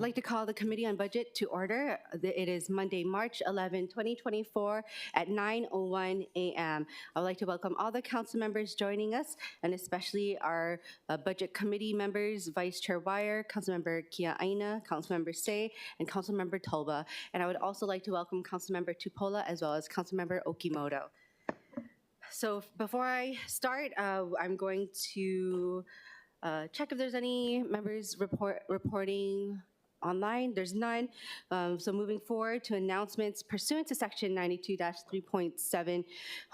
like to call the Committee on Budget to order. It is Monday, March 11, 2024 at 9:01 a.m. I would like to welcome all the council members joining us, and especially our Budget Committee members, Vice Chair Wire, Councilmember Kia Aina, Councilmember Say, and Councilmember Tolba. And I would also like to welcome Councilmember Tupola as well as Councilmember Okimoto. So before I start, I'm going to check if there's any members reporting online. There's none. So moving forward to announcements pursuant to Section 92-3.7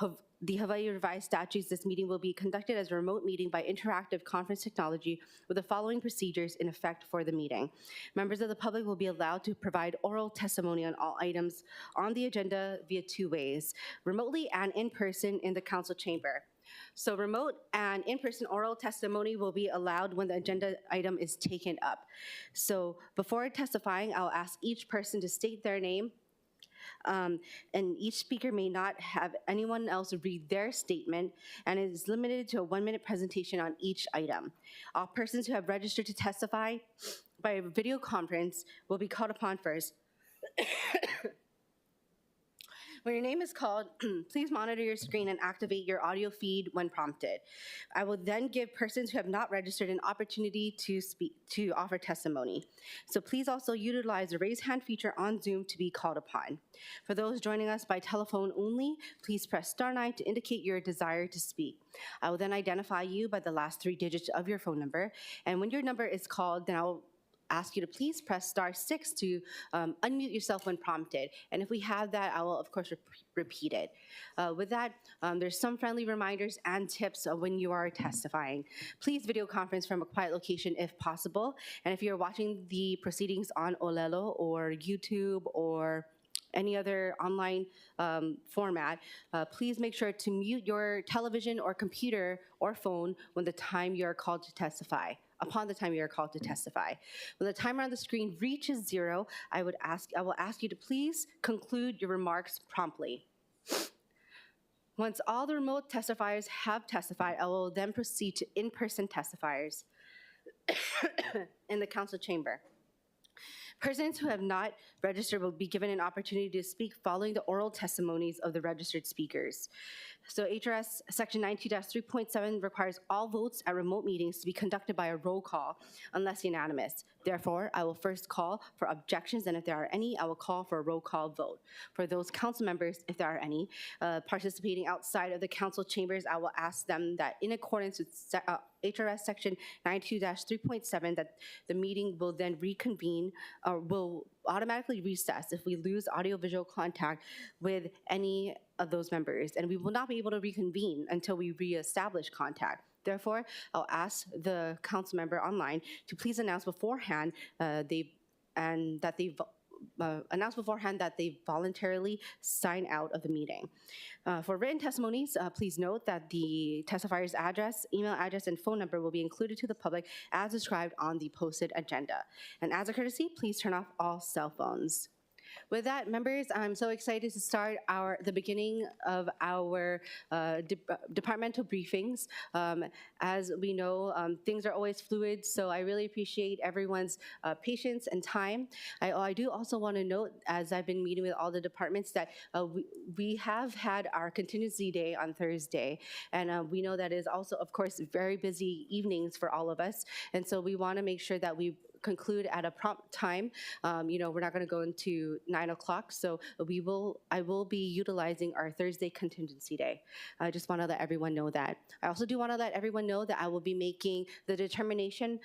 of the Hawaii Revised Statutes, this meeting will be conducted as a remote meeting by interactive conference technology with the following procedures in effect for the meeting. Members of the public will be allowed to provide oral testimony on all items on the agenda via two ways, remotely and in person in the council chamber. So remote and in-person oral testimony will be allowed when the agenda item is taken up. So before testifying, I'll ask each person to state their name, and each speaker may not have anyone else read their statement, and it is limited to a 1-minute presentation on each item. All persons who have registered to testify by video conference will be called upon first. When your name is called, please monitor your screen and activate your audio feed when prompted. I will then give persons who have not registered an opportunity to offer testimony. So please also utilize the raise hand feature on Zoom to be called upon. For those joining us by telephone only, please press *9 to indicate your desire to speak. I will then identify you by the last 3 digits of your phone number, and when your number is called, then I will ask you to please press *6 to unmute yourself when prompted. And if we have that, I will, of course, repeat it. With that, there's some friendly reminders and tips when you are testifying. Please video conference from a quiet location if possible. And if you're watching the proceedings on Olelo or YouTube or any other online format, please make sure to mute your television or computer or phone when the time you are called to testify. Upon the time you are called to testify. When the timer on the screen reaches 0, I will ask you to please conclude your remarks promptly. Once all the remote testifiers have testified, I will then proceed to in-person testifiers in the council chamber. Persons who have not registered will be given an opportunity to speak following the oral testimonies of the registered speakers. So HRS Section 92-3.7 requires all votes at remote meetings to be conducted by a roll call unless unanimous. Therefore, I will first call for objections, and if there are any, I will call for a roll call vote. For those council members, if there are any, participating outside of the council chambers, I will ask them that in accordance with HRS Section 92-3.7 that the meeting will then reconvene or will automatically recess if we lose audiovisual contact with any of those members, and we will not be able to reconvene until we reestablish contact. Therefore, I'll ask the council member online to please announce beforehand that they voluntarily sign out of the meeting. For written testimonies, please note that the testifier's address, email address, and phone number will be included to the public as described on the posted agenda. And as a courtesy, please turn off all cell phones. With that, members, I'm so excited to start the beginning of our departmental briefings. As we know, things are always fluid, so I really appreciate everyone's patience and time. I do also want to note, as I've been meeting with all the departments, that we have had our contingency day on Thursday, and we know that is also, of course, very busy evenings for all of us, and so we want to make sure that we conclude at a prompt time. We're not going to go into 9 o'clock, so I will be utilizing our Thursday contingency day. I just want to let everyone know that. I also do want to let everyone know that I will be making the determination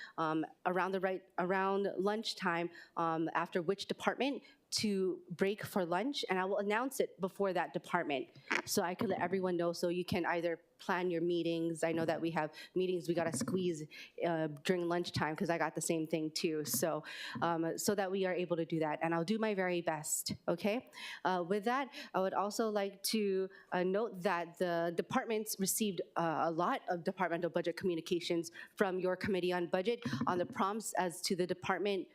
around lunchtime after which department to break for lunch, and I will announce it before that department so I can let everyone know, so you can either plan your meetings. I know that we have meetings we got to squeeze during lunchtime because I got the same thing too, so that we are able to do that, and I'll do my very best, okay? With that, I would also like to note that the departments received a lot of departmental budget communications from your Committee on Budget on the prompts as to the department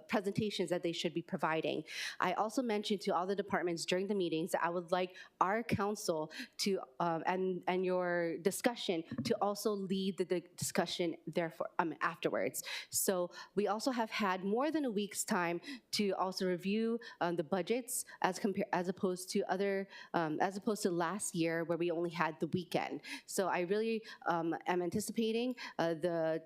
presentations that they should be providing. I also mentioned to all the departments during the meetings that I would like our council to and your discussion to also lead the discussion therefore afterwards. So we also have had more than a week's time to also review the budgets as opposed to last year where we only had the weekend. So I really am anticipating the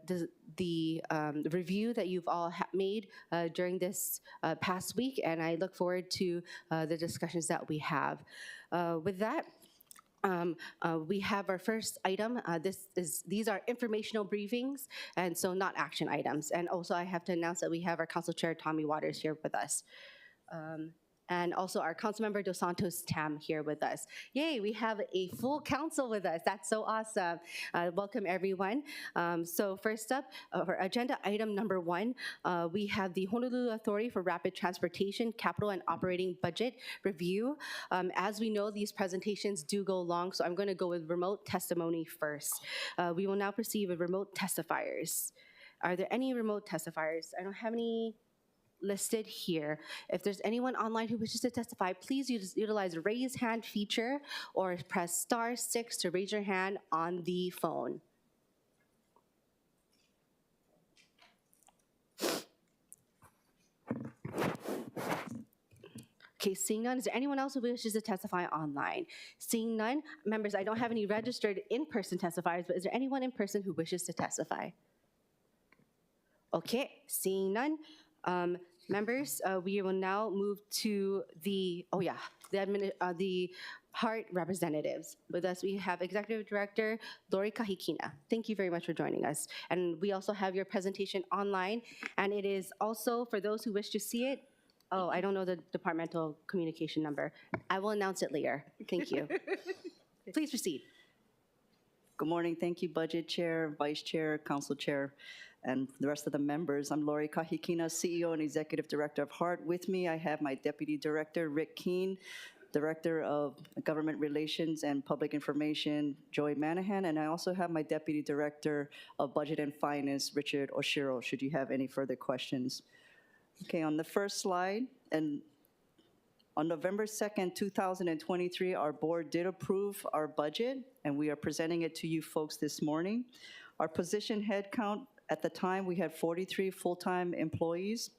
review that you've all made during this past week, and I look forward to the discussions that we have. With that, we have our first item. These are informational briefings, and so not action items. And also, I have to announce that we have our Council Chair Tommy Waters here with us. And also our Councilmember Dos Santos Tam here with us. Yay, we have a full council with us. That's so awesome. Welcome, everyone. So first up, for agenda item number 1, we have the Honolulu Authority for Rapid Transportation Capital and Operating Budget Review. As we know, these presentations do go long, so I'm going to go with remote testimony first. We will now proceed with remote testifiers. Are there any remote testifiers? I don't have any listed here. If there's anyone online who wishes to testify, please utilize the raise hand feature or press *6 to raise your hand on the phone. Okay, seeing none, is there anyone else who wishes to testify online? Seeing none, members, I don't have any registered in-person testifiers, but is there anyone in person who wishes to testify? Okay, seeing none. Members, we will now move to the HART representatives. With us, we have Executive Director Lori Kahikina. Thank you very much for joining us. And we also have your presentation online, and it is also, for those who wish to see it, I don't know the departmental communication number. I will announce it later. Thank you. Please proceed. Good morning. Thank you, Budget Chair, Vice Chair, Council Chair, and the rest of the members. I'm Lori Kahikina, CEO and Executive Director of HART. With me, I have my Deputy Director, Rick Keene, Director of Government Relations and Public Information, Joy Manahan, and I also have my Deputy Director of Budget and Finance, Richard Oshiro, should you have any further questions. Okay, on the first slide, and on November 2nd, 2023, our board did approve our budget, and we are presenting it to you folks this morning. Our position headcount, at the time, we had 43 full-time employees,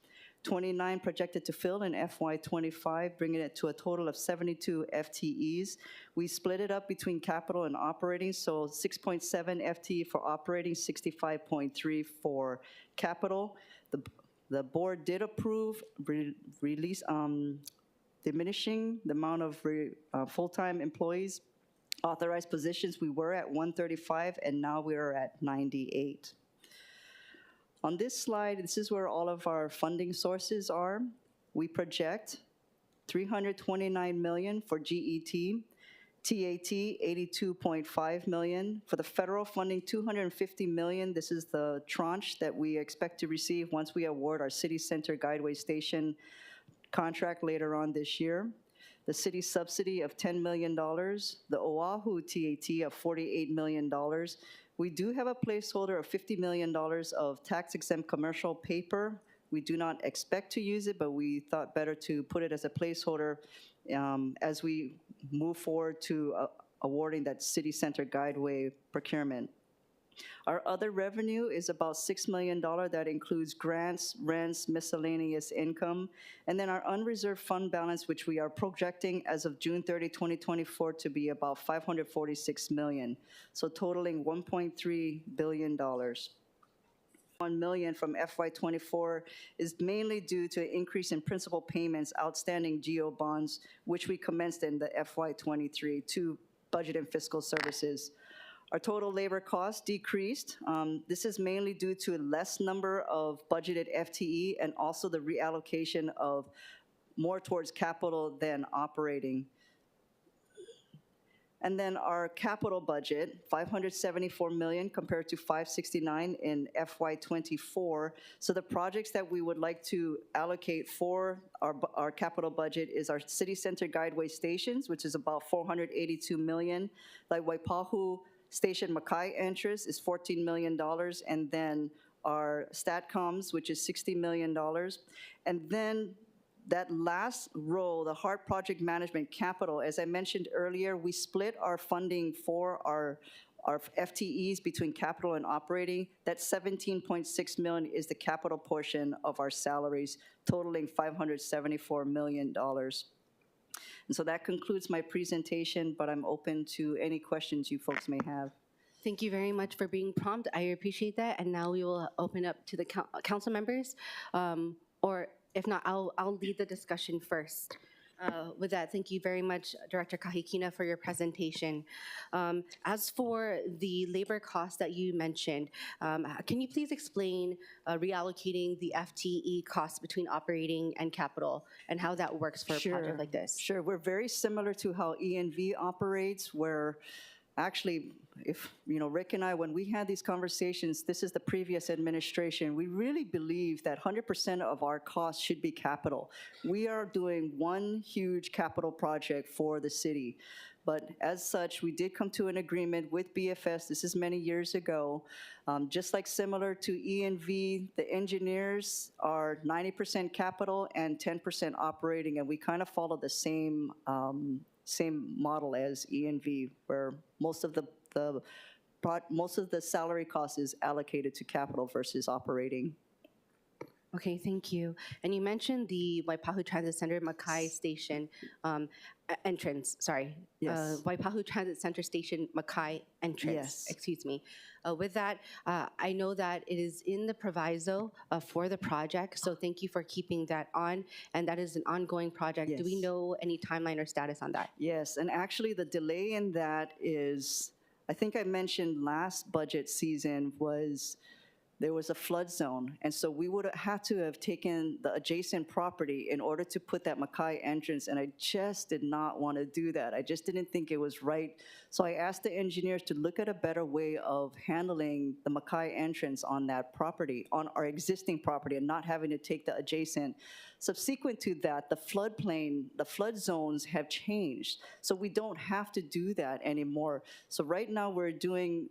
29 projected to fill in FY25, bringing it to a total of 72 FTEs. We split it up between capital and operating, so 6.7 FTE for operating, 65.3 for capital. The board did approve diminishing the amount of full-time employees. Authorized positions, we were at 135, and now we are at 98. On this slide, this is where all of our funding sources are. We project $329 million for GET, TAT, $82.5 million. For the federal funding, $250 million. This is the tranche that we expect to receive once we award our City Center Guideway Station contract later on this year. The city subsidy of $10 million. The Oahu TAT of $48 million. We do have a placeholder of $50 million of tax-exempt commercial paper. We do not expect to use it, but we thought better to put it as a placeholder as we move forward to awarding that City Center Guideway procurement. Our other revenue is about $6 million. That includes grants, rents, miscellaneous income, and then our unreserved fund balance, which we are projecting as of June 30, 2024, to be about $546 million, so totaling $1.3 billion. $1 million from FY24 is mainly due to an increase in principal payments outstanding GO bonds, which we commenced in the FY23 to Budget and Fiscal Services. Our total labor costs decreased. This is mainly due to a less number of budgeted FTE and also the reallocation of more towards capital than operating. And then our capital budget, $574 million compared to $569 in FY24. So the projects that we would like to allocate for our capital budget is our City Center Guideway Stations, which is about $482 million. Like Waipahu Station Makai entrance is $14 million, and then our StatComs, which is $60 million. And then that last row, the HART project management capital, as I mentioned earlier, we split our funding for our FTEs between capital and operating. That $17.6 million is the capital portion of our salaries, totaling $574 million. And so that concludes my presentation, but I'm open to any questions you folks may have. Thank you very much for being prompt. I appreciate that. And now we will open up to the council members, or if not, I'll lead the discussion first. With that, thank you very much, Director Kahikina, for your presentation. As for the labor costs that you mentioned, can you please explain reallocating the FTE costs between operating and capital and how that works for a project like this? Sure. We're very similar to how E&V operates, where actually, if, Rick and I, when we had these conversations, this is the previous administration, we really believe that 100% of our costs should be capital. We are doing one huge capital project for the city. But as such, we did come to an agreement with BFS, this is many years ago, just like similar to E&V, the engineers are 90% capital and 10% operating, and we kind of follow the same model as E&V, where most of the salary cost is allocated to capital versus operating. Okay, thank you. And you mentioned the Waipahu Transit Center Makai Station entrance, sorry. Yes. Waipahu Transit Center Station Makai entrance, Yes. Excuse me. With that, I know that it is in the proviso for the project, so thank you for keeping that on, and that is an ongoing project. Yes. Do we know any timeline or status on that? Yes, and actually the delay in that is, I think I mentioned last budget season there was a flood zone, and so we would have had to have taken the adjacent property in order to put that Makai entrance, and I just did not want to do that. I just didn't think it was right. So I asked the engineers to look at a better way of handling the Makai entrance on that property, on our existing property, and not having to take the adjacent. Subsequent to that, the floodplain, the flood zones have changed, so we don't have to do that anymore. So right now we're doing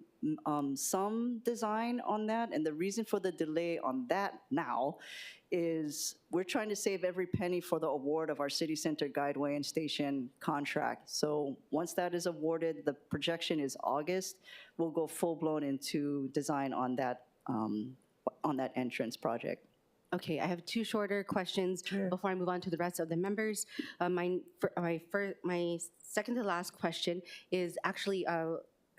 some design on that, and the reason for the delay on that now is we're trying to save every penny for the award of our city center guideway and station contract. So once that is awarded, the projection is August, we'll go full-blown into design on that entrance project. Okay, I have two shorter questions before I move on to the rest of the members. My second to last question is actually,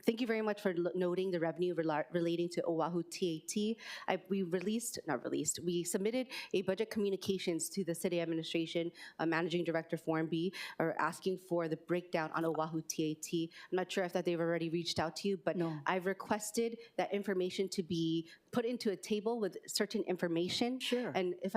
thank you very much for noting the revenue relating to Oahu TAT. We submitted a budget communications to the city administration, Managing Director Form B, asking for the breakdown on Oahu TAT. I'm not sure if that they've already reached out to you, but No. I've requested that information to be put into a table with certain information. Sure. And if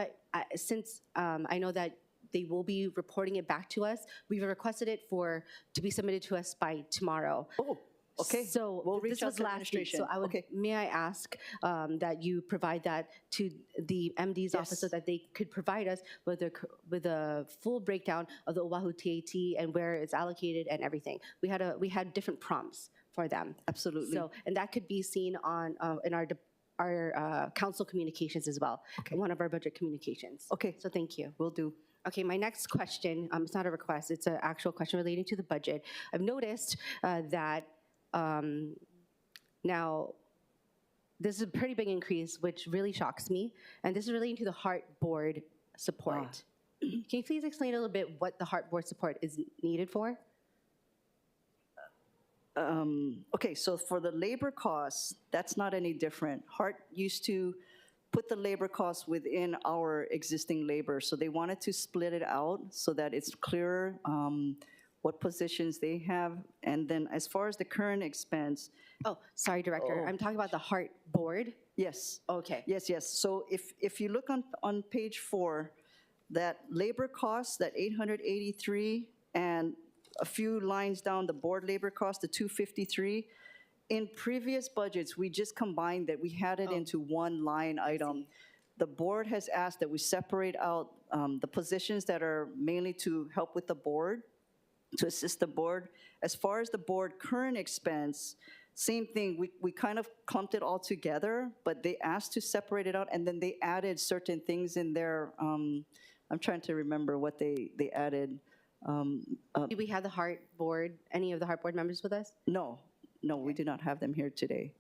since I know that they will be reporting it back to us, we've requested it to be submitted to us by tomorrow. Oh. Okay, So we'll reach this out was to last week. So administration. may I ask that you provide that to the MD's office so that they could provide us with a full breakdown of the Oahu TAT and where it's allocated and everything. We had different prompts for them. Absolutely. So, and that could be seen on in our council communications as well. Okay. One of our budget communications. Okay. So thank you. Will do. Okay, my next question, it's not a request, it's an actual question relating to the budget. I've noticed that now, this is a pretty big increase, which really shocks me, and this is relating to the HART board support. Can you please explain a little bit what the HART board support is needed for? Okay, so for the labor costs, that's not any different. HART used to put the labor costs within our existing labor, so they wanted to split it out so that it's clearer what positions they have. And then as far as the current expense. Oh, sorry, Director. I'm talking about the HART board. Yes. Okay. Yes, yes. So if you look on page 4, that labor costs, that 883, and a few lines down, the board labor cost, the 253, in previous budgets, we just combined that. We had it into one line item. The board has asked that we separate out the positions that are mainly to help with the board, to assist the board. As far as the board current expense, same thing. We kind of clumped it all together, but they asked to separate it out, and then they added certain things in there. I'm trying to remember what they added. Do we have the Heart Board, any of the Heart Board members with us? No, we do not have them here today.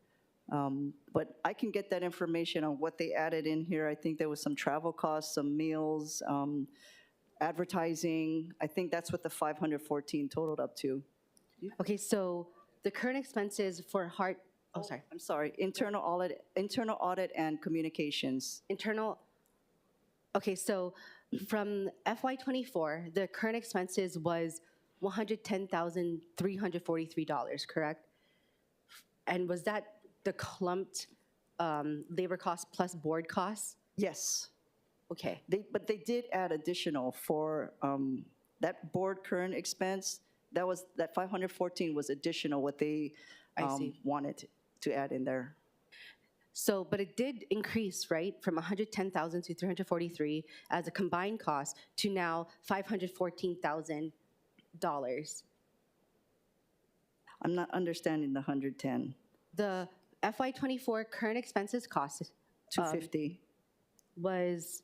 But I can get that information on what they added in here. I think there was some travel costs, some meals, advertising. I think that's what the 514 totaled up to. Okay, so the current expenses for Heart, sorry. I'm sorry, internal audit and communications. Okay, so from FY24, the current expenses was $110,343, correct? And was that the clumped labor costs plus board costs? Yes. Okay. But they did add additional for that board current expense. That 514 was additional what they I see. wanted to add in there. So, but it did increase, right, from 110,000 to 343 as a combined cost to now $514,000. I'm not understanding the 110. The FY24 current expenses cost 250. was,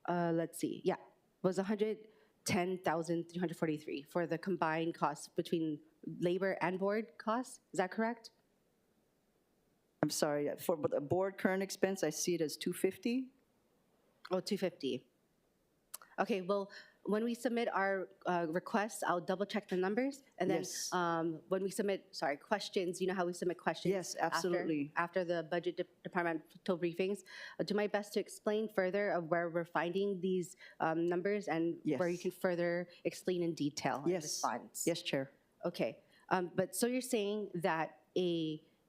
let's see, yeah, was 110,343 for the combined costs between labor and board costs. Is that correct? I'm sorry, for the board current expense, I see it as 250. Oh, 250. Okay, well, when we submit our requests, I'll double check the numbers. And then Yes. When we submit, questions, you know how we submit questions? Yes, absolutely. After the budget departmental briefings, I'll do my best to explain further of where we're finding these numbers and where you Yes. can further explain in detail in Yes. response. Yes, Chair. Okay, but so you're saying that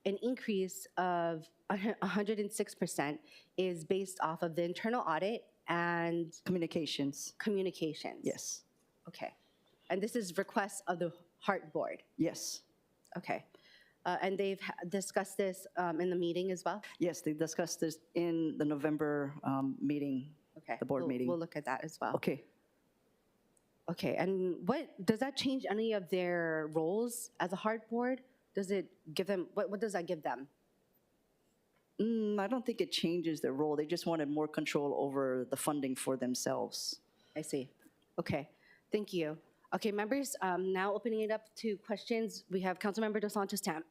an increase of 106% is based off of the internal audit and Communications. communications? Yes. Okay. And this is requests of the Heart Board? Yes. Okay. And they've discussed this in the meeting as well? Yes, they discussed this in the November meeting, Okay. the board meeting. We'll look at that as well. Okay. Okay, and does that change any of their roles as a Heart Board? Does it give them, what does that give them? I don't think it changes their role. They just wanted more control over the funding for themselves. I see. Okay, thank you. Okay, members, now opening it up to questions. We have Councilmember Dos Santos Tam.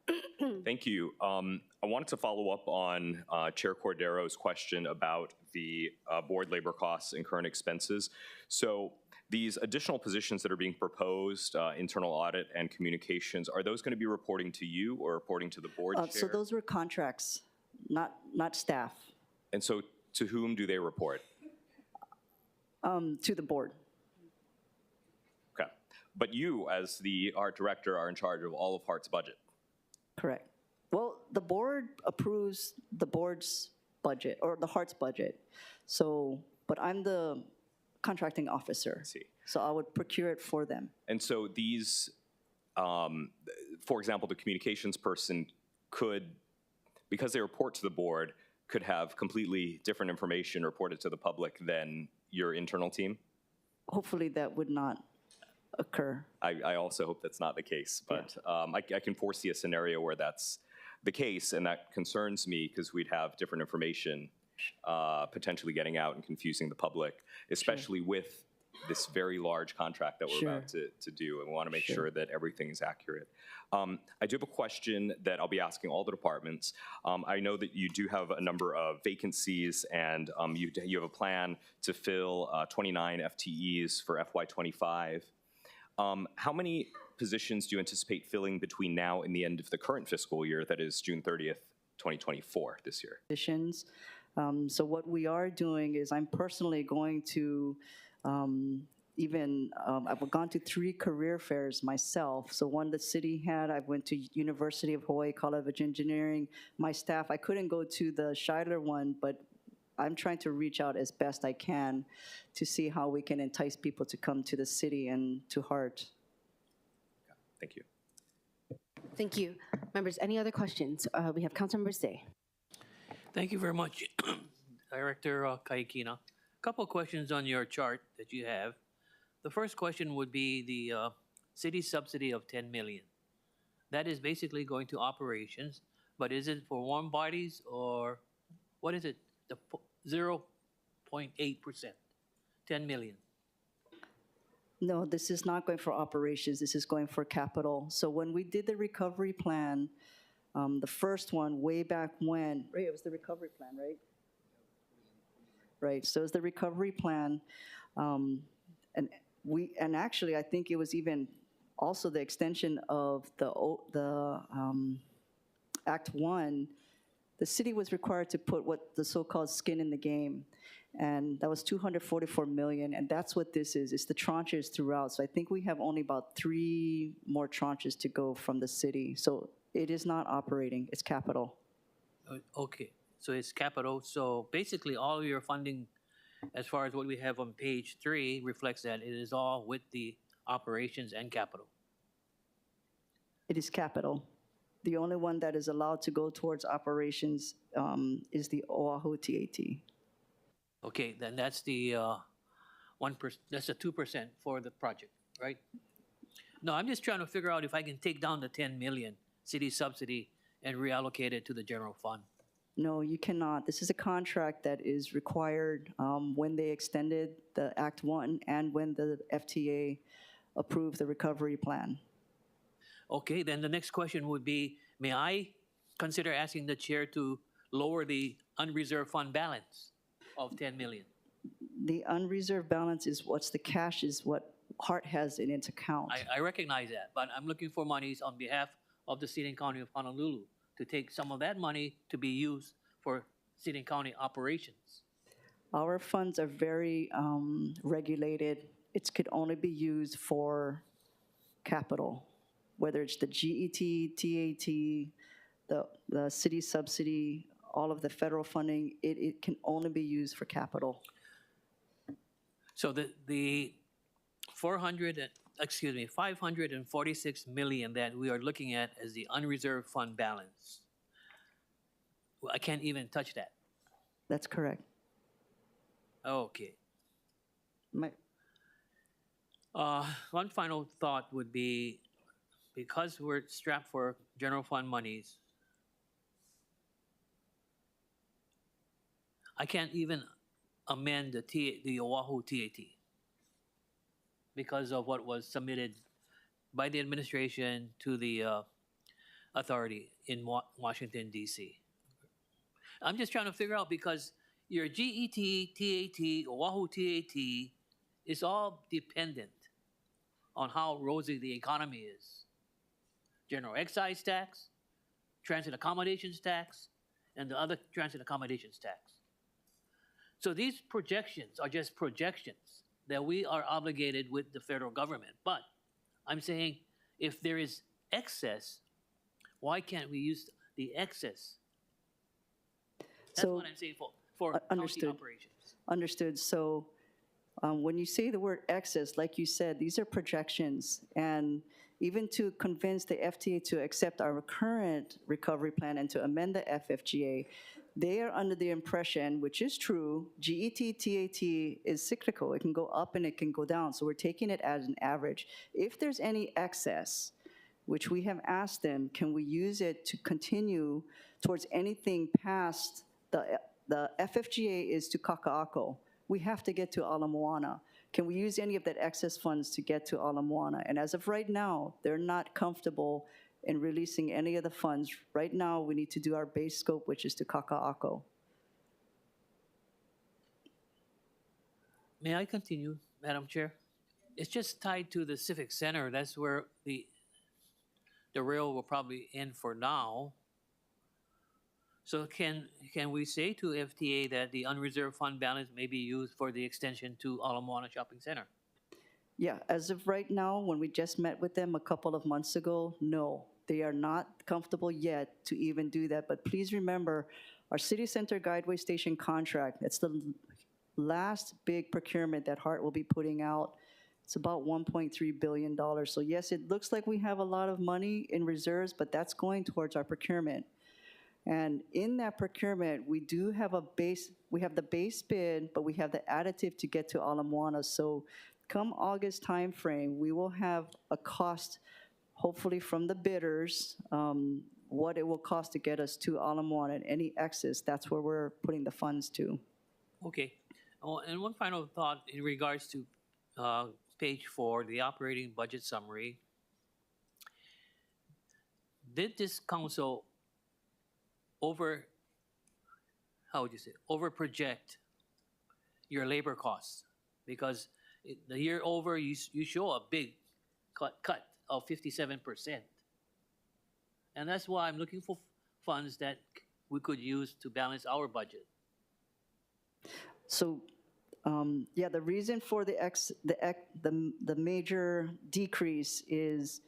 Thank you. I wanted to follow up on Chair Cordero's question about the board labor costs and current expenses. So these additional positions that are being proposed, internal audit and communications, are those going to be reporting to you or reporting to the board chair? So those were contracts, not staff, And so to whom do they report? to the board. Okay. But you, as the art director, are in charge of all of Hart's budget. Correct. Well, the board approves the board's budget, or the Heart's budget. So, but I'm the contracting officer. I see. So I would procure it for them. And so these, for example, the communications person could, because they report to the board, could have completely different information reported to the public than your internal team? Hopefully that would not occur. I also hope that's not the case, but I can foresee a scenario where that's the case, and that concerns me because we'd have different information potentially getting out and confusing the public, especially with this very large contract that we're about to do, and we want to make sure that everything is accurate. I do have a question that I'll be asking all the departments. I know that you do have a number of vacancies, and you have a plan to fill 29 FTEs for FY25. How many positions do you anticipate filling between now and the end of the current fiscal year, that is June 30th, 2024, this year? Positions. So what we are doing is I'm personally going to I've gone to 3 career fairs myself. So one the city had, I went to University of Hawaii College of Engineering. My staff, I couldn't go to the Shiler one, but I'm trying to reach out as best I can to see how we can entice people to come to the city and to Hart. Thank you. Thank you. Members, any other questions? We have Councilmember Say. Thank you very much, Director Kaikina. A couple of questions on your chart that you have. The first question would be the city subsidy of $10 million. that is basically going to operations, but is it for warm bodies or what is it? The 0.8%, 10 million. No, this is not going for operations. This is going for capital. So when we did the recovery plan, the first one way back when, right, it was the recovery plan, right? Right, so it was the recovery plan. And actually, I think it was even also the extension of the Act 1. The city was required to put what the so-called skin in the game. And that was 244 million, and that's what this is. It's the tranches throughout. So I think we have only about 3 more tranches to go from the city. So it is not operating, it's capital. Okay, so it's capital. So basically, all your funding, as far as what we have on page 3, reflects that it is all with the operations and capital. It is capital. The only one that is allowed to go towards operations is the Oahu TAT. Okay, then that's the 1%. That's the 2% for the project, right? No, I'm just trying to figure out if I can take down the 10 million city subsidy and reallocate it to the general fund. No, you cannot. This is a contract that is required when they extended the Act 1 and when the FTA approved the recovery plan. Okay, then the next question would be, may I consider asking the chair to lower the unreserved fund balance of 10 million? The unreserved balance is what's the cash is what Hart has in its account. I recognize that, but I'm looking for monies on behalf of the City and County of Honolulu to take some of that money to be used for City and County operations. Our funds are very regulated. It could only be used for capital, whether it's the GET, TAT, the city subsidy, all of the federal funding, it can only be used for capital. So the 546 million that we are looking at as the unreserved fund balance, I can't even touch that. That's correct. Okay. My, One final thought would be, because we're strapped for general fund monies, I can't even amend the Oahu TAT because of what was submitted by the administration to the authority in Washington, D.C. I'm just trying to figure out, because your GET, TAT, Oahu TAT is all dependent on how rosy the economy is. General excise tax, transit accommodations tax, and the other transit accommodations tax. So these projections are just projections that we are obligated with the federal government. But I'm saying, if there is excess, why can't we use the excess? That's So, what I'm saying for understood. county operations. Understood. So when you say the word excess, like you said, these are projections. And even to convince the FTA to accept our current recovery plan and to amend the FFGA, they are under the impression, which is true, GET, TAT is cyclical. It can go up and it can go down. So we're taking it as an average. If there's any excess, which we have asked them, can we use it to continue towards anything past the FFGA is to Kaka'ako. We have to get to Ala Moana. Can we use any of that excess funds to get to Ala Moana? And as of right now, they're not comfortable in releasing any of the funds. Right now, we need to do our base scope, which is to Kaka'ako. May I continue, Madam Chair? It's just tied to the Civic Center. That's where the rail will probably end for now. So can we say to FTA that the unreserved fund balance may be used for the extension to Ala Moana Shopping Center? Yeah, as of right now, when we just met with them a couple of months ago, no, they are not comfortable yet to even do that. But please remember, our City Center Guideway Station contract, it's the last big procurement that Hart will be putting out. It's about $1.3 billion. So yes, it looks like we have a lot of money in reserves, but that's going towards our procurement. And in that procurement, we do have we have the base bid, but we have the additive to get to Ala Moana. So come August timeframe, we will have a cost hopefully from the bidders, what it will cost to get us to Ala-Moana, and any excess, that's where we're putting the funds to. Okay. Oh, and one final thought in regards to page 4, the operating budget summary. Did this council over project your labor costs? Because the year over, you show a big cut of 57%. And that's why I'm looking for funds that we could use to balance our budget. So, yeah, the reason for the major decrease is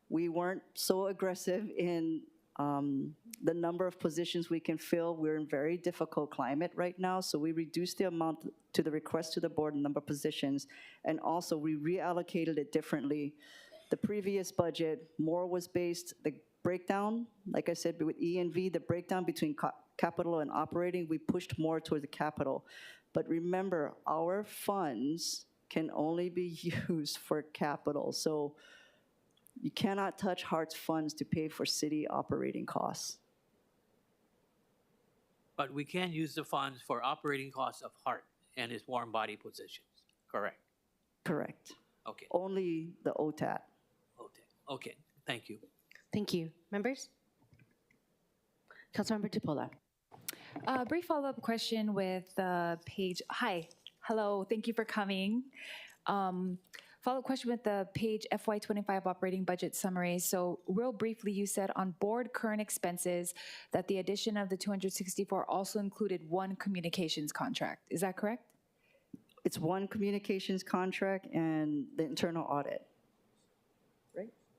we weren't so aggressive in the number of positions we can fill. We're in very difficult climate right now, so we reduced the amount to the request to the board, number of positions, and also we reallocated it differently. The previous budget, more was based, the breakdown, like I said, with E and V, the breakdown between capital and operating, we pushed more toward the capital. But remember, our funds can only be used for capital. So you cannot touch HART's funds to pay for city operating costs. But we can use the funds for operating costs of HART and its warm body positions, correct? Correct. Okay, Only the OTAT. okay, thank you. Thank you. Members? Councilmember Tupola. Brief follow-up question with page, hi, hello, thank you for coming. Follow-up question with the page FY25 operating budget summary. So real briefly, you said on board current expenses that the addition of the 264 also included one communications contract. Is that correct? It's one communications contract and the internal audit.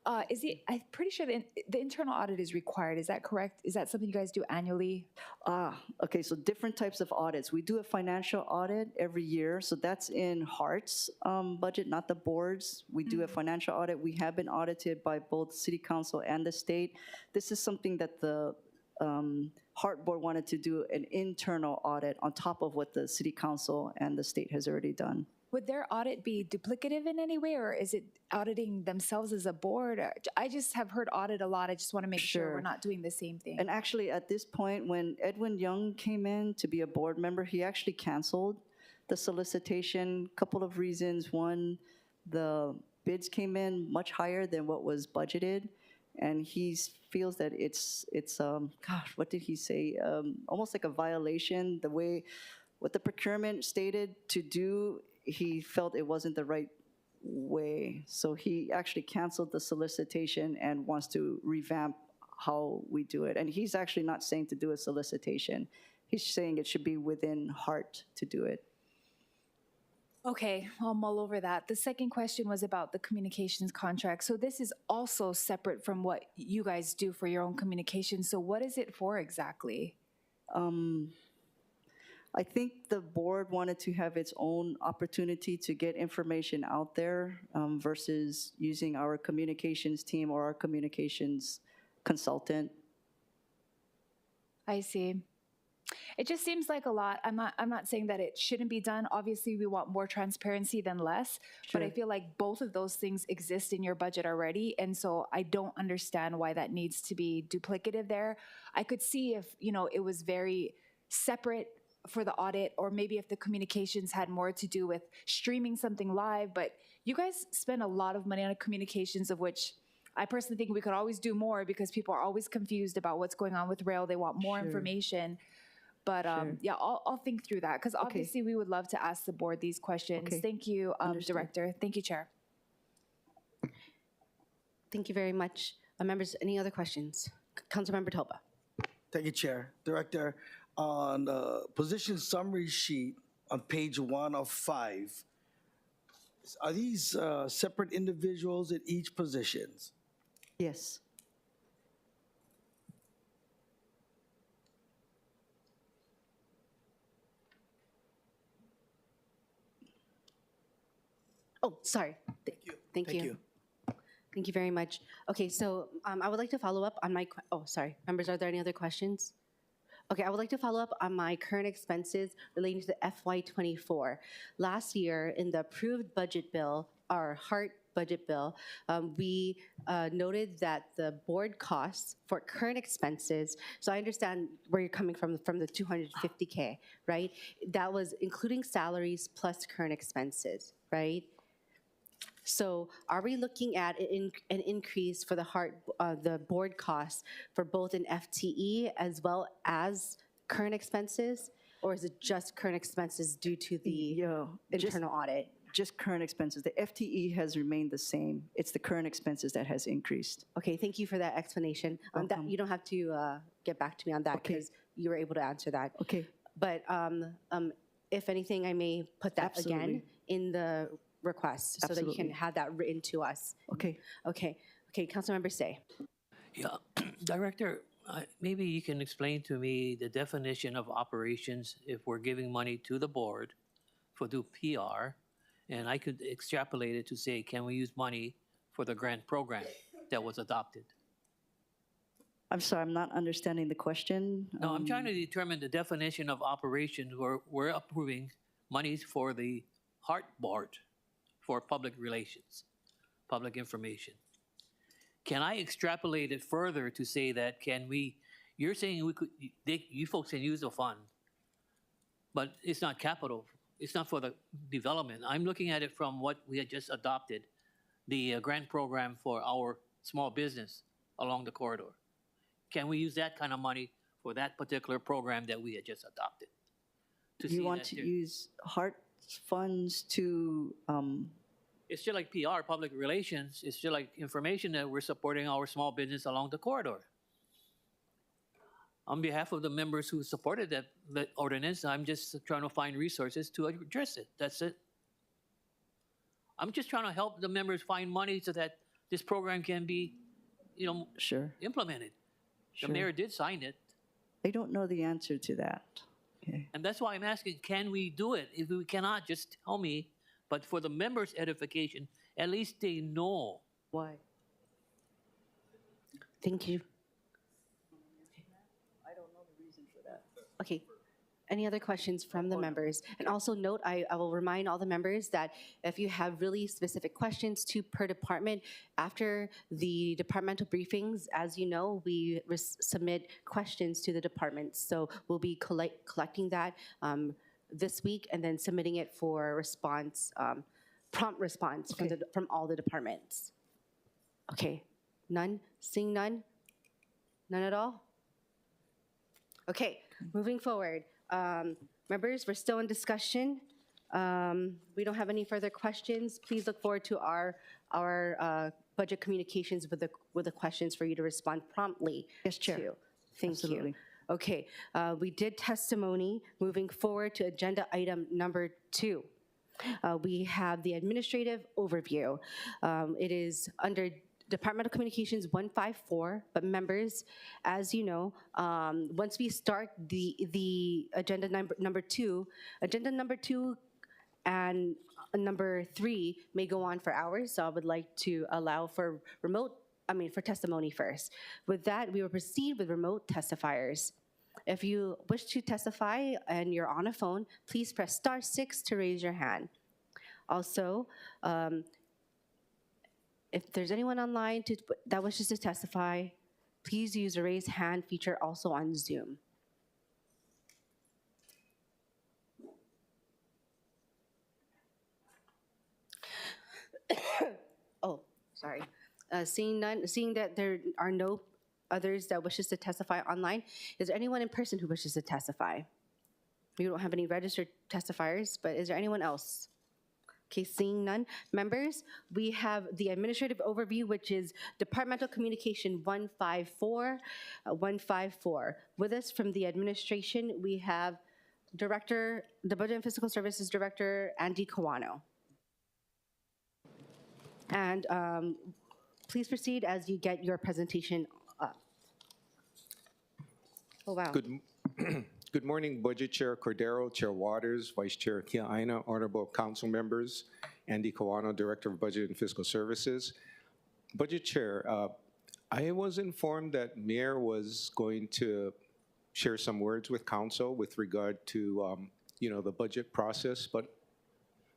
I'm pretty sure the internal audit is required. Is that correct? Is that something you guys do annually? Okay, so different types of audits. We do a financial audit every year, so that's in HART's budget, not the board's. We do a financial audit. We have been audited by both city council and the state. This is something that the HART board wanted to do, an internal audit on top of what the city council and the state has already done. Would their audit be duplicative in any way, or is it auditing themselves as a board? I just have heard audit a lot. I just want to make sure we're not doing the same thing. And actually, at this point, when Edwin Young came in to be a board member, he actually canceled the solicitation. Couple of reasons. One, the bids came in much higher than what was budgeted, and he feels that it's gosh, what did he say? Almost like a violation. The way what the procurement stated to do, he felt it wasn't the right way. So he actually canceled the solicitation and wants to revamp how we do it. And he's actually not saying to do a solicitation. He's saying it should be within HART to do it. Okay, I'll mull over that. The second question was about the communications contract. So this is also separate from what you guys do for your own communications. So what is it for exactly? I think the board wanted to have its own opportunity to get information out there versus using our communications team or our communications consultant. I see. It just seems like a lot. I'm not saying that it shouldn't be done. Obviously, we want more transparency than less, but I feel like both of those things exist in your budget already, and so I don't understand why that needs to be duplicative there. I could see if, it was very separate for the audit, or maybe if the communications had more to do with streaming something live, but you guys spend a lot of money on communications, of which I personally think we could always do more because people are always confused about what's going on with rail. They want more information. But yeah, I'll think through that because obviously we would love to ask the board these questions. Okay. Thank you, Director. Thank you, Chair. Thank you very much. Members, any other questions? Councilmember Topa. Thank you, Chair. Director, on the position summary sheet on page 1 of 5, are these separate individuals at each positions? Yes. Oh, sorry. Thank you. Thank you very much. Okay, so I would like to follow up on my, sorry. Members, are there any other questions? Okay, I would like to follow up on my current expenses relating to the FY24. Last year, in the approved budget bill, our HART budget bill, we noted that the board costs for current expenses, so I understand where you're coming from the 250K, right? That was including salaries plus current expenses, right? So are we looking at an increase for the board costs for both an FTE as well as current expenses? Or is it just current expenses due to the internal audit? Just current expenses. The FTE has remained the same. It's the current expenses that has increased. Okay, thank you for that explanation. That, you don't have to get back to me on that Okay. because you were able to answer that. Okay. But if anything, I may put that again Absolutely. in the request so that you can Absolutely. have that written to us. Okay. Okay, Councilmember Say. Yeah, Director, maybe you can explain to me the definition of operations if we're giving money to the board for do PR, and I could extrapolate it to say, can we use money for the grant program that was adopted? I'm sorry, I'm not understanding the question. No, I'm trying to determine the definition of operations where we're approving monies for the HART board for public relations, public information. Can I extrapolate it further to say that you're saying you folks can use the fund, but it's not capital, it's not for the development. I'm looking at it from what we had just adopted, the grant program for our small business along the corridor. Can we use that kind of money for that particular program that we had just adopted? You want to use HART funds to, It's still like PR, public relations. It's still like information that we're supporting our small business along the corridor. On behalf of the members who supported that ordinance, I'm just trying to find resources to address it. That's it. I'm just trying to help the members find money so that this program can be, sure. implemented. Sure. The mayor did sign it. I don't know the answer to that. Okay. And that's why I'm asking, can we do it? If we cannot, just tell me. But for the members' edification, at least they know. Why? Thank you. I don't know the reason for that. Okay. Any other questions from the members? And also note, I will remind all the members that if you have really specific questions per department, after the departmental briefings, as you know, we submit questions to the departments. So we'll be collecting that this week and then submitting it for response, prompt response from all the departments. Okay, none? Seeing none? None at all? Okay, moving forward. Members, we're still in discussion. We don't have any further questions. Please look forward to our budget communications with the questions for you to respond promptly. Yes, Chair. To. Thank Absolutely. you. Okay, we did testimony. Moving forward to agenda item number 2. We have the administrative overview. It is under Departmental Communications 154, but members, as you know, once we start the agenda number 2, agenda number 2 and number 3 may go on for hours, so I would like to allow for for testimony first. With that, we will proceed with remote testifiers. If you wish to testify and you're on a phone, please press *6 to raise your hand. Also, if there's anyone online that wishes to testify, please use the raise hand feature also on Zoom. Oh, sorry. Seeing that there are no others that wishes to testify online, is there anyone in person who wishes to testify? We don't have any registered testifiers, but is there anyone else? Okay, seeing none. Members, we have the administrative overview, which is Departmental Communication 154. With us from the administration, we have the Budget and Fiscal Services Director, Andy Kawano. And please proceed as you get your presentation up. Oh, wow. Good morning, Budget Chair Cordero, Chair Waters, Vice Chair Kiaina, Honorable Council members, Andy Kawano, Director of Budget and Fiscal Services. Budget Chair, I was informed that Mayor was going to share some words with council with regard to, the budget process, but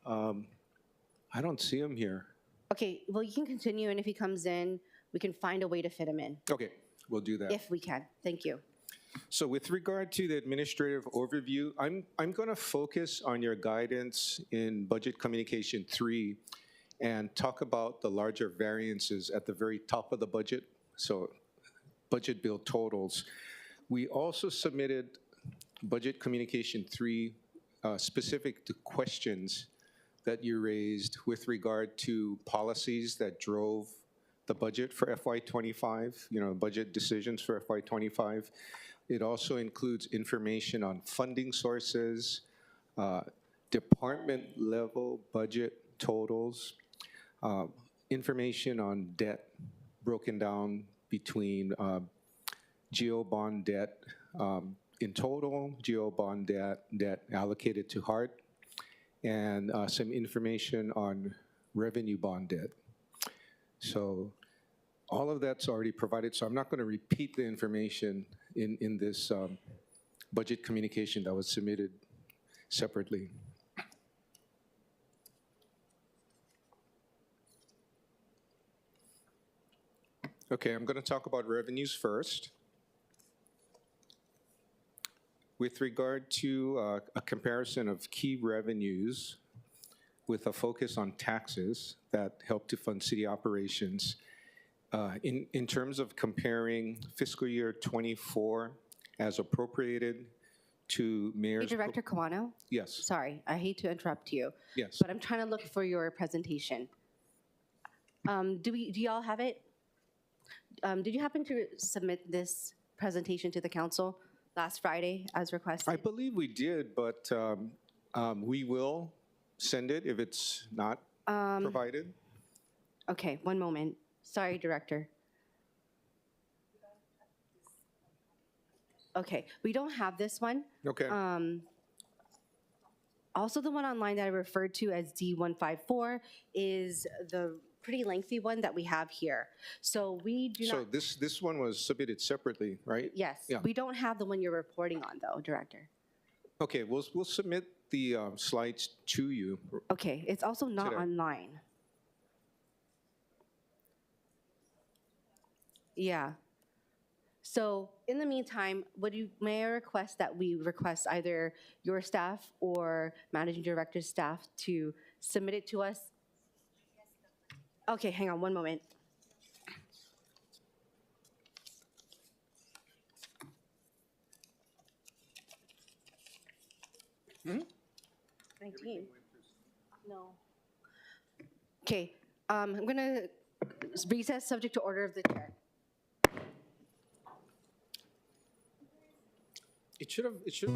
I don't see him here. Okay, well, you can continue, and if he comes in, we can find a way to fit him in, Okay, we'll do that. if we can. Thank you. So with regard to the administrative overview, I'm going to focus on your guidance in Budget Communication 3 and talk about the larger variances at the very top of the budget, so budget bill totals. We also submitted Budget Communication 3 specific to questions that you raised with regard to policies that drove the budget for FY25, budget decisions for FY25. It also includes information on funding sources, department level budget totals, information on debt broken down between GO bond debt in total, GO bond debt allocated to HART, and some information on revenue bond debt. So all of that's already provided, so I'm not going to repeat the information in this budget communication that was submitted separately. Okay, I'm going to talk about revenues first. With regard to a comparison of key revenues with a focus on taxes that help to fund city operations, in terms of comparing fiscal year 24 as appropriated to Hey, mayor's... Director Kawano? Yes, Sorry, I hate to interrupt you, yes. but I'm trying to look for your presentation. Do y'all have it? Did you happen to submit this presentation to the council last Friday as requested? I believe we did, but we will send it if it's not provided. Okay, one moment. Sorry, Director. Okay, we don't have this one. Okay. Also, the one online that I referred to as D154 is the pretty lengthy one that we have here. So we do So not, this one was submitted separately, right? yes, Yeah. we don't have the one you're reporting on though, Director. Okay, we'll submit the slides to you. Okay, it's also not Today. online. Yeah. So in the meantime, may I request that we request either your staff or managing director's staff to submit it to us? Okay, hang on one moment. Hmm? 19. No. Okay, I'm gonna recess subject to order of the chair. It should.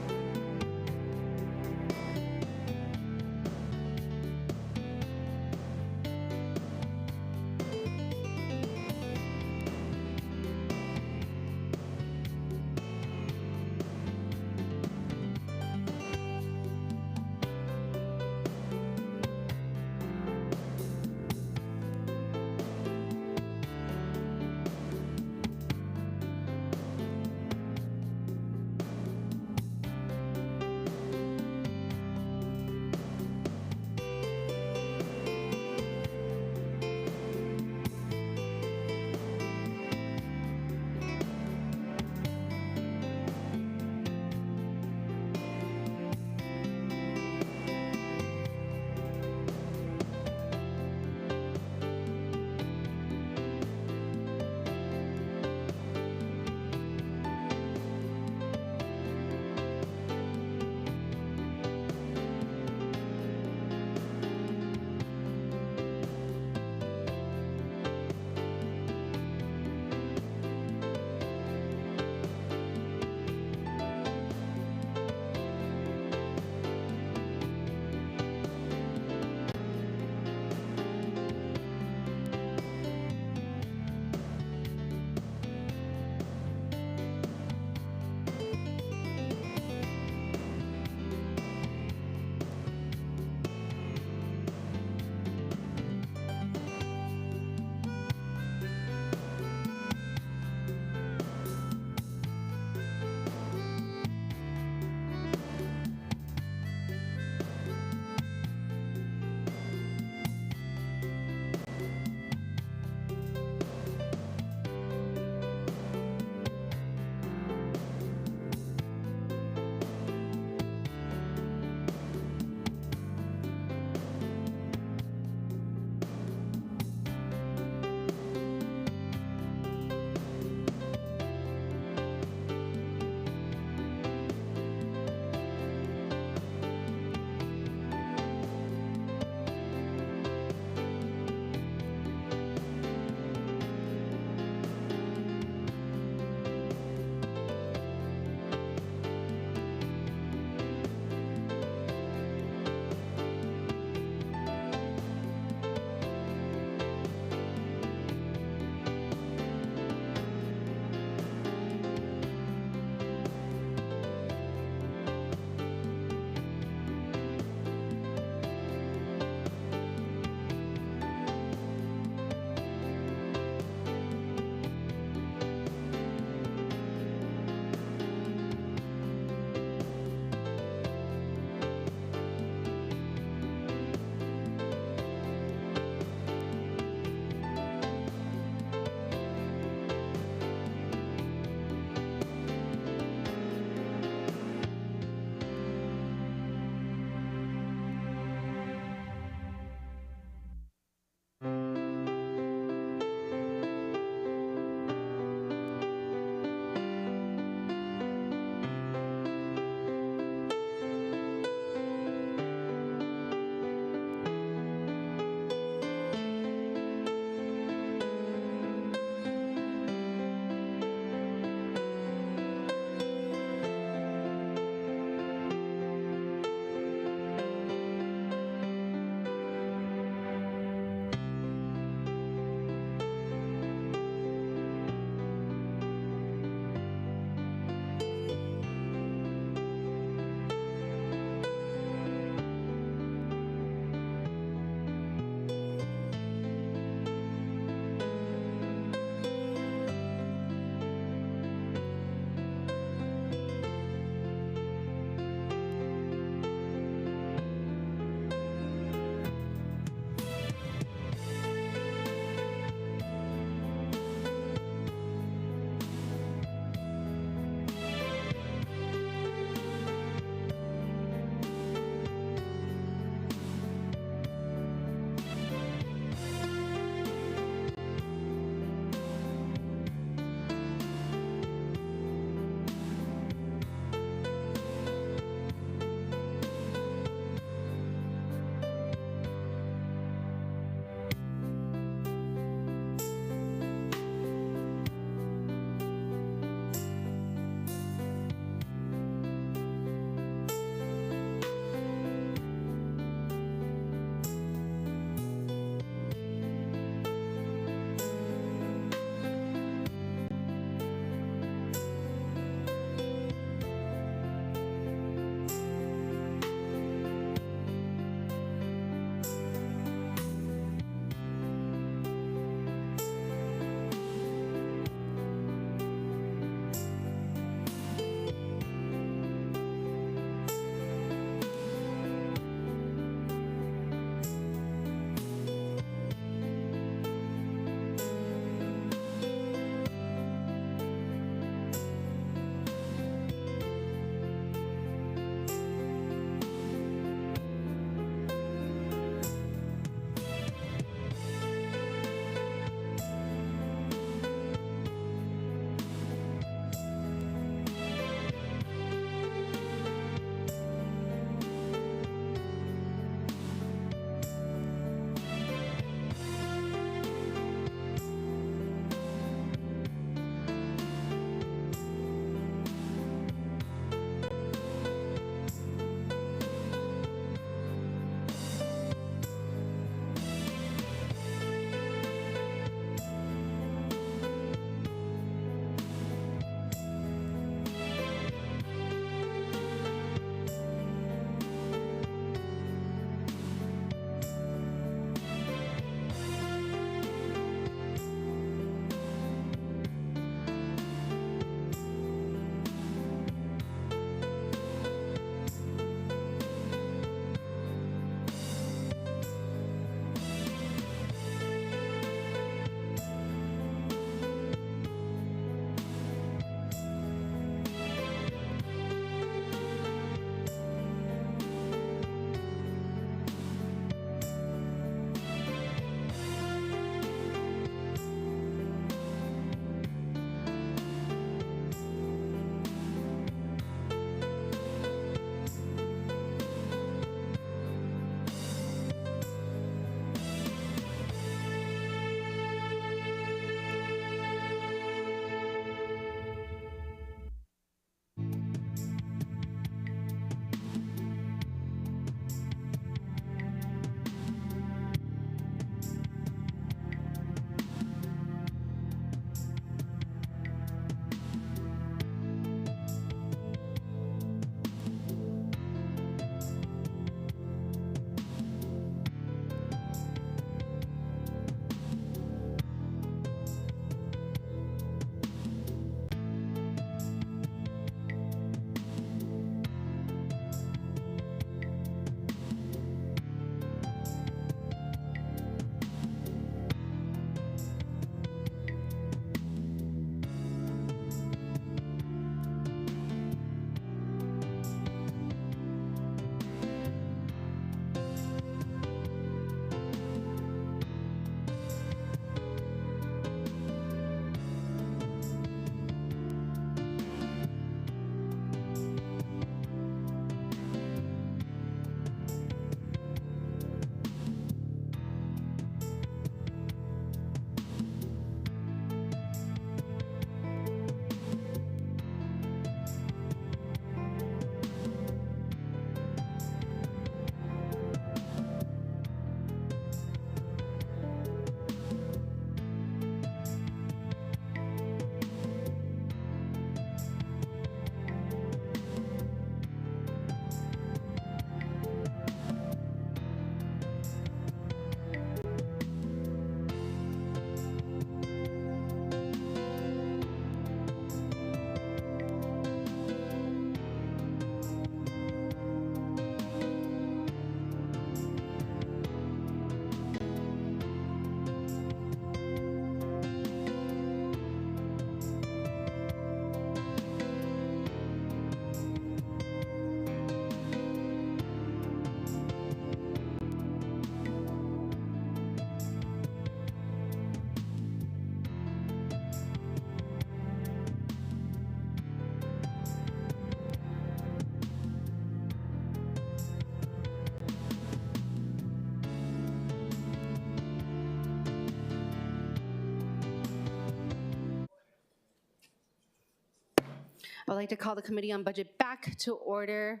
I'd like to call the Committee on Budget back to order.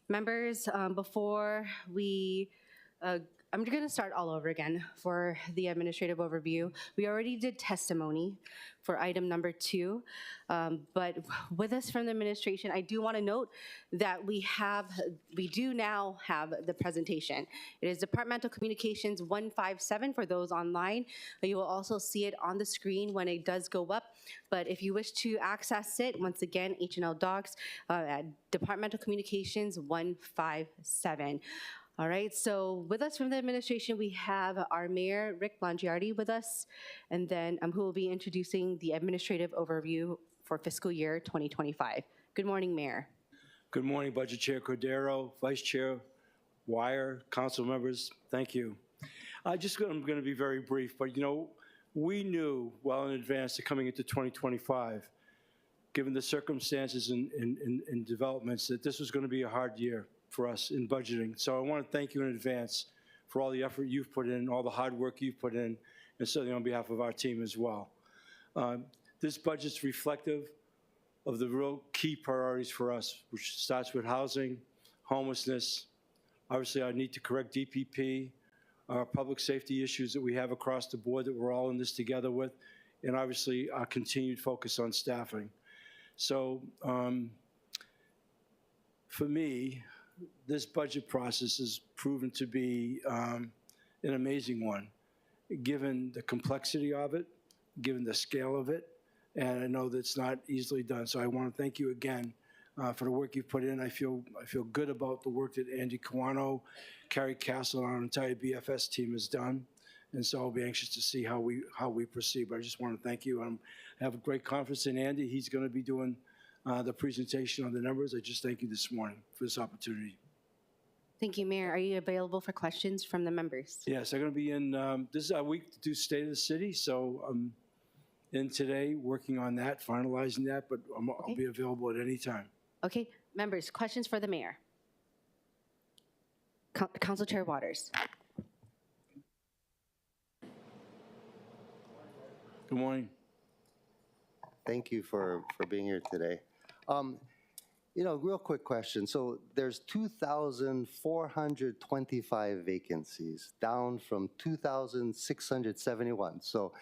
Members, before we, I'm going to start all over again for the administrative overview. We already did testimony for item number 2, but with us from the administration, I do want to note that we do now have the presentation. It is Departmental Communications 157 for those online. You will also see it on the screen when it does go up. But if you wish to access it, once again, H&L Docs at Departmental Communications 157. All right, so with us from the administration, we have our Mayor, Rick Blangiardi, with us, and then who will be introducing the administrative overview for fiscal year 2025. Good morning, Mayor. Good morning, Budget Chair Cordero, Vice Chair Wire, council members, thank you. I'm going to be very brief, but we knew well in advance that coming into 2025, given the circumstances and developments, that this was going to be a hard year for us in budgeting. So I want to thank you in advance for all the effort you've put in, all the hard work you've put in, and certainly on behalf of our team as well. This budget's reflective of the real key priorities for us, which starts with housing, homelessness, obviously our need to correct DPP, our public safety issues that we have across the board that we're all in this together with, and obviously our continued focus on staffing. So for me, this budget process has proven to be an amazing one, given the complexity of it, given the scale of it, and I know that's not easily done. So I want to thank you again for the work you've put in. I feel good about the work that Andy Kawano, Carrie Castle, and our entire BFS team has done, and so I'll be anxious to see how we proceed. But I just want to thank you. I have a great confidence in Andy. He's going to be doing the presentation on the numbers. I just thank you this morning for this opportunity. Thank you, Mayor. Are you available for questions from the members? Yes, I'm going to be in, this is our week to do State of the City, so I'm in today working on that, finalizing that, but I'll be available at any time. Okay, members, questions for the Mayor? Council Chair Waters. Good morning. Thank you for being here today. Real quick question. So there's 2,425 vacancies, down from 2,671. So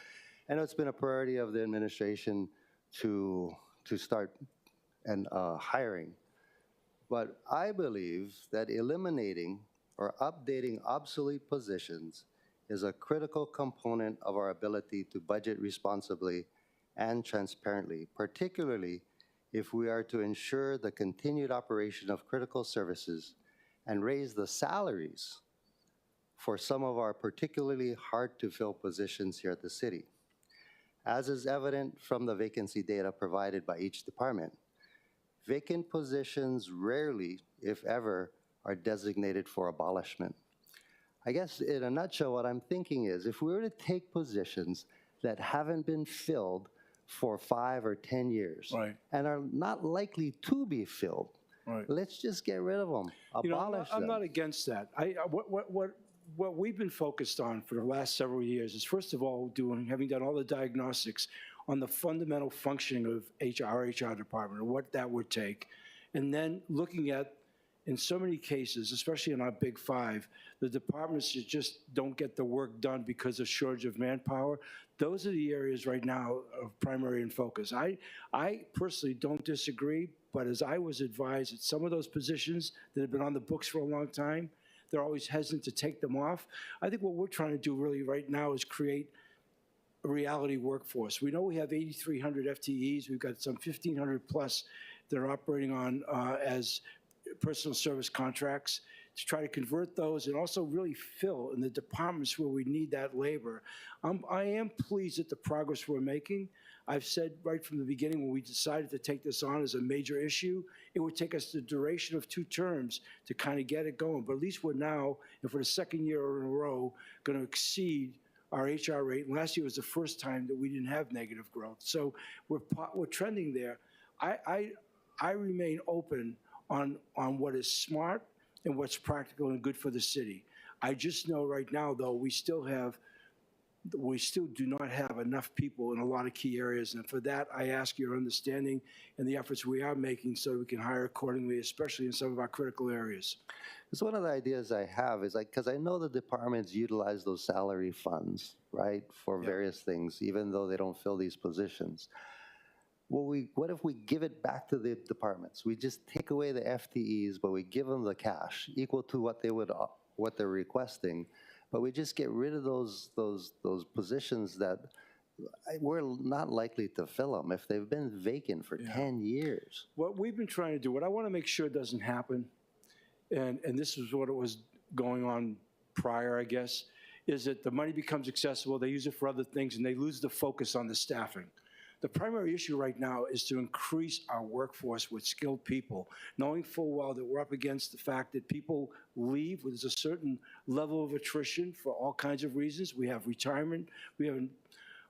I know it's been a priority of the administration to start hiring. But I believe that eliminating or updating obsolete positions is a critical component of our ability to budget responsibly and transparently, particularly if we are to ensure the continued operation of critical services and raise the salaries for some of our particularly hard-to-fill positions here at the city. As is evident from the vacancy data provided by each department, vacant positions rarely, if ever, are designated for abolishment. I guess in a nutshell, what I'm thinking is if we were to take positions that haven't been filled for 5 or 10 years and are not likely to be filled, let's just get rid of them, abolish them. I'm not against that. What we've been focused on for the last several years is, first of all, having done all the diagnostics on the fundamental functioning of our HR department and what that would take, and then looking at, in so many cases, especially in our big 5, the departments that just don't get the work done because of shortage of manpower. Those are the areas right now of primary and focus. I personally don't disagree, but as I was advised that some of those positions that have been on the books for a long time, they're always hesitant to take them off. I think what we're trying to do really right now is create a reality workforce. We know we have 8,300 FTEs. We've got some 1,500 plus that are operating on as personal service contracts, to try to convert those and also really fill in the departments where we need that labor. I am pleased at the progress we're making. I've said right from the beginning when we decided to take this on as a major issue, it would take us the duration of 2 terms to kind of get it going. But at least we're now, and for the second year in a row, going to exceed our HR rate. And last year was the first time that we didn't have negative growth. So we're trending there. I remain open on what is smart and what's practical and good for the city. I just know right now, though, we still have we still do not have enough people in a lot of key areas. And for that, I ask your understanding and the efforts we are making so we can hire accordingly, especially in some of our critical areas. Because one of the ideas I have is because I know the departments utilize those salary funds, right, for various things, even though they don't fill these positions. What if we give it back to the departments? We just take away the FTEs, but we give them the cash equal to what they're requesting, but we just get rid of those positions that we're not likely to fill them if they've been vacant for 10 years. What we've been trying to do, what I want to make sure doesn't happen, and this is what it was going on prior, I guess, is that the money becomes accessible, they use it for other things, and they lose the focus on the staffing. The primary issue right now is to increase our workforce with skilled people, knowing full well that we're up against the fact that people leave. There's a certain level of attrition for all kinds of reasons. We have retirement. We have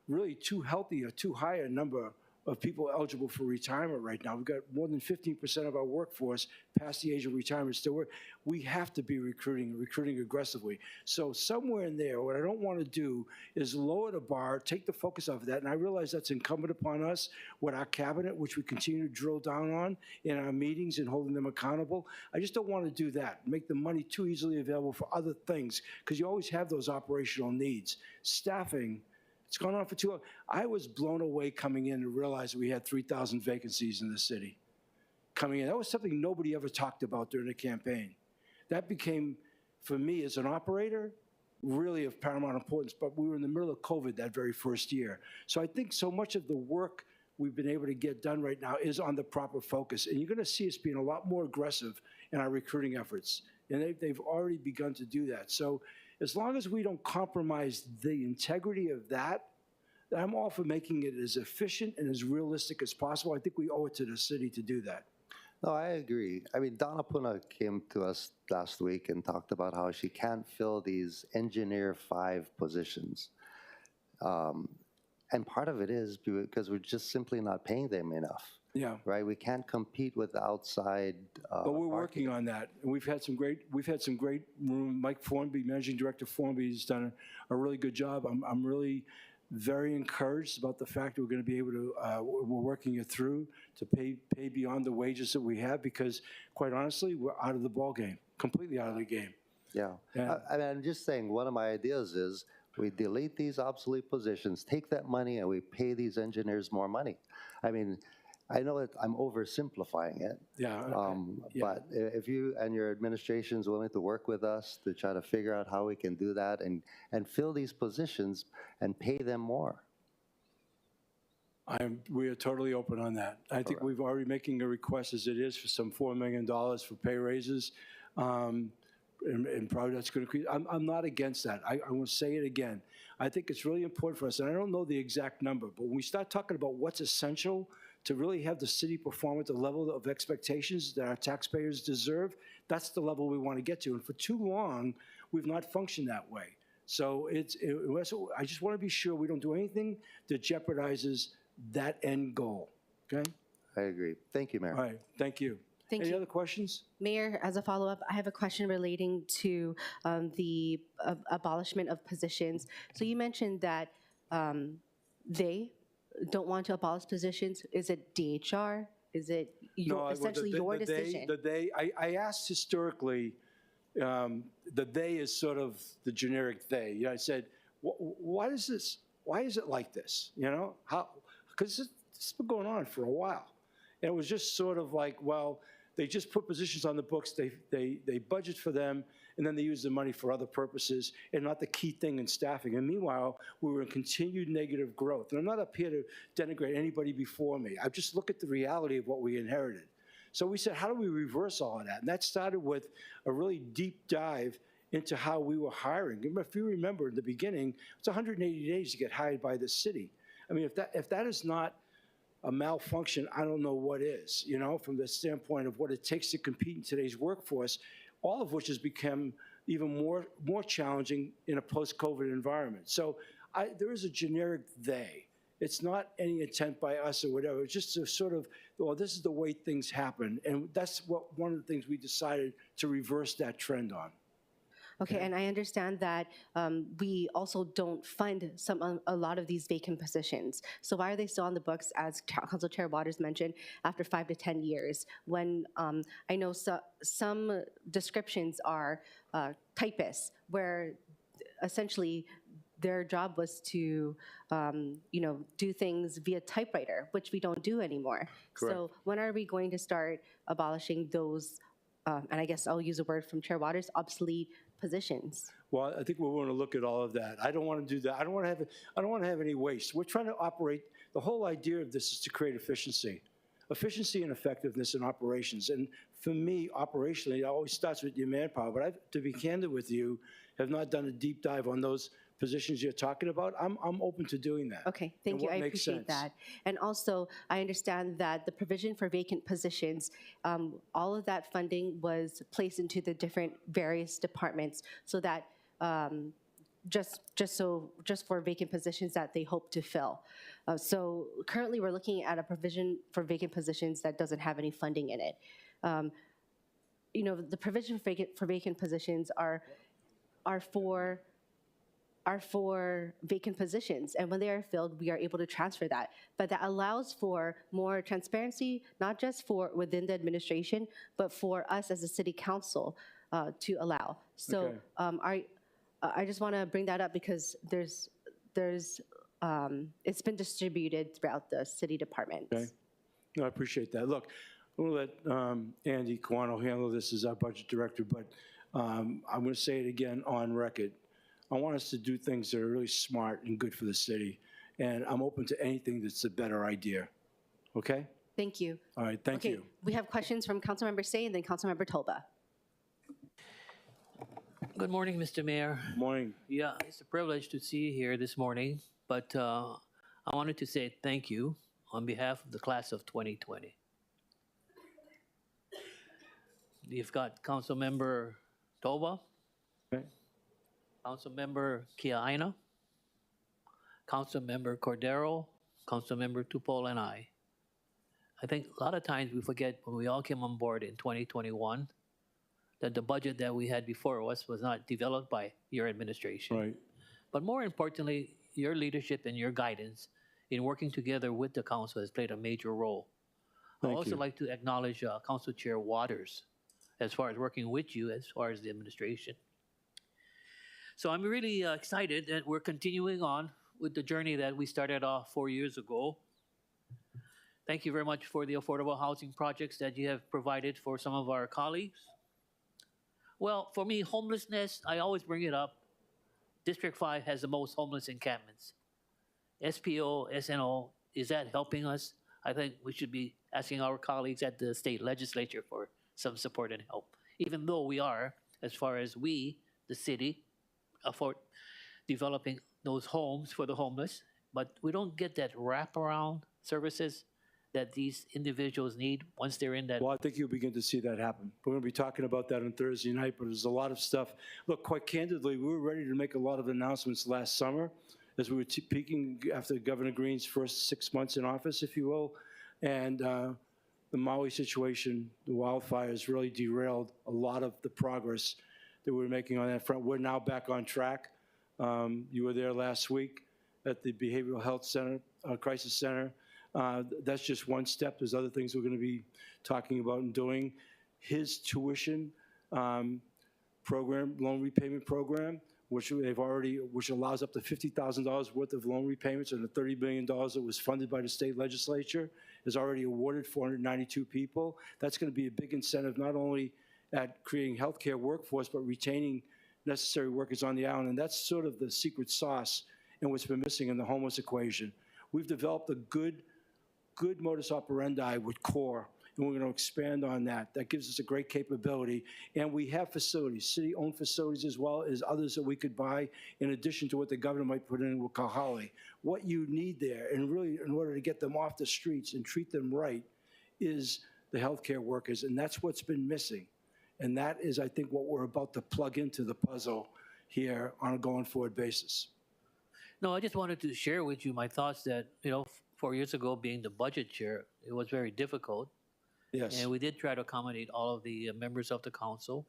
really too healthy or too high a number of people eligible for retirement right now. We've got more than 15% of our workforce past the age of retirement still work. We have to be recruiting aggressively. So somewhere in there, what I don't want to do is lower the bar, take the focus off of that, and I realize that's incumbent upon us with our cabinet, which we continue to drill down on in our meetings and holding them accountable. I just don't want to do that, make the money too easily available for other things, because you always have those operational needs. Staffing, it's gone on for too long. I was blown away coming in and realized we had 3,000 vacancies in the city. Coming in, that was something nobody ever talked about during the campaign. That became, for me as an operator, really of paramount importance, but we were in the middle of COVID that very first year. So I think so much of the work we've been able to get done right now is on the proper focus. And you're gonna see us being a lot more aggressive in our recruiting efforts. And they've already begun to do that. So as long as we don't compromise the integrity of that, I'm all for making it as efficient and as realistic as possible. I think we owe it to the city to do that. No, I agree. I mean, Donna Puna came to us last week and talked about how she can't fill these engineer 5 positions. And part of it is because we're just simply not paying them enough. Yeah. Right? We can't compete with outside. But we're working on that. And we've had some great Mike Formby, Managing Director Formby, has done a really good job. I'm really very encouraged about the fact that we're going to be able to, we're working it through to pay beyond the wages that we have, because quite honestly, we're out of the ball game, completely out of the game. Yeah. I mean, I'm just saying, one of my ideas is we delete these obsolete positions, take that money, and we pay these engineers more money. I mean, I know that I'm oversimplifying it. Yeah. But if you and your administration is willing to work with us to try to figure out how we can do that and fill these positions and pay them more. We are totally open on that. I think we've already making a request as it is for some $4 million for pay raises. And probably that's going to increase. I'm not against that. I want to say it again. I think it's really important for us, and I don't know the exact number, but when we start talking about what's essential to really have the city perform at the level of expectations that our taxpayers deserve, that's the level we want to get to. And for too long, we've not functioned that way. So I just want to be sure we don't do anything that jeopardizes that end goal, okay? I agree. Thank you, Mayor. All right, thank you. Thank Any you. other questions? Mayor, as a follow-up, I have a question relating to the abolishment of positions. So you mentioned that they don't want to abolish positions. Is it DHR? Is it essentially your decision? I asked historically, the they is sort of the generic they. You know, I said, why is this? Why is it like this? You know, how? Because it's been going on for a while. And it was just sort of like, well, they just put positions on the books, they budget for them, and then they use the money for other purposes and not the key thing in staffing. And meanwhile, we were in continued negative growth. And I'm not up here to denigrate anybody before me. I just look at the reality of what we inherited. So we said, how do we reverse all of that? And that started with a really deep dive into how we were hiring. If you remember in the beginning, it's 180 days to get hired by the city. I mean, if that is not a malfunction, I don't know what is, you know, from the standpoint of what it takes to compete in today's workforce, all of which has become even more challenging in a post-COVID environment. So there is a generic they. It's not any intent by us or whatever. It's just a sort of, well, this is the way things happen. And that's one of the things we decided to reverse that trend on. Okay, and I understand that we also don't fund a lot of these vacant positions. So why are they still on the books, as Council Chair Waters mentioned, after 5 to 10 years? When I know some descriptions are typists, where essentially their job was to, do things via typewriter, which we don't do anymore. Correct. So when are we going to start abolishing those? And I guess I'll use a word from Chair Waters, obsolete positions. Well, I think we're going to look at all of that. I don't want to do that. I don't want to have any waste. We're trying to operate. The whole idea of this is to create efficiency and effectiveness in operations. And for me, operationally, it always starts with your manpower. But to be candid with you, have not done a deep dive on those positions you're talking about. I'm open to doing that. Okay, thank And you. what I makes appreciate sense. that. And also, I understand that the provision for vacant positions, all of that funding was placed into the different various departments, so that just for vacant positions that they hope to fill. So currently, we're looking at a provision for vacant positions that doesn't have any funding in it. The provision for vacant positions are for vacant positions, and when they are filled, we are able to transfer that. But that allows for more transparency, not just for within the administration, but for us as a city council to allow. So Okay. I just want to bring that up because there's it's been distributed throughout the city departments. Okay. No, I appreciate that. Look, I'm going to let Andy Quano handle this as our budget director, but I'm going to say it again on record. I want us to do things that are really smart and good for the city, and I'm open to anything that's a better idea. Okay? Thank you. All right, thank you. We have questions from Councilmember Say and then Councilmember Tolba. Good morning, Mr. Mayor. Morning. Yeah, it's a privilege to see you here this morning, but I wanted to say thank you on behalf of the class of 2020. You've got Councilmember Toba, Okay. Councilmember Kiaina, Councilmember Cordero, Councilmember Tupol, and I. I think a lot of times we forget when we all came on board in 2021 that the budget that we had before us was not developed by your administration. Right. But more importantly, your leadership and your guidance in working together with the council has played a major role. Thank I'd also you. like to acknowledge Council Chair Waters as far as working with you as far as the administration. So I'm really excited that we're continuing on with the journey that we started off 4 years ago. Thank you very much for the affordable housing projects that you have provided for some of our colleagues. Well, for me, homelessness, I always bring it up. District 5 has the most homeless encampments. SPO, SNO, is that helping us? I think we should be asking our colleagues at the state legislature for some support and help, even though we are, as far as we, the city, afford developing those homes for the homeless, but we don't get that wraparound services that these individuals need once they're in that. Well, I think you'll begin to see that happen. We're going to be talking about that on Thursday night, but there's a lot of stuff. Look, quite candidly, we were ready to make a lot of announcements last summer as we were peaking after Governor Green's first 6 months in office, if you will. And the Maui situation, the wildfires really derailed a lot of the progress that we were making on that front. We're now back on track. You were there last week at the Behavioral Health Center, Crisis Center. That's just one step. There's other things we're going to be talking about and doing. His tuition program, loan repayment program, which allows up to $50,000 worth of loan repayments, and the $30 billion that was funded by the state legislature is already awarded 492 people. That's going to be a big incentive, not only at creating healthcare workforce, but retaining necessary workers on the island. And that's sort of the secret sauce in what's been missing in the homeless equation. We've developed a good modus operandi with CORE, and we're going to expand on that. That gives us a great capability. And we have facilities, city-owned facilities, as well as others that we could buy in addition to what the governor might put in with Kahali. What you need there, and really in order to get them off the streets and treat them right, is the healthcare workers, and that's what's been missing. And that is, I think, what we're about to plug into the puzzle here on a going forward basis. No, I just wanted to share with you my thoughts that, 4 years ago, being the budget chair, it was very difficult. Yes. And we did try to accommodate all of the members of the council.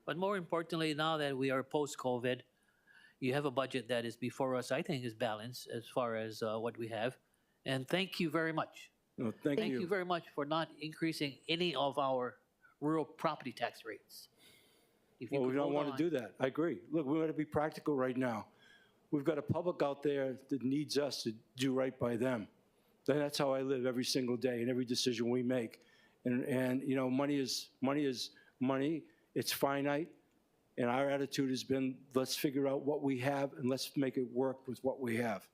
But more importantly, now that we are post-COVID, you have a budget that is before us, I think is balanced as far as what we have. And thank you very much. No, thank Thank you you. very much for not increasing any of our rural property tax rates. If you Well, we could don't hold want to on. do that. I agree. Look, we want to be practical right now. We've got a public out there that needs us to do right by them. And that's how I live every single day in every decision we make. And you know, money is money. It's finite. And our attitude has been, let's figure out what we have and let's make it work with what we have.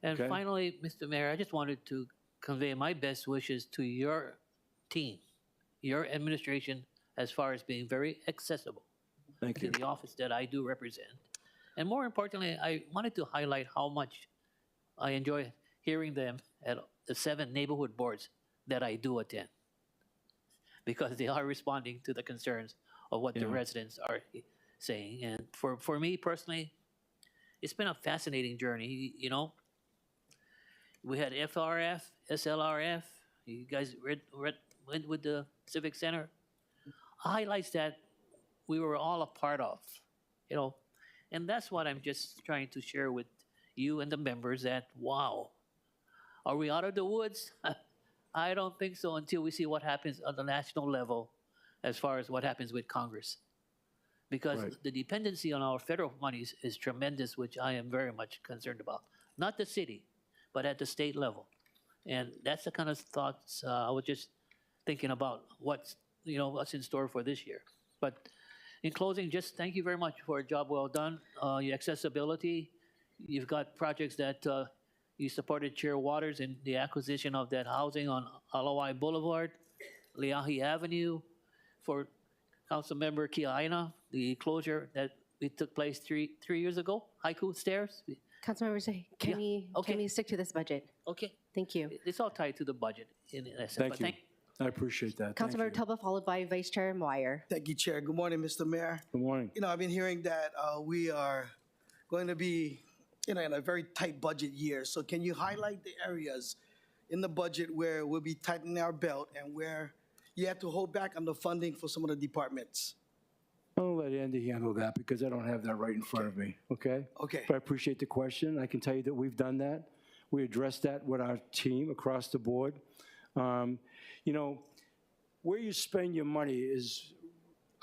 And Okay. finally, Mr. Mayor, I just wanted to convey my best wishes to your team, your administration, as far as being very accessible Thank to you. the office that I do represent. And more importantly, I wanted to highlight how much I enjoy hearing them at the 7 neighborhood boards that I do attend, because they are responding to the concerns of what the Yeah. residents are saying. And for me personally, it's been a fascinating journey. You know, we had FRF, SLRF. You guys went with the Civic Center. Highlights that we were all a part of, you know. And that's what I'm just trying to share with you and the members, that, wow, are we out of the woods? I don't think so until we see what happens on the national level as far as what happens with Congress. Because Right. the dependency on our federal monies is tremendous, which I am very much concerned about. Not the city, but at the state level. And that's the kind of thoughts I was just thinking about what's in store for this year. But in closing, just thank you very much for a job well done. Your accessibility, you've got projects that you supported Chair Waters in the acquisition of that housing on Alawai Boulevard, Leahi Avenue, for Councilmember Kiaina, the closure that it took place three years ago, Haiku Stairs. Councilmember Say, Yeah, can we stick to this budget? Okay, Thank you. it's all tied to the budget in essence. Thank but you. I appreciate that. Thank Councilmember you. Tulba, followed by Vice Chair Moyer. Thank you, Chair. Good morning, Mr. Mayor. Good morning. You know, I've been hearing that we are going to be, in a very tight budget year. So can you highlight the areas in the budget where we'll be tightening our belt and where you have to hold back on the funding for some of the departments? I'll let Andy handle that because I don't have that right in front of me, okay? Okay. But I appreciate the question. I can tell you that we've done that. We addressed that with our team across the board. You know, where you spend your money is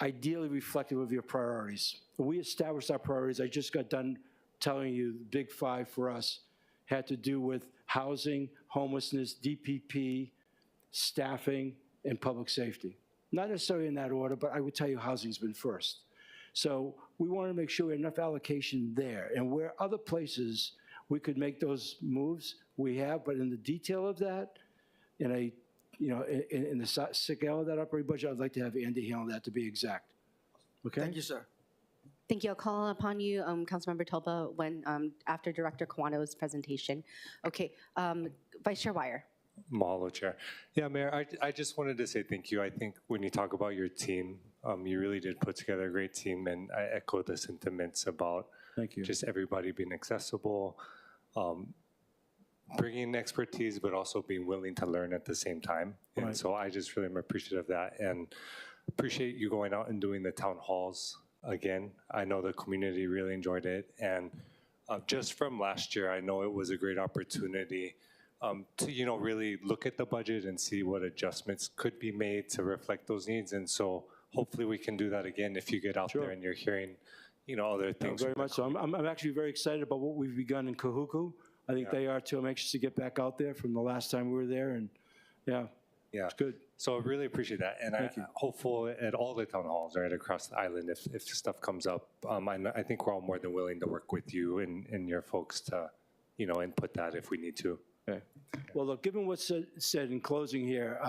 ideally reflective of your priorities. We established our priorities. I just got done telling you the big 5 for us had to do with housing, homelessness, DPP, staffing, and public safety. Not necessarily in that order, but I would tell you housing's been first. So we want to make sure we have enough allocation there. And where other places we could make those moves, we have. But in the detail of that, in the scale of that operating budget, I'd like to have Andy handle that to be exact. Okay? Thank you, sir. Thank you. I'll call upon you, Councilmember Tulba, when after Director Kawano's presentation. Okay, Vice Chair Wire. Mahalo, Chair. Yeah, Mayor, I just wanted to say thank you. I think when you talk about your team, you really did put together a great team, and I echo the sentiments about Thank you. just everybody being accessible, bringing expertise, but also being willing to learn at the same time. And Right. so I just really am appreciative of that, and appreciate you going out and doing the town halls again. I know the community really enjoyed it, and just from last year, I know it was a great opportunity to really look at the budget and see what adjustments could be made to reflect those needs. And so hopefully we can do that again if you get out Sure. there and you're hearing other things. Very from the much so. I'm actually very excited about what we've begun in Kahuku. I think they are too. I'm anxious to get back out there from the last time we were there, and yeah, Yeah. it's good. So I really appreciate that, and Thank you. I'm hopeful at all the town halls right across the island if stuff comes up. I think we're all more than willing to work with you and your folks to input that if we need to. Okay. Well, look, given what's said in closing here,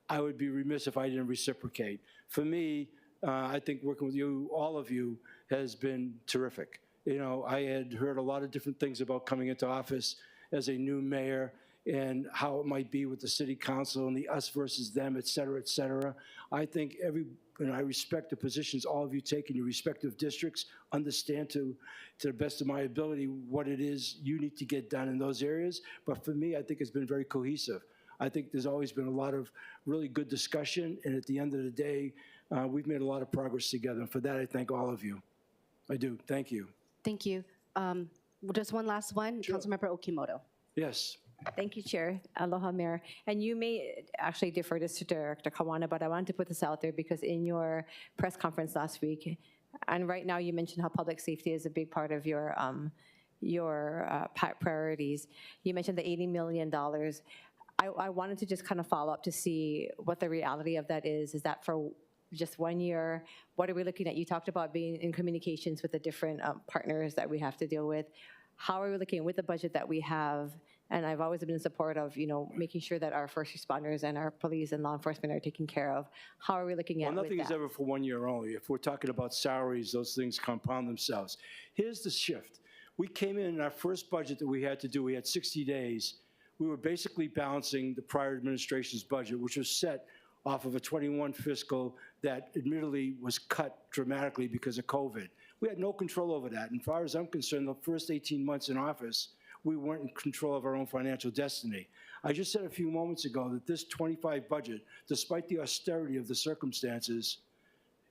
I would be remiss if I didn't reciprocate. For me, I think working with you, all of you, has been terrific. I had heard a lot of different things about coming into office as a new mayor and how it might be with the city council and the us versus them, et cetera, et cetera. I think I respect the positions all of you take in your respective districts, understand to the best of my ability what it is you need to get done in those areas. But for me, I think it's been very cohesive. I think there's always been a lot of really good discussion, and at the end of the day, we've made a lot of progress together. And for that, I thank all of you. I do. Thank you. Thank you. Just one last one. Sure. Councilmember Okimoto. Yes. Thank you, Chair. Aloha, Mayor. And you may actually defer this to Director Kawana, but I wanted to put this out there because in your press conference last week, and right now you mentioned how public safety is a big part of your priorities. You mentioned the $80 million. I wanted to just kind of follow up to see what the reality of that is. Is that for just 1 year? What are we looking at? You talked about being in communications with the different partners that we have to deal with. How are we looking with the budget that we have? And I've always been in support of, making sure that our first responders and our police and law enforcement are taken care of. How are we looking at Well, nothing with is that? ever for 1 year only. If we're talking about salaries, those things compound themselves. Here's the shift. We came in our first budget that we had to do, we had 60 days. We were basically balancing the prior administration's budget, which was set off of a 21 fiscal that admittedly was cut dramatically because of COVID. We had no control over that. And as far as I'm concerned, the first 18 months in office, we weren't in control of our own financial destiny. I just said a few moments ago that this 25 budget, despite the austerity of the circumstances,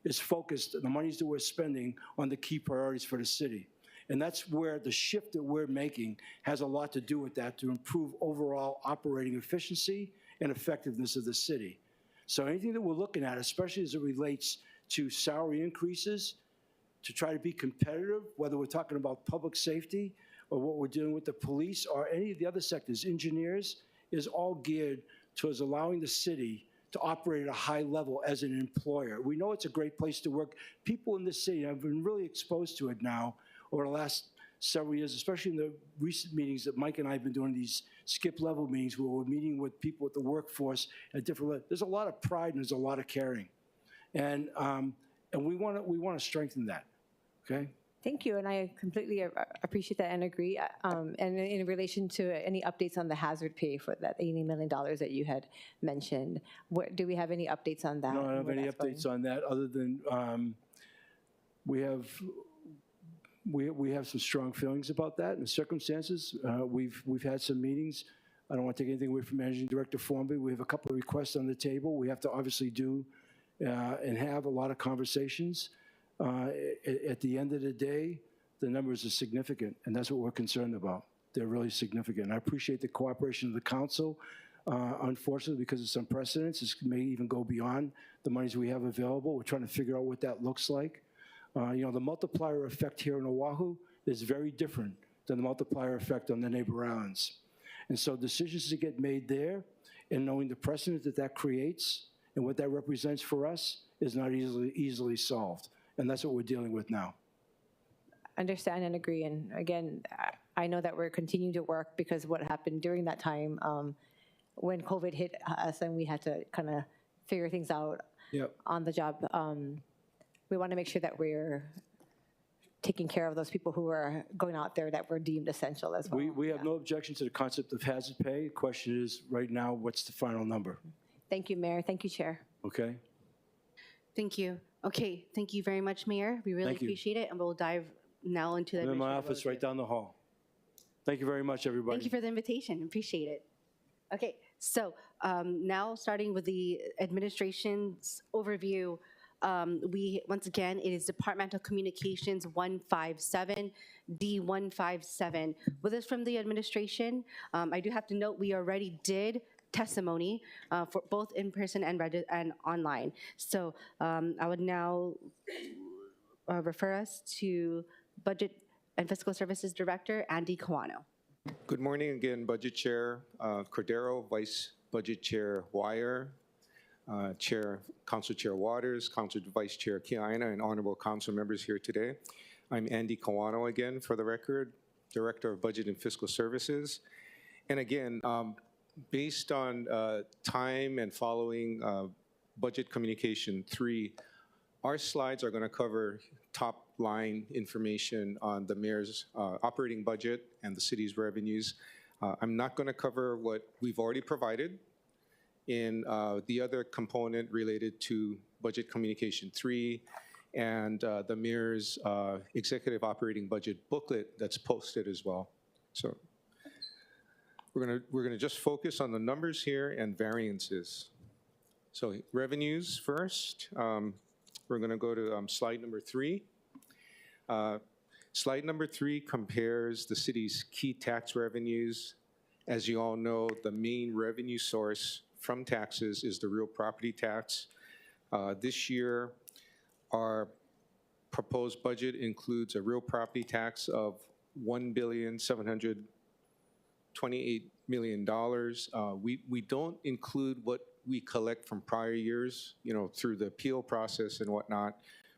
is focused, the monies that we're spending, on the key priorities for the city. And that's where the shift that we're making has a lot to do with that, to improve overall operating efficiency and effectiveness of the city. So anything that we're looking at, especially as it relates to salary increases, to try to be competitive, whether we're talking about public safety or what we're doing with the police or any of the other sectors, engineers, is all geared towards allowing the city to operate at a high level as an employer. We know it's a great place to work. People in this city have been really exposed to it now over the last several years, especially in the recent meetings that Mike and I have been doing, these skip level meetings where we're meeting with people at the workforce at different levels. There's a lot of pride and there's a lot of caring. And we want to strengthen that, okay? Thank you, and I completely appreciate that and agree. And in relation to any updates on the hazard pay for that $80 million that you had mentioned, do we have any updates on that? No, I don't have where any that's going? updates on that other than we have some strong feelings about that and the circumstances. We've had some meetings. I don't want to take anything away from Managing Director Formby. We have a couple of requests on the table. We have to obviously do and have a lot of conversations. At the end of the day, the numbers are significant, and that's what we're concerned about. They're really significant. I appreciate the cooperation of the council. Unfortunately, because of some precedents, this may even go beyond the monies we have available. We're trying to figure out what that looks like. The multiplier effect here in Oahu is very different than the multiplier effect on the neighbor islands. And so decisions to get made there, and knowing the precedent that that creates and what that represents for us is not easily solved. And that's what we're dealing with now. Understand and agree. And again, I know that we're continuing to work because what happened during that time when COVID hit us and we had to kind of figure things out on the job. We want to make sure that we're taking care of those people who are going out there that were deemed essential as well. We have no objection to the concept of hazard pay. The question is, right now, what's the final number? Thank you, Mayor. Thank you, Chair. Okay? Thank you. Okay, thank you very much, Mayor. We really Thank you. appreciate it, and we'll dive now into the I'm in my administrative office right overview. down the hall. Thank you very much, everybody. Thank you for the invitation. Appreciate it. Okay, so now starting with the administration's overview, once again, it is Departmental Communications 157, D157. With us from the administration, I do have to note we already did testimony for both in person and online. So I would now refer us to Budget and Fiscal Services Director Andy Kawano. Good morning again, Budget Chair Cordero, Vice Budget Chair Wire, Council Chair Waters, Council Vice Chair Kiaina, and honorable council members here today. I'm Andy Kawano again, for the record, Director of Budget and Fiscal Services. And again, based on time and following Budget Communication 3, our slides are going to cover top line information on the mayor's operating budget and the city's revenues. I'm not going to cover what we've already provided in the other component related to Budget Communication 3 and the mayor's executive operating budget booklet that's posted as well. So we're gonna just focus on the numbers here and variances. So revenues first. We're going to go to slide number 3. Slide number 3 compares the city's key tax revenues. As you all know, the main revenue source from taxes is the real property tax. This year, our proposed budget includes a real property tax of $1,728,000,000. We don't include what we collect from prior years, through the appeal process and whatnot,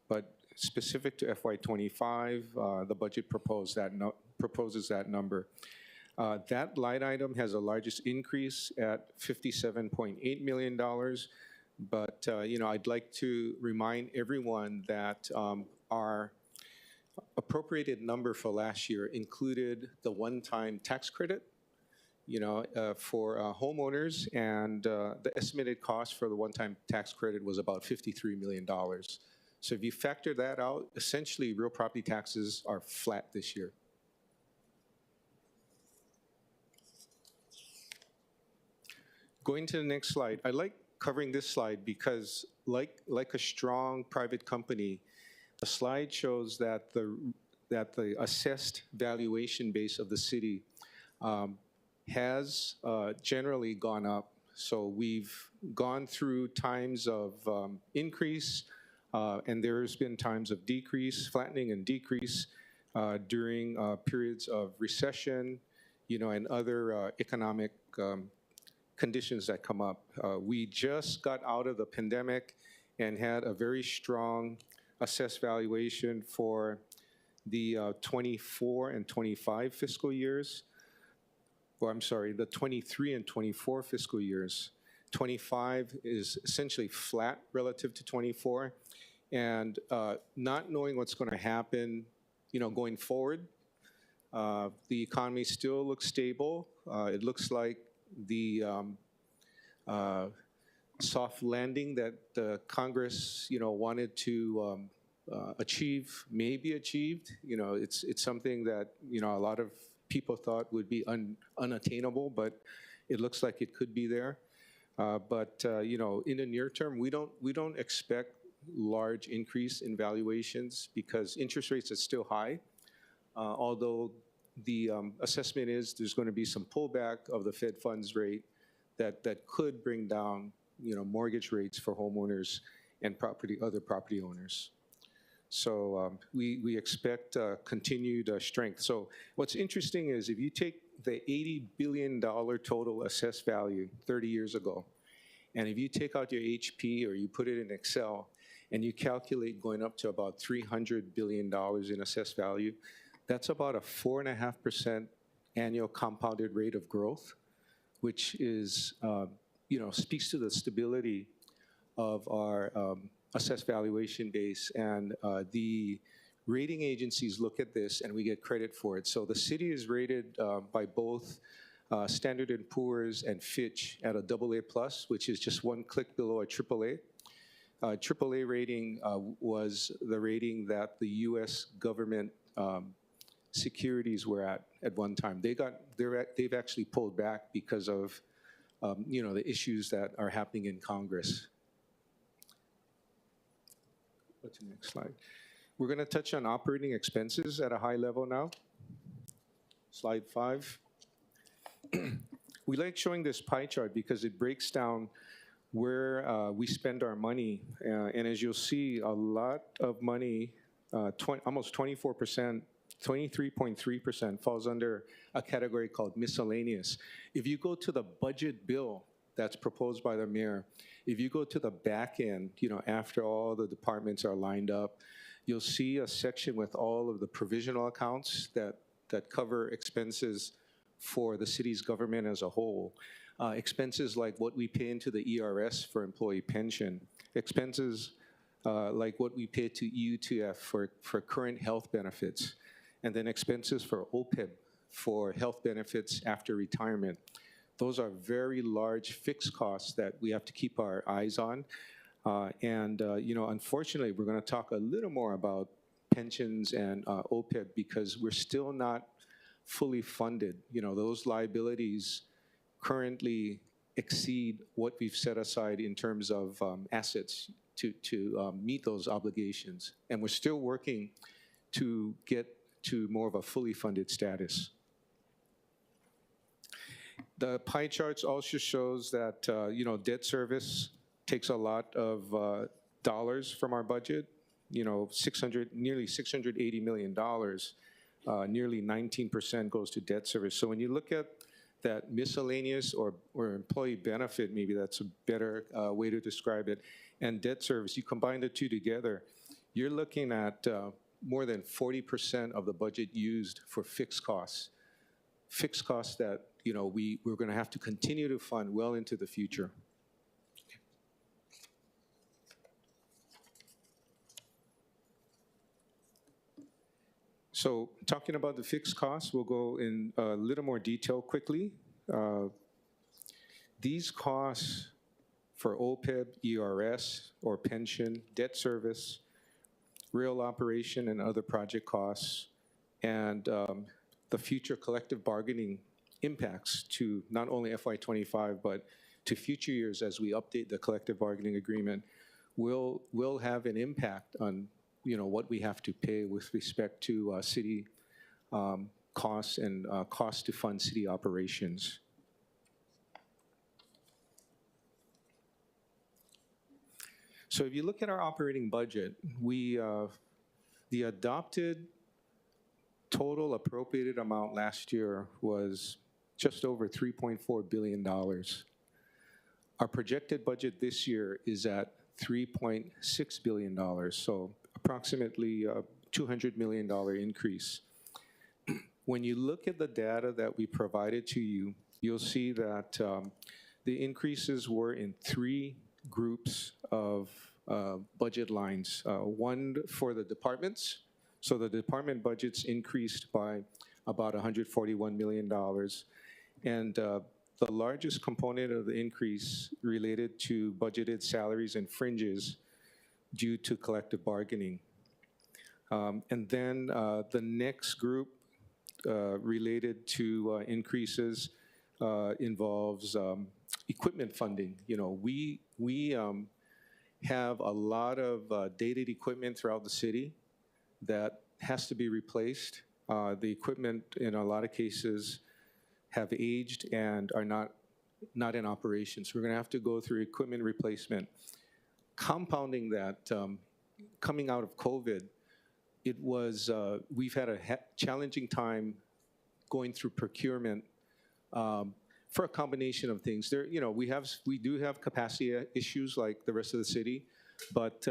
but specific to FY25, the budget proposes that number. That line item has the largest increase at $57.8 million. But, I'd like to remind everyone that our appropriated number for last year included the one-time tax credit, for homeowners, and the estimated cost for the one-time tax credit was about $53 million. So if you factor that out, essentially real property taxes are flat this year. Going to the next slide, I like covering this slide because like a strong private company, the slide shows that the assessed valuation base of the city has generally gone up. So we've gone through times of increase, and there's been times of decrease, flattening and decrease during periods of recession, and other economic conditions that come up. We just got out of the pandemic and had a very strong assessed valuation for the 24 and 25 fiscal years. Or I'm sorry, the 23 and 24 fiscal years. 25 is essentially flat relative to 24. And not knowing what's going to happen, going forward, the economy still looks stable. It looks like the soft landing that the Congress, wanted to achieve may be achieved. It's something that, a lot of people thought would be unattainable, but it looks like it could be there. But in the near term, we don't expect large increase in valuations because interest rates are still high. Although the assessment is there's going to be some pullback of the Fed funds rate that could bring down mortgage rates for homeowners and other property owners. So we expect continued strength. So what's interesting is if you take the $80 billion total assessed value 30 years ago, and if you take out your HP or you put it in Excel and you calculate going up to about $300 billion in assessed value, that's about a 4.5% annual compounded rate of growth, which is, speaks to the stability of our assessed valuation base. And the rating agencies look at this and we get credit for it. So the city is rated by both Standard & Poor's and Fitch at a AA+, which is just one click below a AAA. AAA rating was the rating that the U.S. government securities were at one time. They've actually pulled back because of the issues that are happening in Congress. Go to the next slide. We're going to touch on operating expenses at a high level now. Slide 5. We like showing this pie chart because it breaks down where we spend our money. And as you'll see, a lot of money, almost 24%, 23.3% falls under a category called miscellaneous. If you go to the budget bill that's proposed by the mayor, if you go to the back end, after all the departments are lined up, you'll see a section with all of the provisional accounts that cover expenses for the city's government as a whole. Expenses like what we pay into the ERS for employee pension, expenses like what we pay to EUTF for current health benefits, and then expenses for OPEB for health benefits after retirement. Those are very large fixed costs that we have to keep our eyes on. Unfortunately, we're going to talk a little more about pensions and OPEB because we're still not fully funded. Those liabilities currently exceed what we've set aside in terms of assets to meet those obligations. And we're still working to get to more of a fully funded status. The pie charts also shows that, debt service takes a lot of dollars from our budget, nearly $680 million. Nearly 19% goes to debt service. So when you look at that miscellaneous or employee benefit, maybe that's a better way to describe it, and debt service, you combine the two together, you're looking at more than 40% of the budget used for fixed costs that we're going to have to continue to fund well into the future. So talking about the fixed costs, we'll go in a little more detail quickly. These costs for OPEB, ERS, or pension, debt service, rail operation and other project costs, and the future collective bargaining impacts to not only FY25, but to future years as we update the collective bargaining agreement will have an impact on what we have to pay with respect to city costs and costs to fund city operations. So if you look at our operating budget, the adopted total appropriated amount last year was just over $3.4 billion. Our projected budget this year is at $3.6 billion, so approximately a $200 million increase. When you look at the data that we provided to you, you'll see that the increases were in three groups of budget lines. One for the departments, so the department budgets increased by about $141 million. And the largest component of the increase related to budgeted salaries and fringes due to collective bargaining. And then the next group related to increases involves equipment funding. We have a lot of dated equipment throughout the city that has to be replaced. The equipment in a lot of cases have aged and are not in operation. So we're gonna have to go through equipment replacement. Compounding that, coming out of COVID, we've had a challenging time going through procurement for a combination of things. We do have capacity issues like the rest of the city, but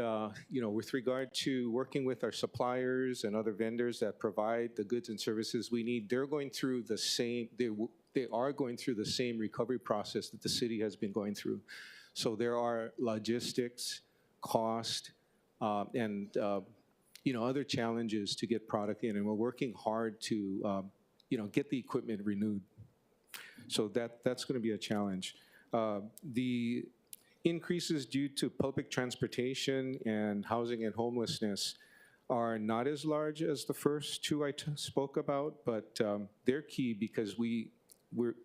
with regard to working with our suppliers and other vendors that provide the goods and services we need, they're going through the same. They are going through the same recovery process that the city has been going through. So there are logistics, cost, and other challenges to get product in, and we're working hard to get the equipment renewed. So that's going to be a challenge. The increases due to public transportation and housing and homelessness are not as large as the first two I spoke about, but they're key because we're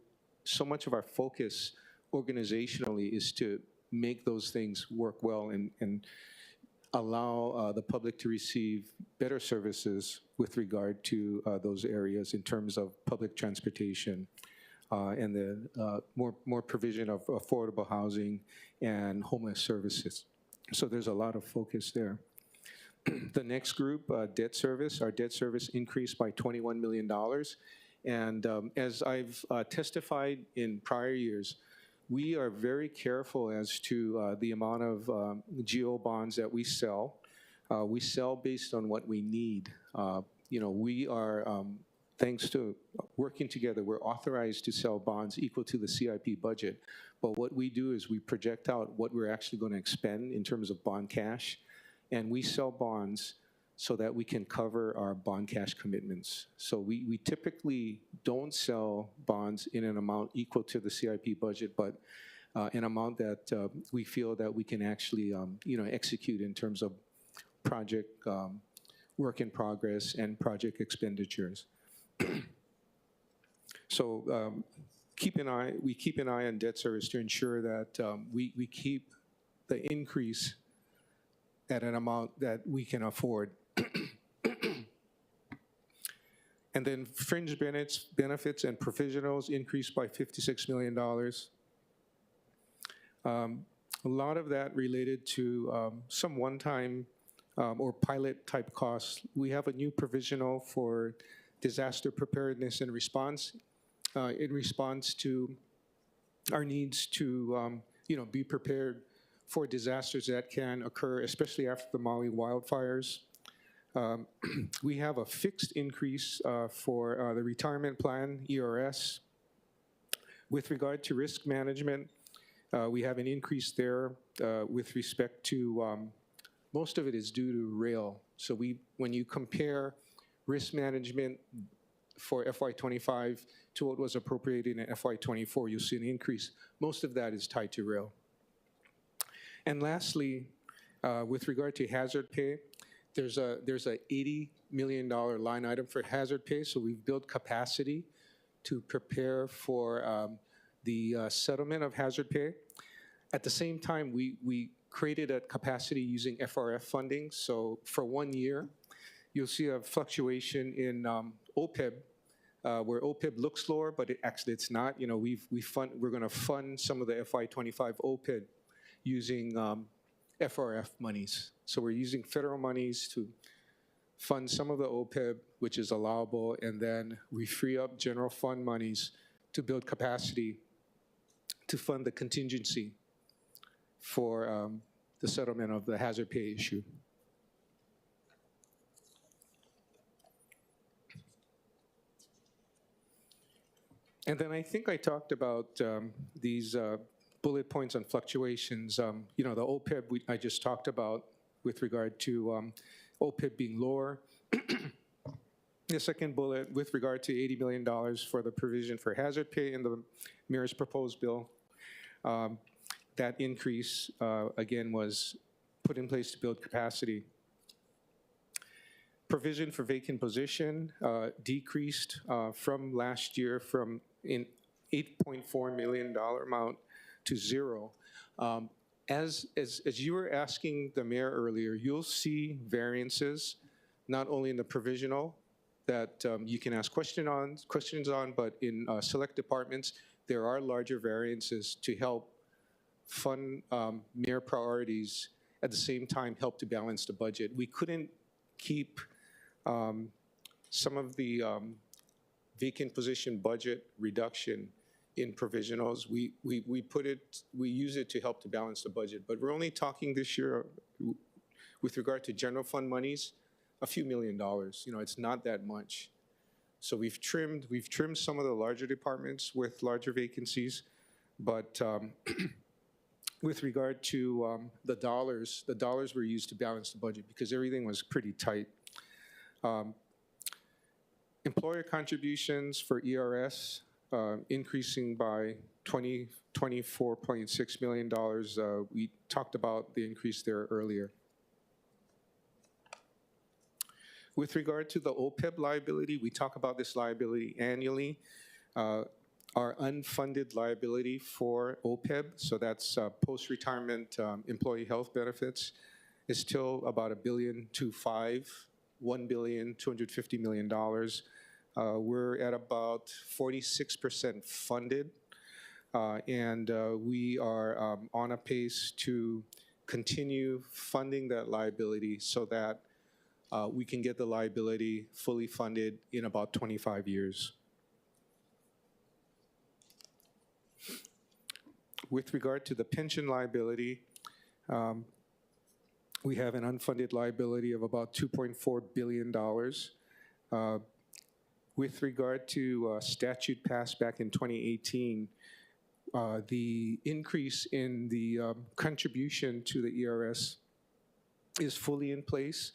so much of our focus organizationally is to make those things work well and allow the public to receive better services with regard to those areas in terms of public transportation and the more provision of affordable housing and homeless services. So there's a lot of focus there. The next group, debt service. Our debt service increased by $21 million. And as I've testified in prior years, we are very careful as to the amount of GO bonds that we sell. We sell based on what we need. We are, thanks to working together, we're authorized to sell bonds equal to the CIP budget. But what we do is we project out what we're actually going to expend in terms of bond cash, and we sell bonds so that we can cover our bond cash commitments. So we typically don't sell bonds in an amount equal to the CIP budget, but an amount that we feel that we can actually execute in terms of project work in progress and project expenditures. So keep an eye on debt service to ensure that we keep the increase at an amount that we can afford. And then fringe benefits and provisionals increased by $56 million. A lot of that related to some one-time or pilot-type costs. We have a new provisional for disaster preparedness and response in response to our needs to be prepared for disasters that can occur, especially after the Maui wildfires. We have a fixed increase for the retirement plan, ERS. With regard to risk management, we have an increase there with respect to, most of it is due to rail. So when you compare risk management for FY25 to what was appropriated in FY24, you'll see an increase. Most of that is tied to rail. And lastly, with regard to hazard pay, there's a $80 million line item for hazard pay, so we've built capacity to prepare for the settlement of hazard pay. At the same time, we created a capacity using FRF funding, so for 1 year, you'll see a fluctuation in OPEB, where OPEB looks lower, but it's not. We're going to fund some of the FY25 OPEB using FRF monies. So we're using federal monies to fund some of the OPEB, which is allowable, and then we free up general fund monies to build capacity to fund the contingency for the settlement of the hazard pay issue. And then I think I talked about these bullet points on fluctuations. The OPEB I just talked about with regard to OPEB being lower. The second bullet with regard to $80 million for the provision for hazard pay in the mayor's proposed bill. That increase, again, was put in place to build capacity. Provision for vacant position decreased from last year from an $8.4 million amount to zero. As you were asking the mayor earlier, you'll see variances, not only in the provisional that you can ask questions on, but in select departments, there are larger variances to help fund mayor priorities, at the same time help to balance the budget. We couldn't keep some of the vacant position budget reduction in provisionals. We use it to help to balance the budget, but we're only talking this year with regard to general fund monies, a few $1 million. It's not that much. So we've trimmed some of the larger departments with larger vacancies, but with regard to the dollars were used to balance the budget because everything was pretty tight. Employer contributions for ERS increasing by $24.6 million. We talked about the increase there earlier. With regard to the OPEB liability, we talk about this liability annually. Our unfunded liability for OPEB, so that's post-retirement employee health benefits, is still about $1,250 million. We're at about 46% funded, and we are on a pace to continue funding that liability so that we can get the liability fully funded in about 25 years. With regard to the pension liability, we have an unfunded liability of about $2.4 billion. With regard to statute passed back in 2018, the increase in the contribution to the ERS is fully in place.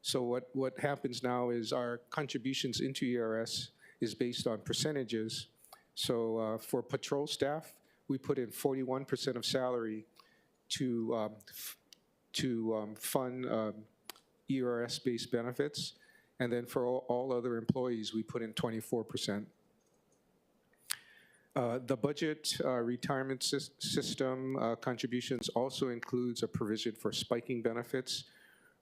So what happens now is our contributions into ERS is based on percentages. So for patrol staff, we put in 41% of salary to fund ERS-based benefits. And then for all other employees, we put in 24%. The budget retirement system contributions also includes a provision for spiking benefits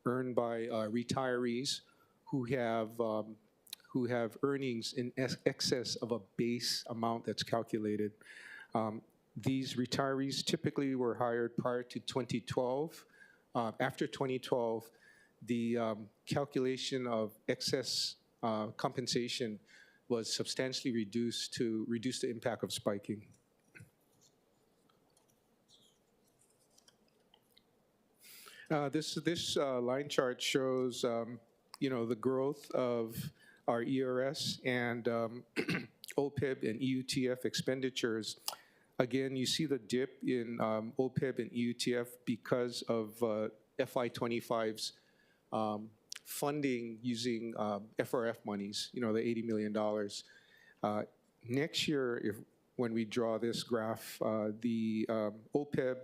earned by retirees who have earnings in excess of a base amount that's calculated. These retirees typically were hired prior to 2012. After 2012, the calculation of excess compensation was substantially reduced to reduce the impact of spiking. This line chart shows, the growth of our ERS and OPEB and EUTF expenditures. Again, you see the dip in OPEB and EUTF because of FY25's funding using FRF monies, the $80 million. Next year, when we draw this graph, the OPEB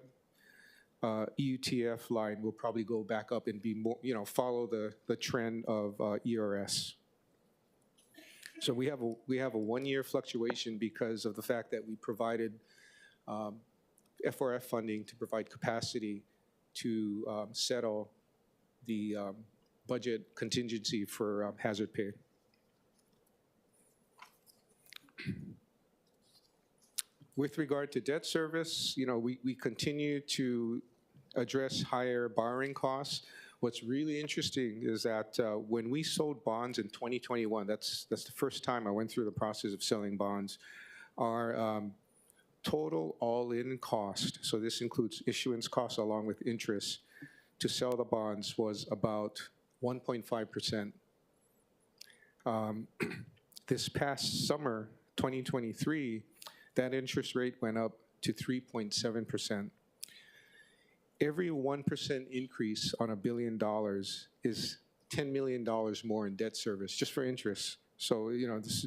EUTF line will probably go back up and be more, follow the trend of ERS. So we have a 1-year fluctuation because of the fact that we provided FRF funding to provide capacity to settle the budget contingency for hazard pay. With regard to debt service, we continue to address higher borrowing costs. What's really interesting is that when we sold bonds in 2021, that's the first time I went through the process of selling bonds, our total all-in cost, so this includes issuance costs along with interest, to sell the bonds was about 1.5%. This past summer, 2023, that interest rate went up to 3.7%. Every 1% increase on $1 billion is $10 million more in debt service, just for interest. So, this,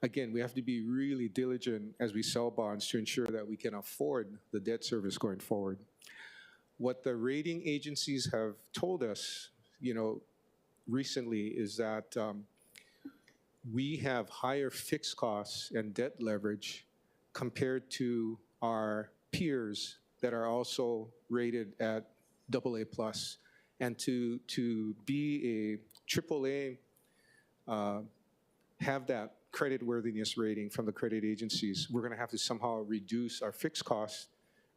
again, we have to be really diligent as we sell bonds to ensure that we can afford the debt service going forward. What the rating agencies have told us, recently is that we have higher fixed costs and debt leverage compared to our peers that are also rated at AA+. And to be a AAA, have that creditworthiness rating from the credit agencies, we're going to have to somehow reduce our fixed costs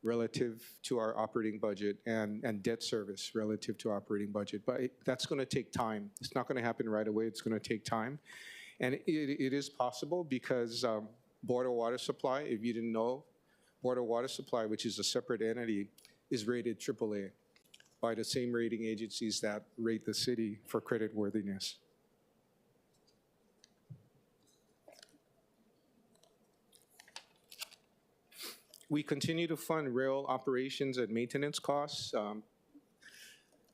relative to our operating budget and debt service relative to operating budget. But that's going to take time. It's not going to happen right away. It's going to take time. And it is possible because Board of Water Supply, if you didn't know, Board of Water Supply, which is a separate entity, is rated AAA by the same rating agencies that rate the city for creditworthiness. We continue to fund rail operations and maintenance costs.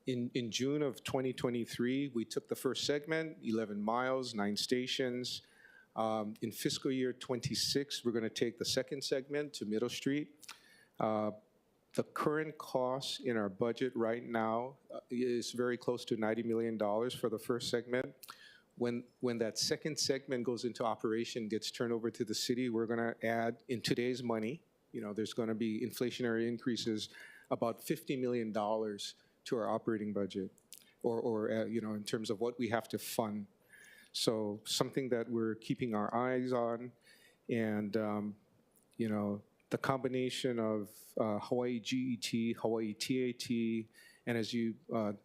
In June of 2023, we took the first segment, 11 miles, 9 stations. In fiscal year 26, we're going to take the second segment to Middle Street. The current cost in our budget right now is very close to $90 million for the first segment. When that second segment goes into operation, gets turned over to the city, we're going to add, in today's money, there's going to be inflationary increases, about $50 million to our operating budget, or in terms of what we have to fund. So something that we're keeping our eyes on, and the combination of Hawaii GET, Hawaii TAT, and as you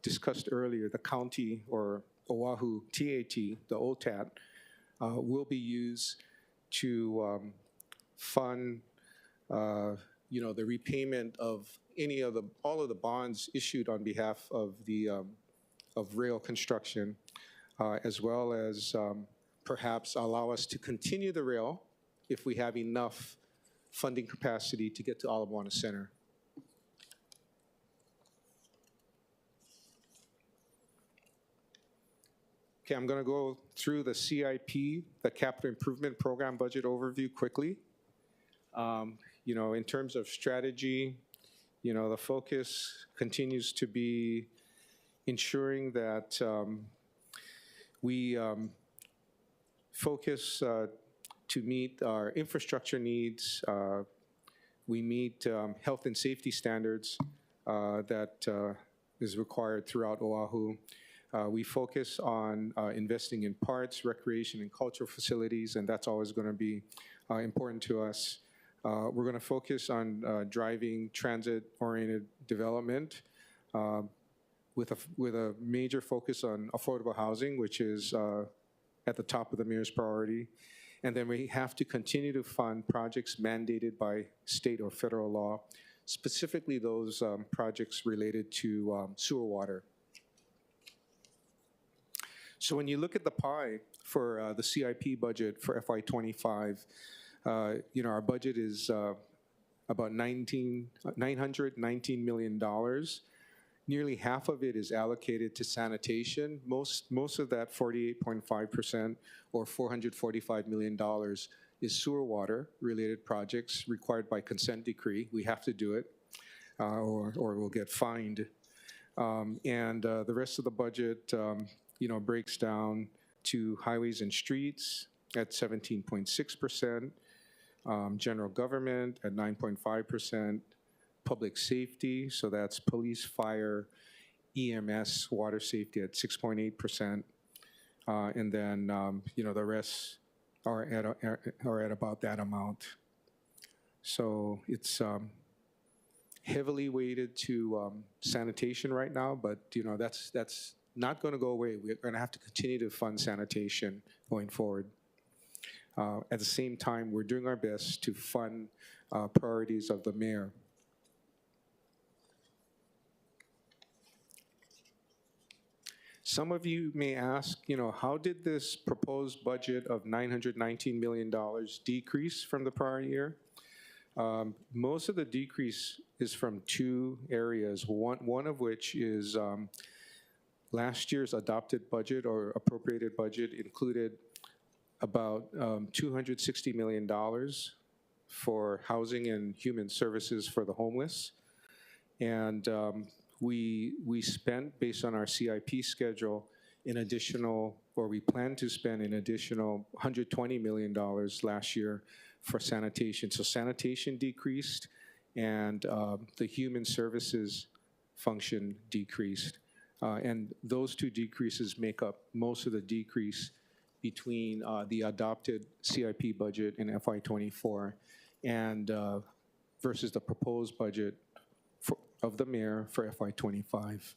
discussed earlier, the county or Oahu TAT, the OTAT, will be used to fund the repayment of all of the bonds issued on behalf of the of rail construction, as well as perhaps allow us to continue the rail if we have enough funding capacity to get to Ala Moana Center. Okay, I'm going to go through the CIP, the Capital Improvement Program budget overview quickly. In terms of strategy, the focus continues to be ensuring that we focus to meet our infrastructure needs. We meet health and safety standards that is required throughout Oahu. We focus on investing in parks, recreation, and cultural facilities, and that's always going to be important to us. We're going to focus on driving transit-oriented development with a major focus on affordable housing, which is at the top of the mayor's priority. And then we have to continue to fund projects mandated by state or federal law, specifically those projects related to sewer water. So when you look at the pie for the CIP budget for FY25, our budget is about $919 million. Nearly half of it is allocated to sanitation. Most of that, 48.5%, or $445 million, is sewer water related projects required by consent decree. We have to do it, or we'll get fined. And the rest of the budget, breaks down to highways and streets at 17.6%, general government at 9.5%, public safety, so that's police, fire, EMS, water safety at 6.8%, and then the rest are at about that amount. So it's heavily weighted to sanitation right now, but that's not going to go away. We're going to have to continue to fund sanitation going forward. At the same time, we're doing our best to fund priorities of the mayor. Some of you may ask, how did this proposed budget of $919 million decrease from the prior year? Most of the decrease is from two areas, one of which is last year's adopted budget or appropriated budget included about $260 million for housing and human services for the homeless. And we spent, based on our CIP schedule, we plan to spend an additional $120 million last year for sanitation. So sanitation decreased, and the human services function decreased. And those two decreases make up most of the decrease between the adopted CIP budget in FY24 and versus the proposed budget of the mayor for FY25.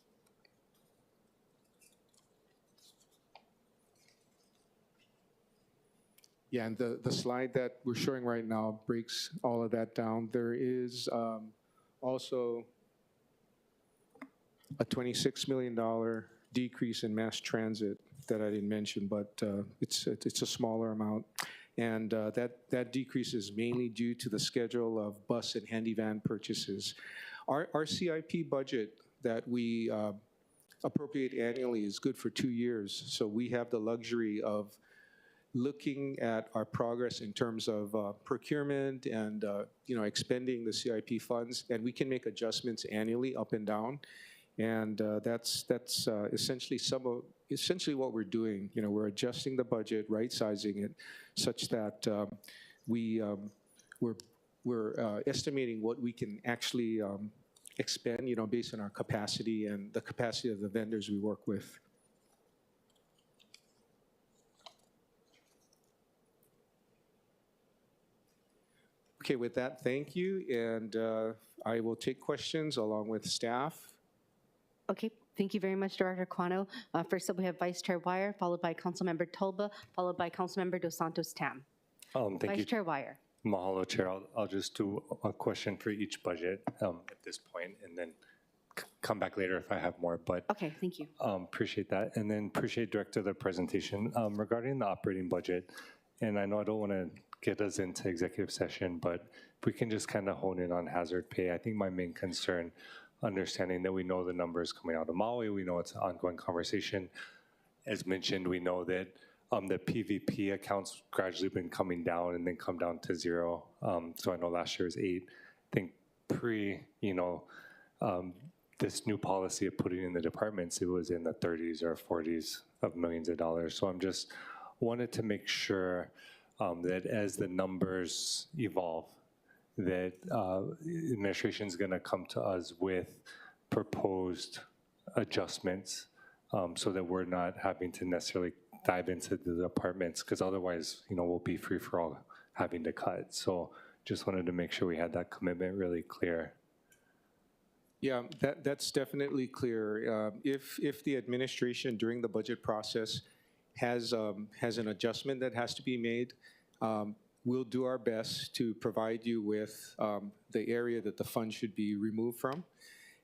Yeah, and the slide that we're showing right now breaks all of that down. There is also a $26 million decrease in mass transit that I didn't mention, but it's a smaller amount. And that decrease is mainly due to the schedule of bus and handy van purchases. Our CIP budget that we appropriate annually is good for 2 years, so we have the luxury of looking at our progress in terms of procurement and expending the CIP funds, and we can make adjustments annually up and down, and that's essentially what we're doing. We're adjusting the budget, right-sizing it, such that we're estimating what we can actually expend, based on our capacity and the capacity of the vendors we work with. Okay, with that, thank you, and I will take questions along with staff. Okay, thank you very much, Director Quano. First up, we have Vice Chair Wire, followed by Councilmember Tolba, followed by Councilmember Dos Santos Tam. Thank Vice you. Chair Wire. Mahalo, Chair. I'll just do a question for each budget at this point, and then come back later if I have more. But Okay, thank you. appreciate that, and then appreciate Director the presentation regarding the operating budget. And I know I don't want to get us into executive session, but if we can just kind of hone in on hazard pay. I think my main concern, understanding that we know the numbers coming out of Maui, we know it's an ongoing conversation. As mentioned, we know that the PVP accounts gradually been coming down and then come down to 0. So I know last year was 8. I think this new policy of putting in the departments, it was in the 30s or 40s of millions of dollars. So I'm just wanted to make sure that as the numbers evolve, that administration is going to come to us with proposed adjustments so that we're not having to necessarily dive into the departments, because otherwise, we'll be free for all having to cut. So just wanted to make sure we had that commitment really clear. Yeah, that's definitely clear. If the administration during the budget process has an adjustment that has to be made, we'll do our best to provide you with the area that the fund should be removed from.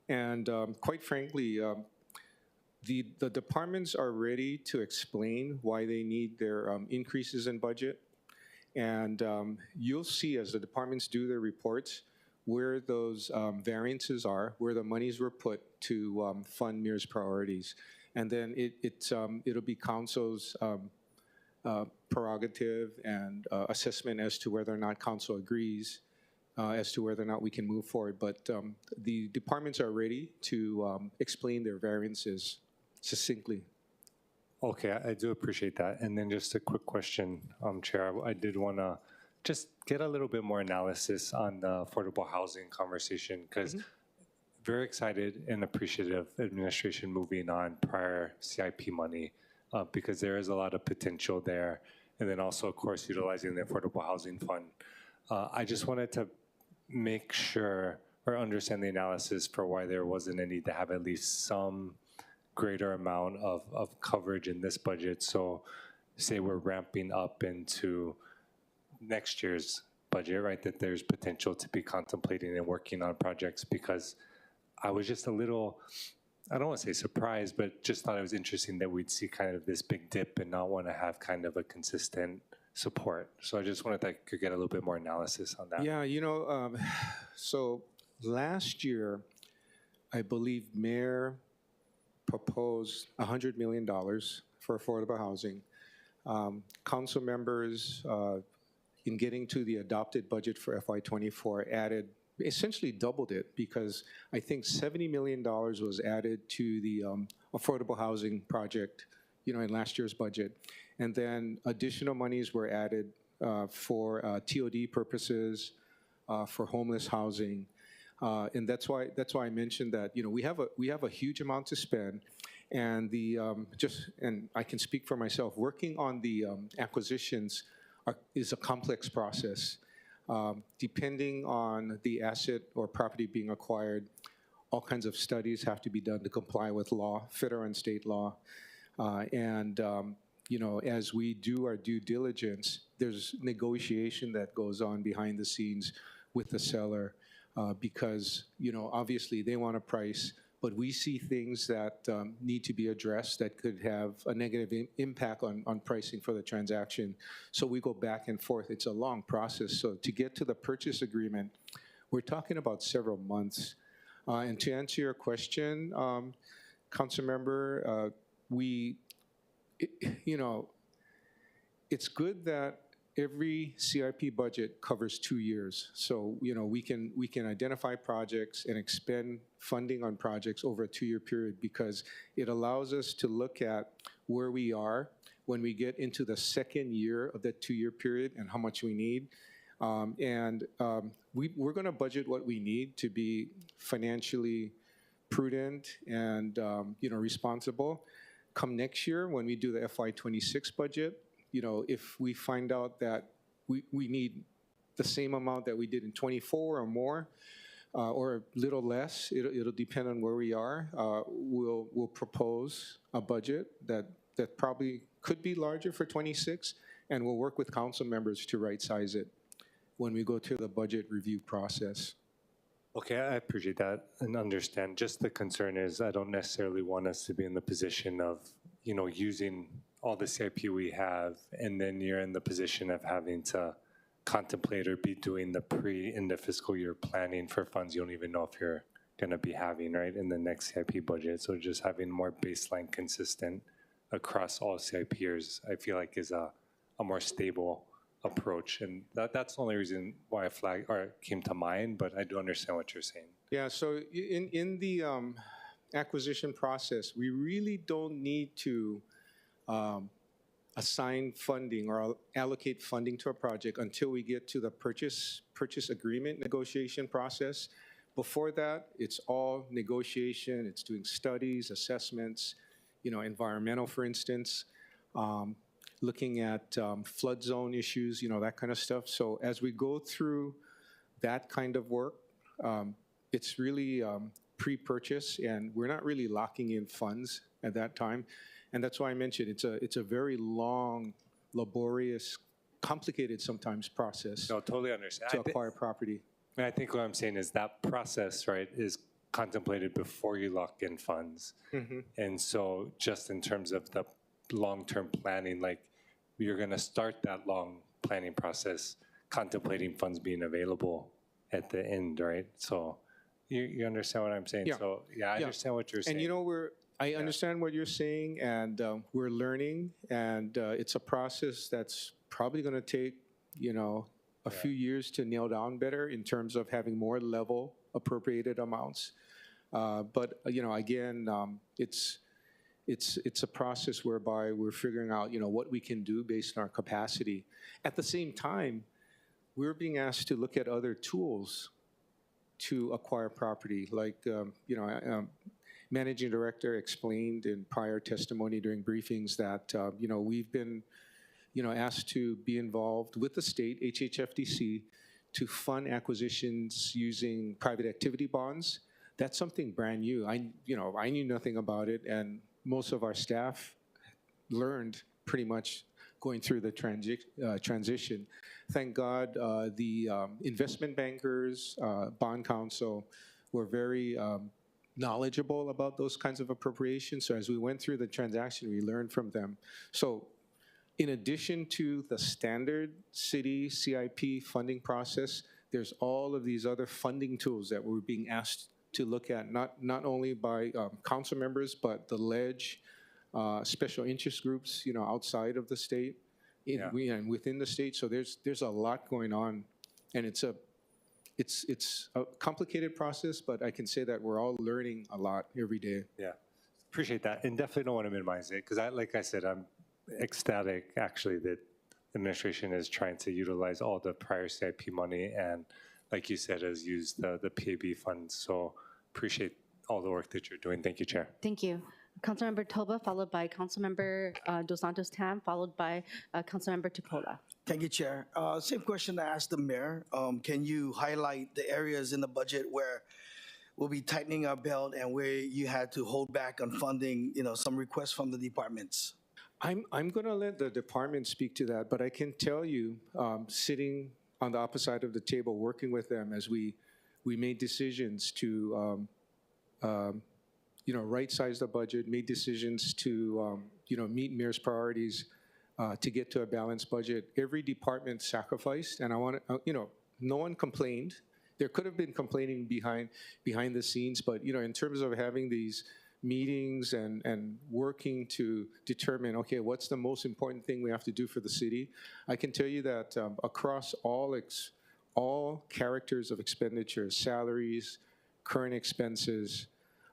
And quite frankly, the departments are ready to explain why they need their increases in budget. And you'll see as the departments do their reports where those variances are, where the monies were put to fund MERS priorities. And then it'll be council's prerogative and assessment as to whether or not council agrees as to whether or not we can move forward. But the departments are ready to explain their variances succinctly. Okay, I do appreciate that. And then just a quick question, Chair. I did want to just get a little bit more analysis on the affordable housing conversation, because very excited and appreciative administration moving on prior CIP money, because there is a lot of potential there. And then also, of course, utilizing the Affordable Housing Fund. I just wanted to make sure or understand the analysis for why there wasn't a need to have at least some greater amount of coverage in this budget. So say we're ramping up into next year's budget, right, that there's potential to be contemplating and working on projects, because I was just a little, I don't want to say surprised, but just thought it was interesting that we'd see kind of this big dip and not want to have kind of a consistent support. So I just wanted to could get a little bit more analysis on that. Yeah, so last year, I believe Mayor proposed $100 million for affordable housing. Council members, in getting to the adopted budget for FY24, essentially doubled it, because I think $70 million was added to the affordable housing project, in last year's budget. And then additional monies were added for TOD purposes, for homeless housing. And that's why I mentioned that, we have a huge amount to spend. And and I can speak for myself, working on the acquisitions is a complex process. Depending on the asset or property being acquired, all kinds of studies have to be done to comply with law, federal and state law. As we do our due diligence, there's negotiation that goes on behind the scenes with the seller, because, obviously they want a price, but we see things that need to be addressed that could have a negative impact on pricing for the transaction. So we go back and forth. It's a long process. So to get to the purchase agreement, we're talking about several months. And to answer your question, Councilmember, it's good that every CIP budget covers 2 years. So, we can identify projects and expend funding on projects over a 2-year period, because it allows us to look at where we are when we get into the second year of that 2-year period and how much we need. We're going to budget what we need to be financially prudent and, responsible. Come next year, when we do the FY26 budget, if we find out that we need the same amount that we did in 24 or more, or a little less, it'll depend on where we are. We'll propose a budget that probably could be larger for 26, and we'll work with council members to right-size it when we go through the budget review process. Okay, I appreciate that and understand. Just the concern is I don't necessarily want us to be in the position of, using all the CIP we have, and then you're in the position of having to contemplate or be doing the end of fiscal year planning for funds you don't even know if you're going to be having, right, in the next CIP budget. So just having more baseline consistent across all CIP years, I feel like is a more stable approach. And that's the only reason why I flagged or came to mind, but I do understand what you're saying. Yeah, so in the acquisition process, we really don't need to assign funding or allocate funding to a project until we get to the purchase agreement negotiation process. Before that, it's all negotiation. It's doing studies, assessments, environmental, for instance, looking at flood zone issues, that kind of stuff. So as we go through that kind of work, it's really pre-purchase, and we're not really locking in funds at that time. And that's why I mentioned it's a very long, laborious, complicated sometimes process No, totally understand. to acquire property. I think what I'm saying is that process, right, is contemplated before you lock in funds. And so just in terms of the long-term planning, like you're going to start that long planning process contemplating funds being available at the end, right? So you understand what I'm saying? Yeah. So yeah, I understand what you're saying. And I understand what you're saying, and we're learning, and it's a process that's probably going to take, a few years to nail down better in terms of having more level appropriated amounts. But again, it's a process whereby we're figuring out, what we can do based on our capacity. At the same time, we're being asked to look at other tools to acquire property, like Managing Director explained in prior testimony during briefings that we've been asked to be involved with the state, HHFDC, to fund acquisitions using private activity bonds. That's something brand new. I knew nothing about it, and most of our staff learned pretty much going through the transition. Thank God the investment bankers, bond counsel were very knowledgeable about those kinds of appropriations. So as we went through the transaction, we learned from them. So in addition to the standard city CIP funding process, there's all of these other funding tools that we're being asked to look at, not only by council members, but the ledge, special interest groups, outside of the state, and within the state. So there's a lot going on, and it's a complicated process, but I can say that we're all learning a lot every day. Yeah, appreciate that, and definitely don't want to minimize it, because like I said, I'm ecstatic actually that administration is trying to utilize all the prior CIP money, and like you said, has used the PAB funds. So appreciate all the work that you're doing. Thank you, Chair. Thank you. Councilmember Toba, followed by Councilmember Dos Santos Tam, followed by Councilmember Tupola. Thank you, Chair. Same question I asked the mayor. Can you highlight the areas in the budget where we'll be tightening our belt and where you had to hold back on funding, some requests from the departments? I'm going to let the department speak to that, but I can tell you, sitting on the opposite side of the table, working with them as we made decisions to, right-size the budget, made decisions to, meet mayor's priorities to get to a balanced budget. Every department sacrificed, and I want to, no one complained. There could have been complaining behind the scenes, but, in terms of having these meetings and working to determine, okay, what's the most important thing we have to do for the city, I can tell you that across all characters of expenditure, salaries, current expenses,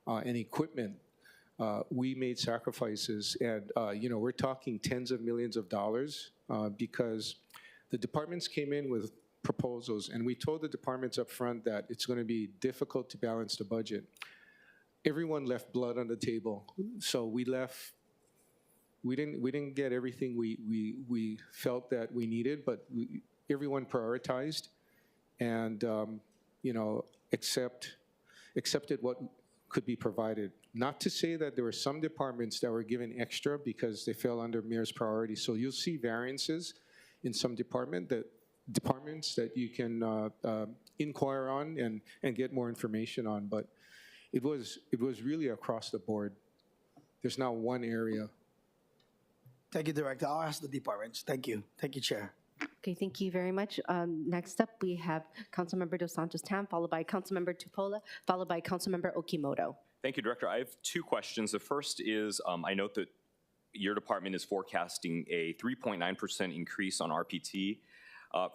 and equipment, we made sacrifices. And, we're talking tens of millions of dollars because the departments came in with proposals, and we told the departments up front that it's going to be difficult to balance the budget. Everyone left blood on the table, so we didn't get everything we felt that we needed, but everyone prioritized, and accepted what could be provided. Not to say that there were some departments that were given extra because they fell under mayor's priority. So you'll see variances in some departments that you can inquire on and get more information on, but it was really across the board. There's not one area. Thank you, Director. I'll ask the departments. Thank you. Thank you, Chair. Okay, thank you very much. Next up, we have Councilmember Dos Santos Tam, followed by Councilmember Tupola, followed by Councilmember Okimoto. Thank you, Director. I have two questions. The first is, I note that your department is forecasting a 3.9% increase on RPT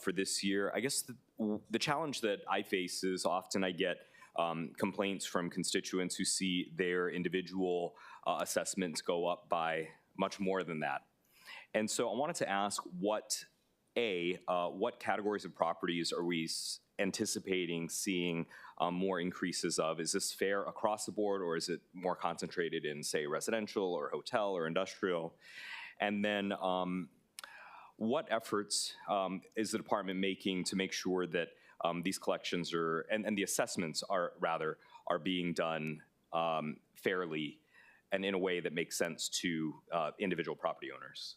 for this year. I guess the challenge that I face is often I get complaints from constituents who see their individual assessments go up by much more than that. And so I wanted to ask what categories of properties are we anticipating seeing more increases of? Is this fair across the board, or is it more concentrated in, say, residential or hotel or industrial? And then what efforts is the department making to make sure that these collections are, and the assessments are being done fairly and in a way that makes sense to individual property owners?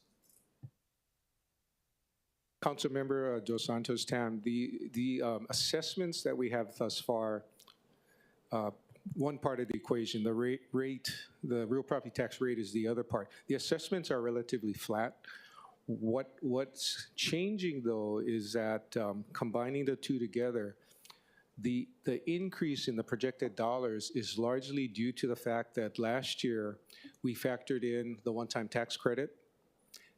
Councilmember Dos Santos Tam, the assessments that we have thus far, one part of the equation, the rate, the real property tax rate is the other part. The assessments are relatively flat. What's changing though is that combining the two together, the increase in the projected dollars is largely due to the fact that last year we factored in the one-time tax credit.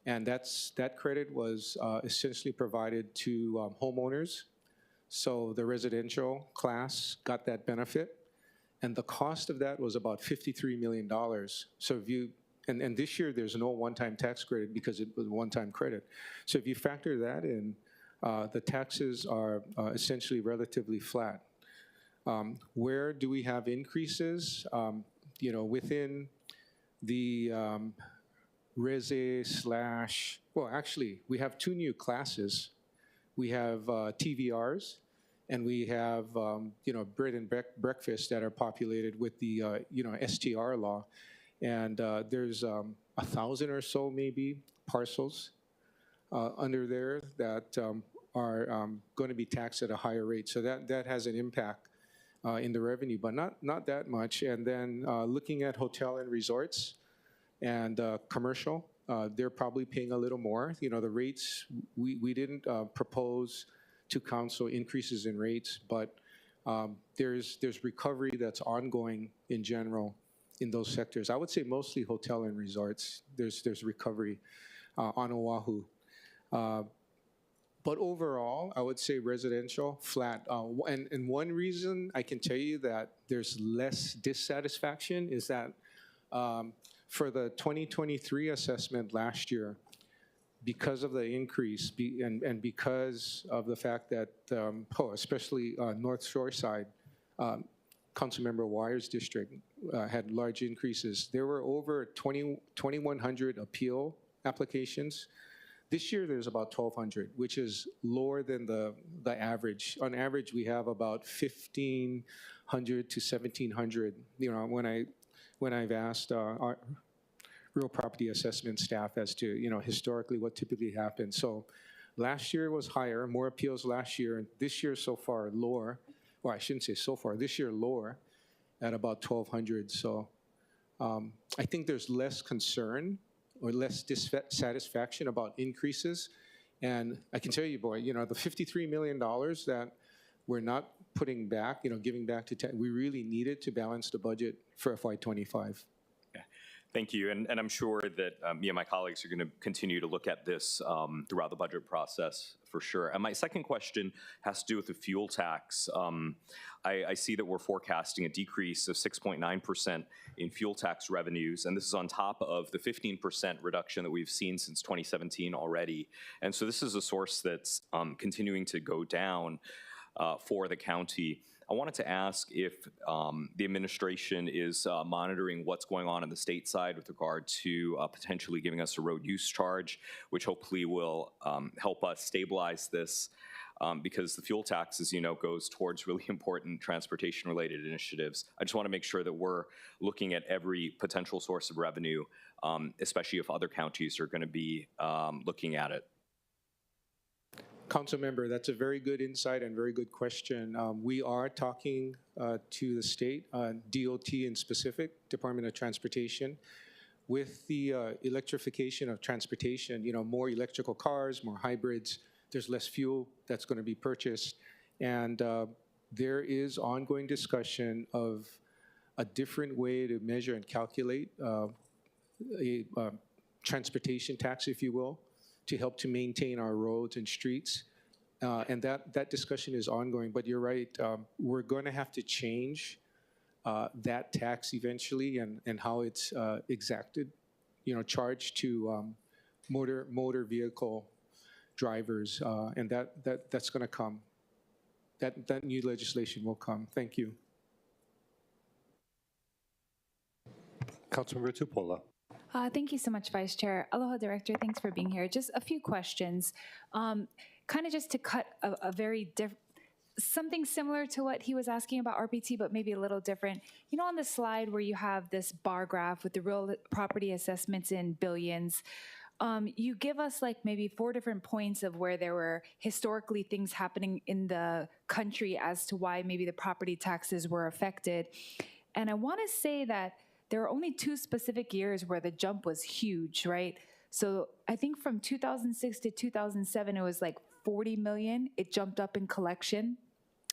And that credit was essentially provided to homeowners. So the residential class got that benefit. And the cost of that was about $53 million. So if you, and this year there's no one-time tax credit because it was a one-time credit. So if you factor that in, the taxes are essentially relatively flat. Where do we have increases? Within the well, actually, we have two new classes. We have TVRs, and we have, bread and breakfast that are populated with the, STR law. And there's 1,000 or so, maybe, parcels under there that are going to be taxed at a higher rate. So that has an impact in the revenue, but not that much. And then looking at hotel and resorts, and commercial, they're probably paying a little more. The rates, we didn't propose to council increases in rates, but there's recovery that's ongoing in general in those sectors. I would say mostly hotel and resorts. There's recovery on Oahu. But overall, I would say residential, flat. And one reason I can tell you that there's less dissatisfaction is that for the 2023 assessment last year, because of the increase and because of the fact that, especially North Shore side, Councilmember Wire's district had large increases. There were over 2,100 appeal applications. This year there's about 1,200, which is lower than the average. On average, we have about 1,500 to 1,700. When I've asked our real property assessment staff as to, historically what typically happens. So last year was higher, more appeals last year, and this year so far lower. Well, I shouldn't say so far, this year lower at about 1,200. So I think there's less concern or less dissatisfaction about increases. And I can tell you, boy, the $53 million that we're not putting back, giving back to we really needed to balance the budget for FY25. Thank you, and I'm sure that me and my colleagues are going to continue to look at this throughout the budget process for sure. And my second question has to do with the fuel tax. I see that we're forecasting a decrease of 6.9% in fuel tax revenues, and this is on top of the 15% reduction that we've seen since 2017 already. And so this is a source that's continuing to go down for the county. I wanted to ask if the administration is monitoring what's going on the state side with regard to potentially giving us a road use charge, which hopefully will help us stabilize this, because the fuel tax, as you know, goes towards really important transportation-related initiatives. I just want to make sure that we're looking at every potential source of revenue, especially if other counties are going to be looking at it. Council member, that's a very good insight and very good question. We are talking to the state, DOT in specific, Department of Transportation, with the electrification of transportation, more electrical cars, more hybrids, there's less fuel that's going to be purchased. And there is ongoing discussion of a different way to measure and calculate a transportation tax, if you will, to help to maintain our roads and streets. And that discussion is ongoing, but you're right, we're going to have to change that tax eventually and how it's exacted, charged to motor vehicle drivers, and that's going to come. That new legislation will come. Thank you. Councilmember Tupola. Thank you so much, Vice Chair. Aloha, Director. Thanks for being here. Just a few questions. Kind of just to cut a very different, something similar to what he was asking about RPT, but maybe a little different. You know, on the slide where you have this bar graph with the real property assessments in billions, you give us like maybe 4 different points of where there were historically things happening in the country as to why maybe the property taxes were affected. And I want to say that there are only 2 specific years where the jump was huge, right? So I think from 2006 to 2007, it was like 40 million. It jumped up in collection.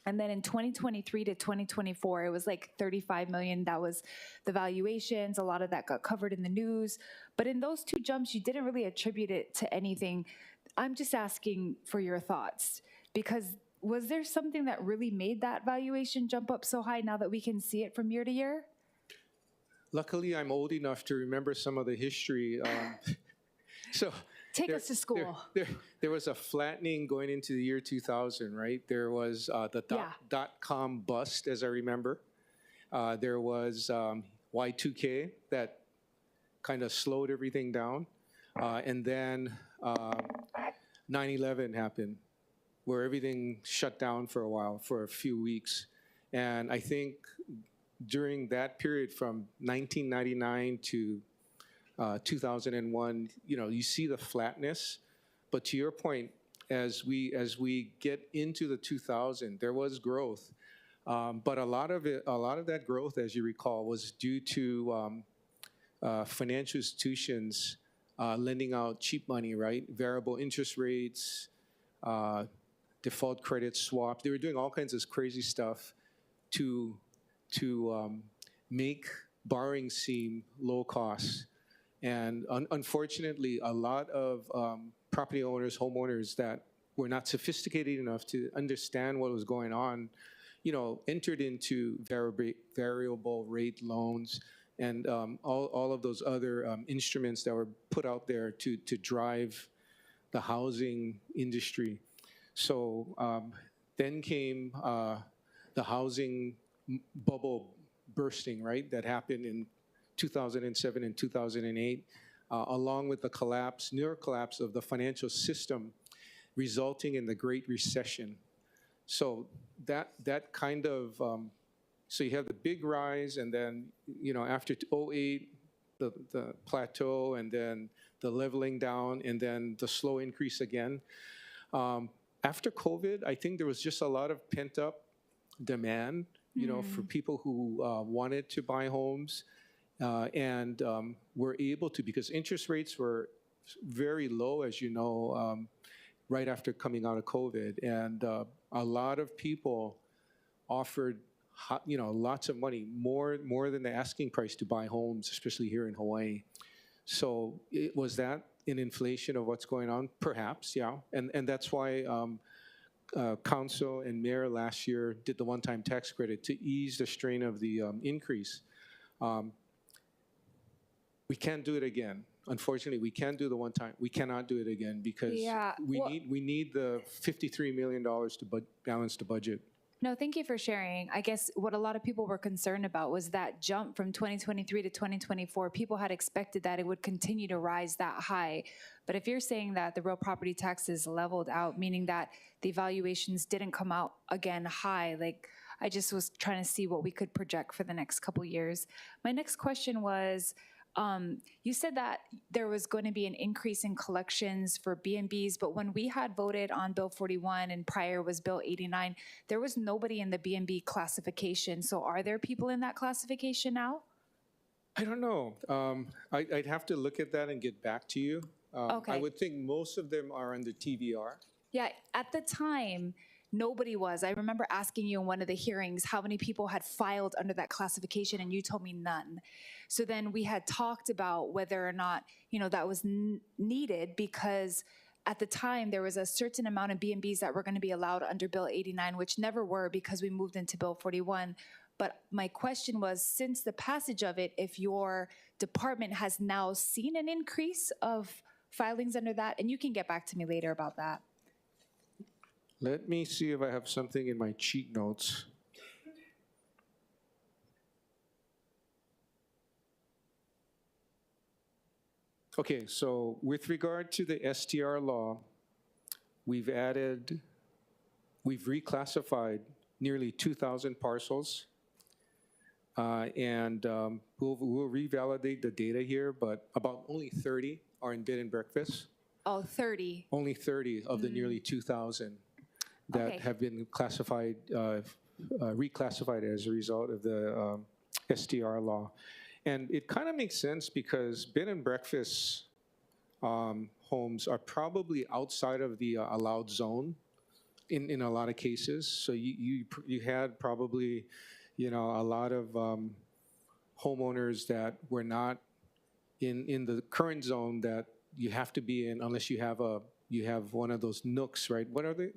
And then in 2023 to 2024, it was like 35 million. That was the valuations. A lot of that got covered in the news. But in those 2 jumps, you didn't really attribute it to anything. I'm just asking for your thoughts, because was there something that really made that valuation jump up so high now that we can see it from year to year? Luckily, I'm old enough to remember some of the history. So Take us to school. There was a flattening going into the year 2000, right? There was the dot-com bust, as I remember. There was Y2K that kind of slowed everything down. And then 9/11 happened, where everything shut down for a while, for a few weeks. And I think during that period from 1999 to 2001, you know, you see the flatness. But to your point, as we get into the 2000, there was growth. But a lot of that growth, as you recall, was due to financial institutions lending out cheap money, right? Variable interest rates, default credit swaps. They were doing all kinds of crazy stuff to make borrowing seem low cost. And unfortunately, a lot of property owners, homeowners that were not sophisticated enough to understand what was going on, you know, entered into variable rate loans and all of those other instruments that were put out there to drive the housing industry. So then came the housing bubble bursting, right? That happened in 2007 and 2008, along with the near collapse of the financial system, resulting in the Great Recession. So that kind of, so you have the big rise, and then, you know, after 2008, the plateau, and then the leveling down, and then the slow increase again. After COVID, I think there was just a lot of pent-up demand, you know, for people who wanted to buy homes. And were able to, because interest rates were very low, as you know, right after coming out of COVID. And a lot of people offered, you know, lots of money, more than the asking price to buy homes, especially here in Hawaii. So was that an inflation of what's going on? Perhaps, yeah. And that's why Council and Mayor last year did the one-time tax credit to ease the strain of the increase. We can't do it again. Unfortunately, we can't do the one time. We cannot do it again because we need the $53 million to balance the budget. No, thank you for sharing. I guess what a lot of people were concerned about was that jump from 2023 to 2024. People had expected that it would continue to rise that high. But if you're saying that the real property taxes leveled out, meaning that the valuations didn't come out again high, like I just was trying to see what we could project for the next couple years. My next question was, you said that there was going to be an increase in collections for B&Bs, but when we had voted on Bill 41 and prior was Bill 89, there was nobody in the B&B classification. So are there people in that classification now? I don't know. I'd have to look at that and get back to you. Okay. I would think most of them are under TVR. Yeah, at the time, nobody was. I remember asking you in one of the hearings how many people had filed under that classification, and you told me none. So then we had talked about whether or not, you know, that was needed, because at the time there was a certain amount of B&Bs that were going to be allowed under Bill 89, which never were because we moved into Bill 41. But my question was, since the passage of it, if your department has now seen an increase of filings under that? And you can get back to me later about that. Let me see if I have something in my cheat notes. Okay, so with regard to the STR law, we've reclassified nearly 2,000 parcels. And we'll revalidate the data here, but about only 30 are in bed and breakfast. Oh, 30. Only 30 of the nearly 2,000 that Okay. have been classified, reclassified as a result of the STR law. And it kind of makes sense because bed and breakfast homes are probably outside of the allowed zone in a lot of cases. So you had probably, a lot of homeowners that were not in the current zone that you have to be in unless you have one of those nooks, right? What are they?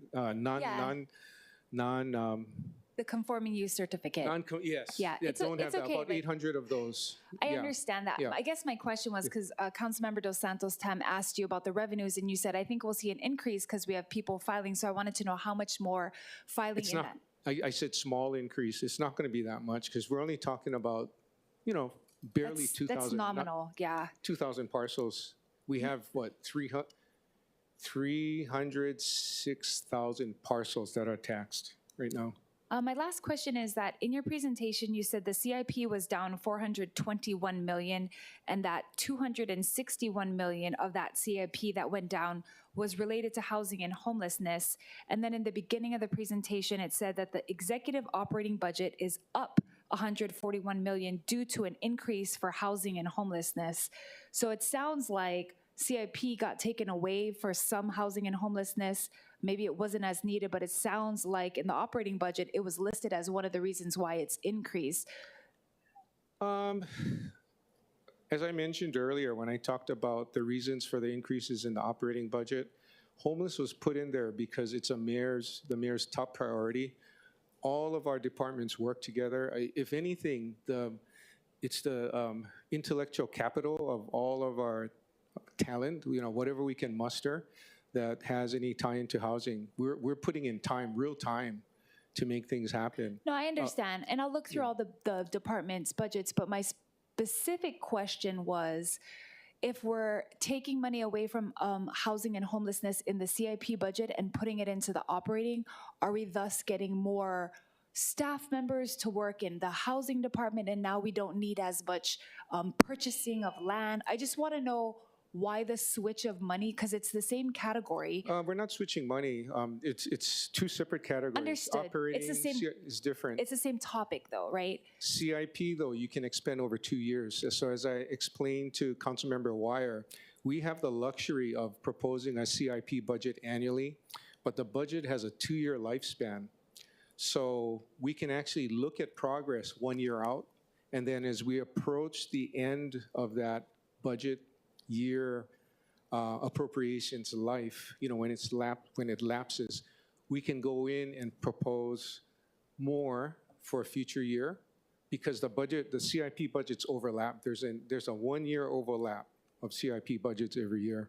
The conforming use certificate. Yes. Yeah, That it's don't have okay, about but 800 of those. I Yeah. understand that. Yeah. I guess my question was because Councilmember Dos Santos Tam asked you about the revenues, and you said, I think we'll see an increase because we have people filing. So I wanted to know how much more filing It's in not, that. I said small increase. It's not going to be that much because we're only talking about, barely 2,000. That's nominal, yeah. 2,000 parcels. We have, 306,000 parcels that are taxed right now. My last question is that in your presentation, you said the CIP was down 421 million and that 261 million of that CIP that went down was related to housing and homelessness. And then in the beginning of the presentation, it said that the executive operating budget is up 141 million due to an increase for housing and homelessness. So it sounds like CIP got taken away for some housing and homelessness. Maybe it wasn't as needed, but it sounds like in the operating budget, it was listed as one of the reasons why it's increased. As I mentioned earlier, when I talked about the reasons for the increases in the operating budget, homeless was put in there because it's the mayor's top priority. All of our departments work together. If anything, it's the intellectual capital of all of our talent, whatever we can muster that has any tie into housing. We're putting in time, real time, to make things happen. No, I understand. And I'll look through all the department's budgets, but my specific question was, if we're taking money away from housing and homelessness in the CIP budget and putting it into the operating, are we thus getting more staff members to work in the housing department and now we don't need as much purchasing of land? I just want to know why the switch of money, because it's the same category. We're not switching money. It's two separate categories. Understood. Operating It's the same- is different. It's the same topic though, right? CIP, though, you can expend over 2 years. So as I explained to Councilmember Wire, we have the luxury of proposing a CIP budget annually, but the budget has a 2-year lifespan. So we can actually look at progress 1 year out, and then as we approach the end of that budget year appropriations life, when it lapses, we can go in and propose more for a future year because the CIP budgets overlap. There's a 1 year overlap of CIP budgets every year.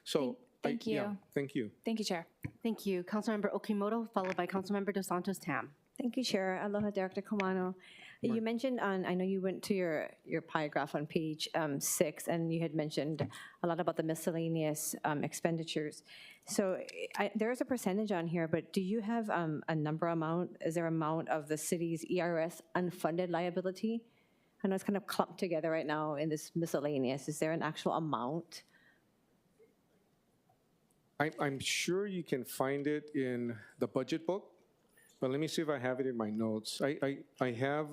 So Thank you. Thank you. Thank you, Chair. Thank you. Councilmember Okimoto, followed by Councilmember Dos Santos Tam. Thank you, Chair. Aloha, Director Kamano. You mentioned I know you went to your pie graph on page 6, and you had mentioned a lot about the miscellaneous expenditures. So there is a percentage on here, but do you have a number amount? Is there amount of the city's ERS unfunded liability? I know it's kind of clumped together right now in this miscellaneous. Is there an actual amount? I'm sure you can find it in the budget book, but let me see if I have it in my notes. I have,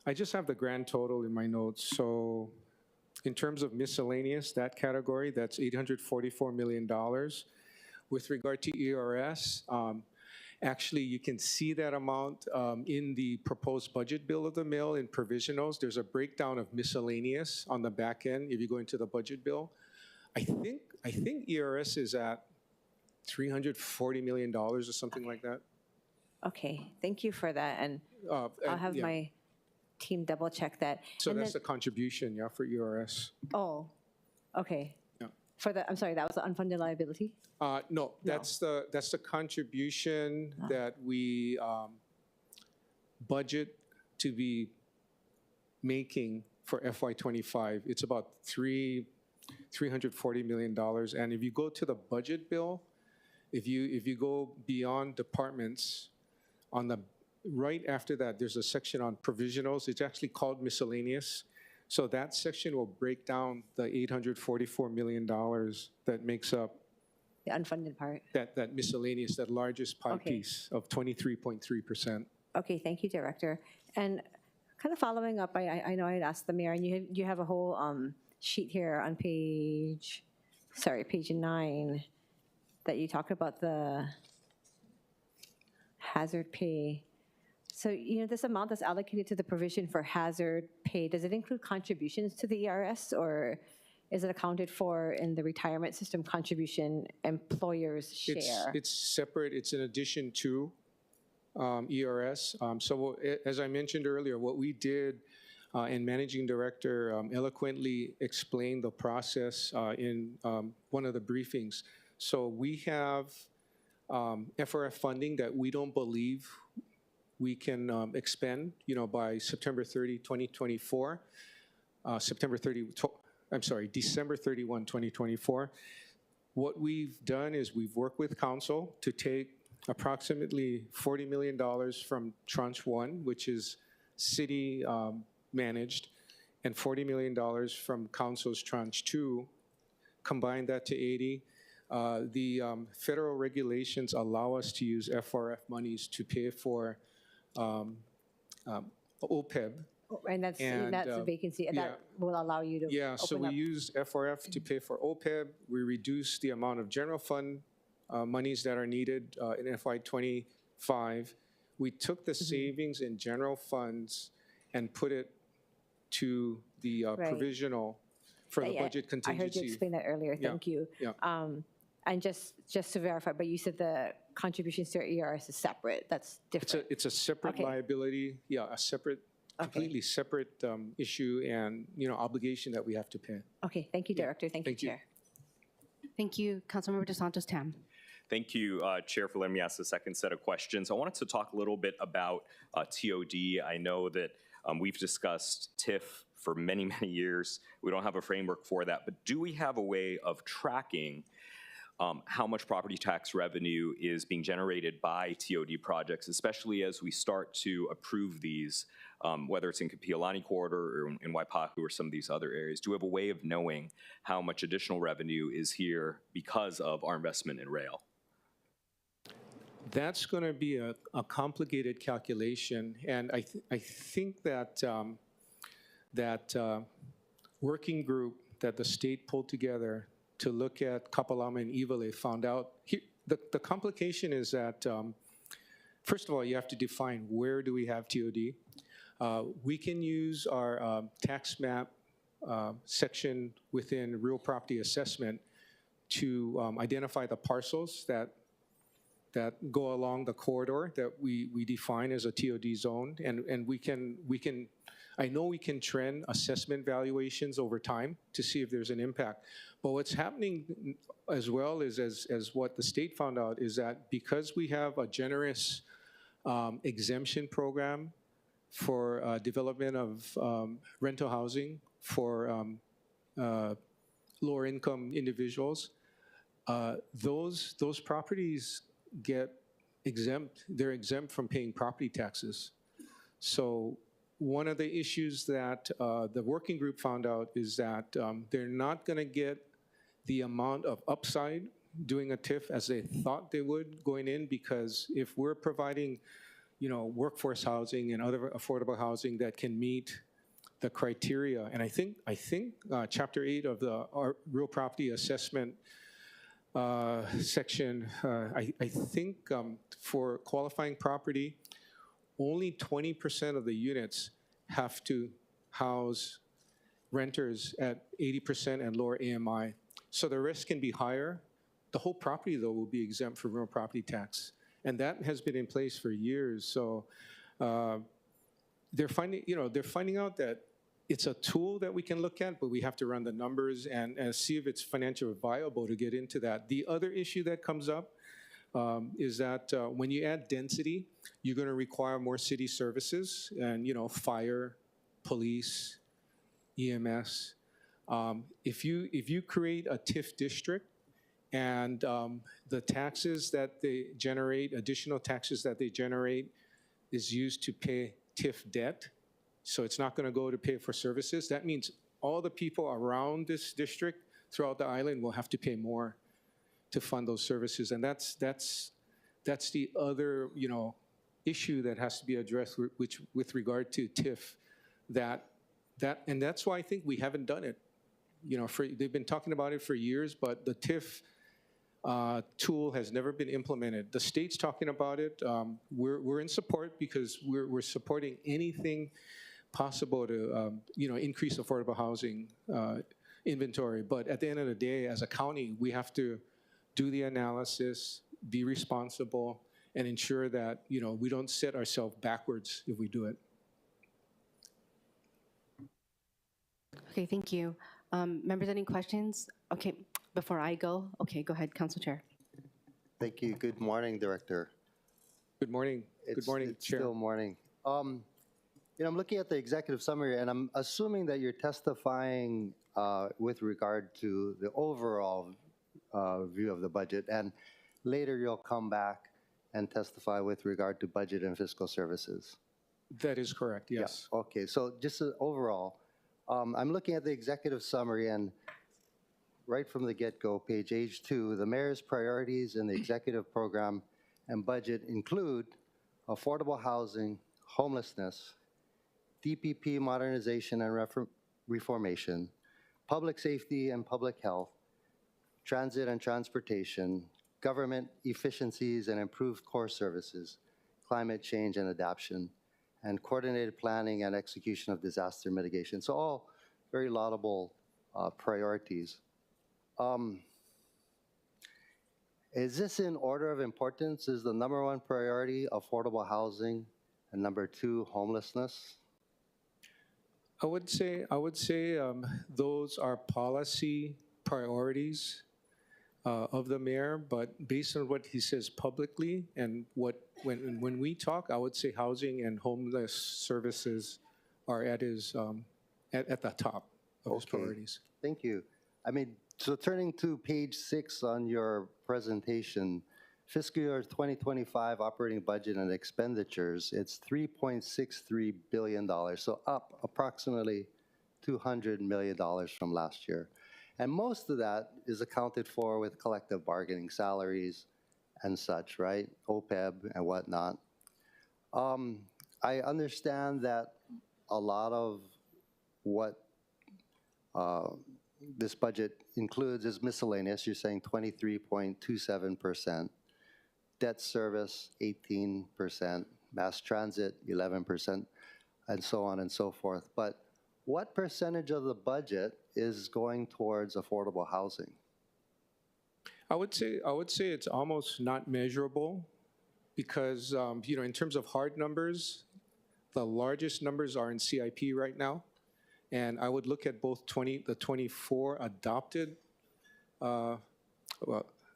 I just have the grand total in my notes. So in terms of miscellaneous, that category, that's $844 million. With regard to ERS, actually, you can see that amount in the proposed budget bill of the mail in provisionals. There's a breakdown of miscellaneous on the back end if you go into the budget bill. I think ERS is at $340 million or something like that. Okay, thank you for that. And I'll have yeah. team double check that. So And that's then- the contribution, yeah, for ERS. Oh, okay. Yeah. For the, I'm sorry, that was the unfunded liability? No, that's the contribution that we budget to be making for FY25. It's about $340 million. And if you go to the budget bill, if you go beyond departments, on the right after that, there's a section on provisionals. It's actually called miscellaneous. So that section will break down the $844 million that makes up The unfunded part? that miscellaneous, that largest pie Okay. piece of 23.3%. Okay, thank you, Director. And kind of following up, I know I had asked the mayor, and you have a whole sheet here on page 9, that you talked about the hazard pay. So, this amount that's allocated to the provision for hazard pay, does it include contributions to the ERS, or is it accounted for in the retirement system contribution employer's share? It's separate. It's in addition to ERS. So as I mentioned earlier, what we did, and Managing Director eloquently explained the process in one of the briefings. So we have FRF funding that we don't believe we can expend, by September 30, 2024. December 31, 2024. What we've done is we've worked with council to take approximately $40 million from Tranche 1, which is city managed, and $40 million from council's Tranche 2, combine that to 80. The federal regulations allow us to use FRF monies to pay for OPEB. And that's a vacancy, and that will allow you to Yeah, so open we up. use FRF to pay for OPEB. We reduce the amount of general fund monies that are needed in FY25. We took the savings in general funds and put it to the Right. provisional for the Yeah, budget I heard you contingency. explain that earlier, Yeah, thank you. yeah. And just to verify, but you said the contributions to ERS is separate, that's different? It's a separate Okay. liability, a separate, completely separate issue and, obligation that we have to pay. Okay, thank you, Director, thank you, Thank you. Chair. Thank you, Councilmember DeSantos Tam. Thank you, Chair, for letting me ask the second set of questions. I wanted to talk a little bit about TOD. I know that we've discussed TIF for many, many years. We don't have a framework for that, but do we have a way of tracking how much property tax revenue is being generated by TOD projects, especially as we start to approve these, whether it's in Kapiolani Corridor or in Waipahu or some of these other areas? Do we have a way of knowing how much additional revenue is here because of our investment in rail? That's going to be a complicated calculation, and I think that working group that the state pulled together to look at Kapalama and Ivale found out, the complication is that, first of all, you have to define where do we have TOD. We can use our tax map section within real property assessment to identify the parcels that go along the corridor that we define as a TOD zone, and we can I know we can trend assessment valuations over time to see if there's an impact. But what's happening as well is, as what the state found out, is that because we have a generous exemption program for development of rental housing for lower income individuals, those properties get exempt. They're exempt from paying property taxes. So one of the issues that the working group found out is that they're not going to get the amount of upside doing a TIF as they thought they would going in, because if we're providing, workforce housing and other affordable housing that can meet the criteria, and I think Chapter 8 of the real property assessment section, I think for qualifying property, only 20% of the units have to house renters at 80% and lower AMI. So the rest can be higher. The whole property, though, will be exempt from real property tax. And that has been in place for years. So they're finding out that it's a tool that we can look at, but we have to run the numbers and see if it's financially viable to get into that. The other issue that comes up is that when you add density, you're going to require more city services and, fire, police, EMS. If you create a TIF district and the taxes that they generate, additional taxes that they generate, is used to pay TIF debt, so it's not going to go to pay for services, that means all the people around this district throughout the island will have to pay more to fund those services. And that's the other, issue that has to be addressed, which with regard to TIF, and that's why I think we haven't done it. They've been talking about it for years, but the TIF tool has never been implemented. The state's talking about it. We're in support because we're supporting anything possible to increase affordable housing inventory. But at the end of the day, as a county, we have to do the analysis, be responsible, and ensure that we don't set ourselves backwards if we do it. Okay, thank you. Members, any questions? Okay, before I go, okay, go ahead, Council Chair. Thank you. Good morning, Director. Good morning. Good morning, it's Chair. Still morning. I'm looking at the executive summary, and I'm assuming that you're testifying with regard to the overall view of the budget, and later you'll come back and testify with regard to budget and fiscal services. That is correct, yes. Yeah. Okay, so just overall, I'm looking at the executive summary, and right from the get-go, page H2, the mayor's priorities in the executive program and budget include affordable housing, homelessness, DPP modernization and reformation, public safety and public health, transit and transportation, government efficiencies and improved core services, climate change and adaptation, and coordinated planning and execution of disaster mitigation. So all very laudable priorities. Is this in order of importance? Is the number one priority affordable housing and number two homelessness? I would say those are policy priorities of the mayor, but based on what he says publicly and when we talk, I would say housing and homeless services are at his at the top of his priorities. Thank you. So turning to page 6 on your presentation, fiscal year 2025 operating budget and expenditures, it's $3.63 billion, so up approximately $200 million from last year. And most of that is accounted for with collective bargaining salaries and such, right? OPEB and whatnot. I understand that a lot of what this budget includes is miscellaneous. You're saying 23.27%. Debt service, 18%. Mass transit, 11%, and so on and so forth. But what percentage of the budget is going towards affordable housing? I would say it's almost not measurable because in terms of hard numbers, the largest numbers are in CIP right now. And I would look at both the 24 adopted, the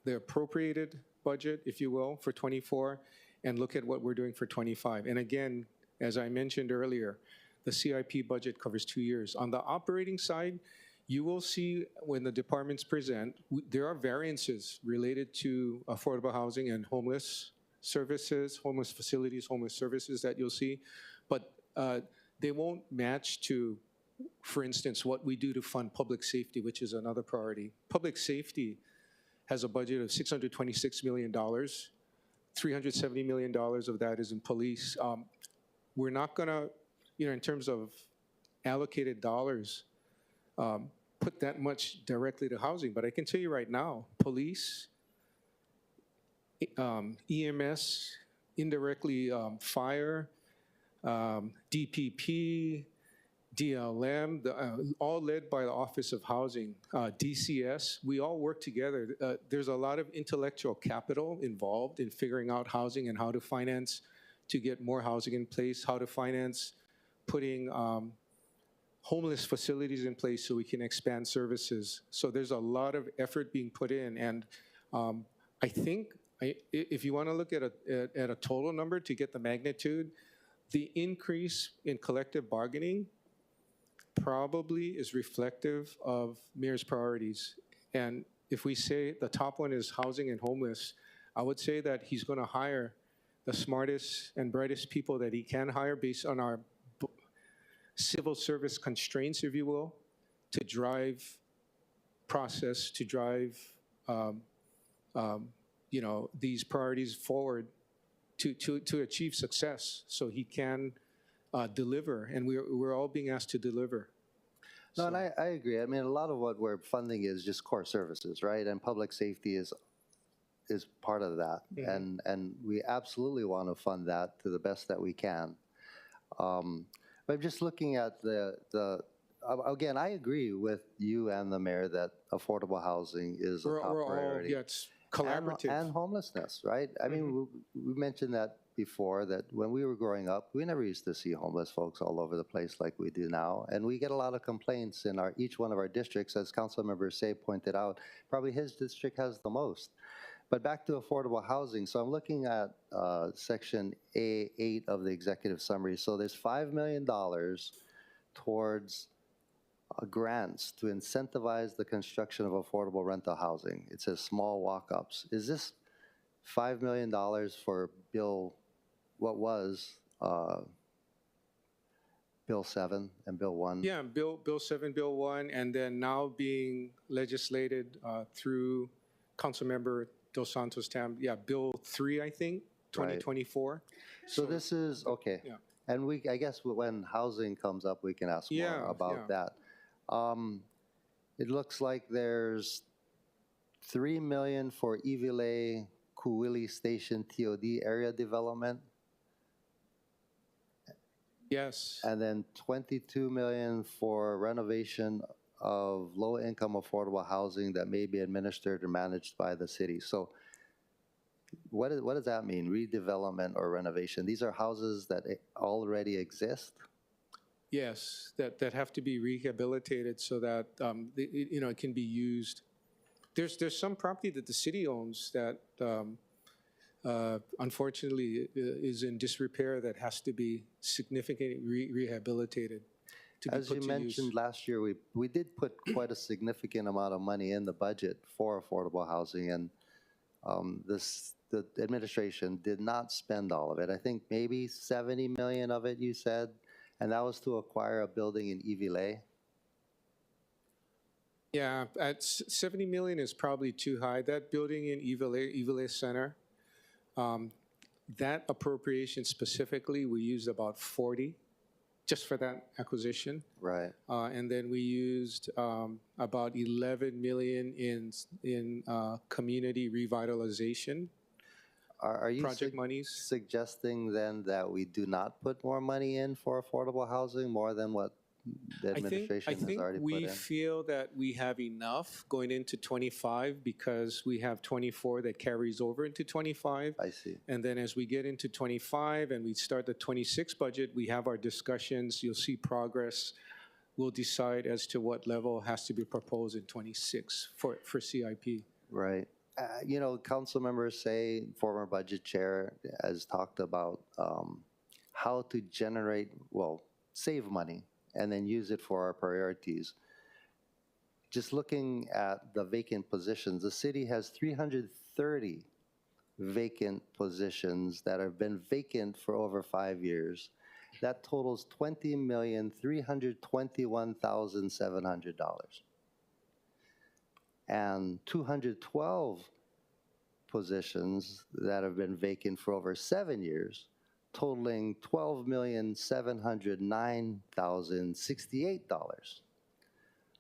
appropriated budget, if you will, for 24, and look at what we're doing for 25. And again, as I mentioned earlier, the CIP budget covers 2 years. On the operating side, you will see when the departments present, there are variances related to affordable housing and homeless services, homeless facilities, homeless services that you'll see. But they won't match to, for instance, what we do to fund public safety, which is another priority. Public safety has a budget of $626 million. $370 million of that is in police. We're not gonna, in terms of allocated dollars, put that much directly to housing. But I can tell you right now, police, EMS, indirectly fire, DPP, DLM, all led by the Office of Housing, DCS, we all work together. There's a lot of intellectual capital involved in figuring out housing and how to finance to get more housing in place, how to finance putting homeless facilities in place so we can expand services. So there's a lot of effort being put in, and I think if you want to look at a total number to get the magnitude, the increase in collective bargaining probably is reflective of mayor's priorities. And if we say the top one is housing and homeless, I would say that he's going to hire the smartest and brightest people that he can hire based on our civil service constraints, if you will, to drive process, to drive these priorities forward to achieve success so he can deliver. And we're all being asked to deliver. No, and I agree. I mean, a lot of what we're funding is just core services, right? And public safety is part of that. Mm-hmm. And we absolutely want to fund that to the best that we can. But just looking at again, I agree with you and the mayor that affordable housing is a top priority. Yeah, it's collaborative. And homelessness, right? I mean, we mentioned that before, that when we were growing up, we never used to see homeless folks all over the place like we do now. And we get a lot of complaints in each one of our districts, as Councilmember Say pointed out. Probably his district has the most. But back to affordable housing. So I'm looking at section A8 of the executive summary. So there's $5 million towards grants to incentivize the construction of affordable rental housing. It says small walk-ups. Is this $5 million for what was Bill 7 and Bill 1? Yeah, Bill 7, Bill 1, and then now being legislated through Councilmember Dos Santos Tam. Yeah, Bill 3, I think, 2024. Right. So this is, okay. Yeah. And I guess when housing comes up, we can ask more about that. It looks like there's $3 million for Iwilei Kuwili Station TOD area development. Yes. And then $22 million for renovation of low-income affordable housing that may be administered or managed by the city. So what does that mean, redevelopment or renovation? These are houses that already exist? Yes, that have to be rehabilitated so that it can be used. There's some property that the city owns that unfortunately is in disrepair that has to be significantly rehabilitated. As you mentioned last year, we did put quite a significant amount of money in the budget for affordable housing, and the administration did not spend all of it. I think maybe 70 million of it, you said, and that was to acquire a building in Iwilei. Yeah, at 70 million is probably too high. That building in Iwilei Center, that appropriation specifically, we used about 40 just for that acquisition. Right. And then we used about 11 million in community revitalization. Are you project monies. Suggesting then that we do not put more money in for affordable housing, more than what the administration has already put in? I think we feel that we have enough going into 25 because we have 24 that carries over into 25. I see. And then as we get into 25 and we start the 26 budget, we have our discussions. You'll see progress. We'll decide as to what level has to be proposed in 26 for CIP. Right. Council members Say, former budget chair, has talked about how to save money and then use it for our priorities. Just looking at the vacant positions, the city has 330 vacant positions that have been vacant for over 5 years. That totals $20,321,700. And 212 positions that have been vacant for over 7 years, totaling $12,709,068.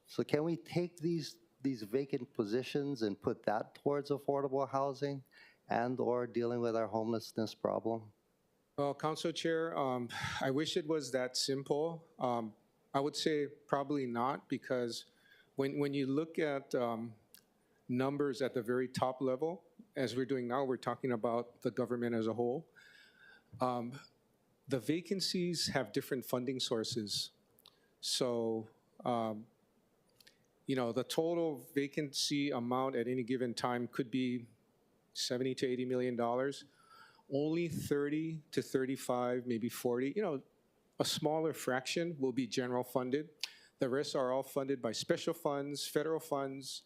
So can we take these vacant positions and put that towards affordable housing and or dealing with our homelessness problem? Well, Council Chair, I wish it was that simple. I would say probably not, because when you look at numbers at the very top level, as we're doing now, we're talking about the government as a whole. the vacancies have different funding sources. So, the total vacancy amount at any given time could be 70 to 80 million dollars. Only 30 to 35, maybe 40, a smaller fraction will be general funded. The rest are all funded by special funds, federal funds,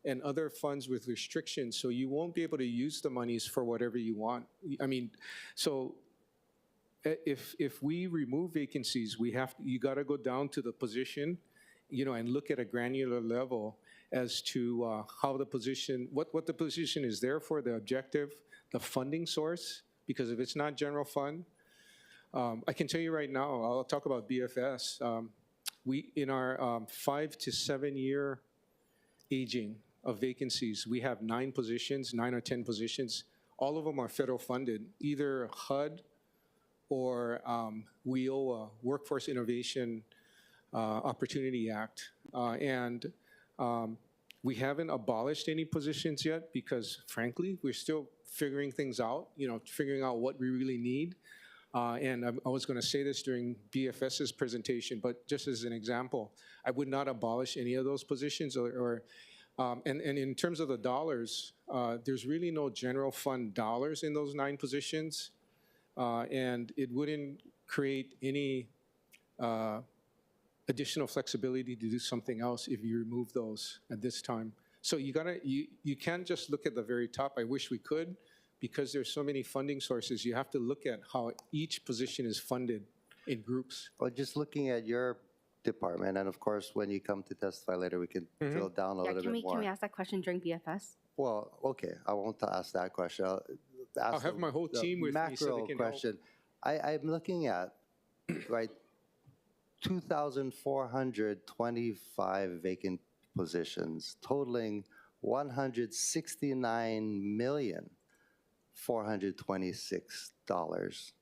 and other funds with restrictions. So you won't be able to use the monies for whatever you want. So if we remove vacancies, you got to go down to the position, and look at a granular level as to how the position, what the position is there for, the objective, the funding source. Because if it's not general fund, I can tell you right now, I'll talk about BFS. We, in our 5 to 7 year aging of vacancies, we have 9 or 10 positions. All of them are federal funded, either HUD or WIOA, Workforce Innovation Opportunity Act. And we haven't abolished any positions yet because, frankly, we're still figuring things out, figuring out what we really need. And I was going to say this during BFS's presentation, but just as an example, I would not abolish any of those positions. And in terms of the dollars, there's really no general fund dollars in those 9 positions. And it wouldn't create any additional flexibility to do something else if you remove those at this time. So you can't just look at the very top. I wish we could, because there's so many funding sources. You have to look at how each position is funded in groups. Well, just looking at your department, and of course, when you come to testify later, we can drill down a little bit more. Can we ask that question during BFS? Well, okay, I won't ask that question. I'll have my whole team with me so they can question. I'm looking at, right, 2,425 vacant positions, totaling $169,426.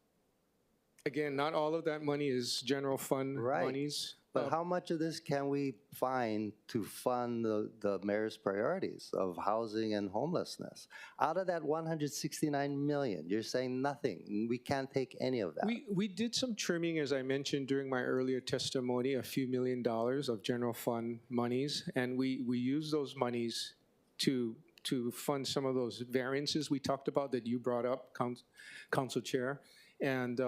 Again, not all of that money is general fund monies. But how much of this can we find to fund the mayor's priorities of housing and homelessness? Out of that 169 million, you're saying nothing. We can't take any of that. We did some trimming, as I mentioned during my earlier testimony, a few $1 million of general fund monies, and we use those monies to fund some of those variances we talked about that you brought up, Council Chair. And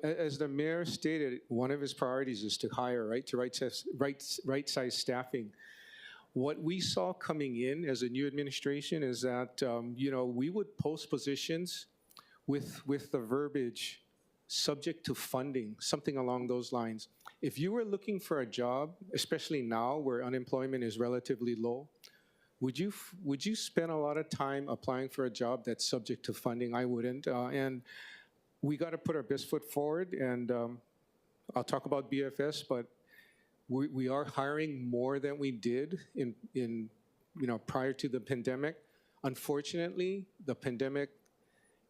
as the mayor stated, one of his priorities is to hire, right, to right-size staffing. What we saw coming in as a new administration is that, we would post positions with the verbiage subject to funding, something along those lines. If you were looking for a job, especially now where unemployment is relatively low, would you spend a lot of time applying for a job that's subject to funding? I wouldn't. And we got to put our best foot forward, and I'll talk about BFS, but we are hiring more than we did in prior to the pandemic. Unfortunately, the pandemic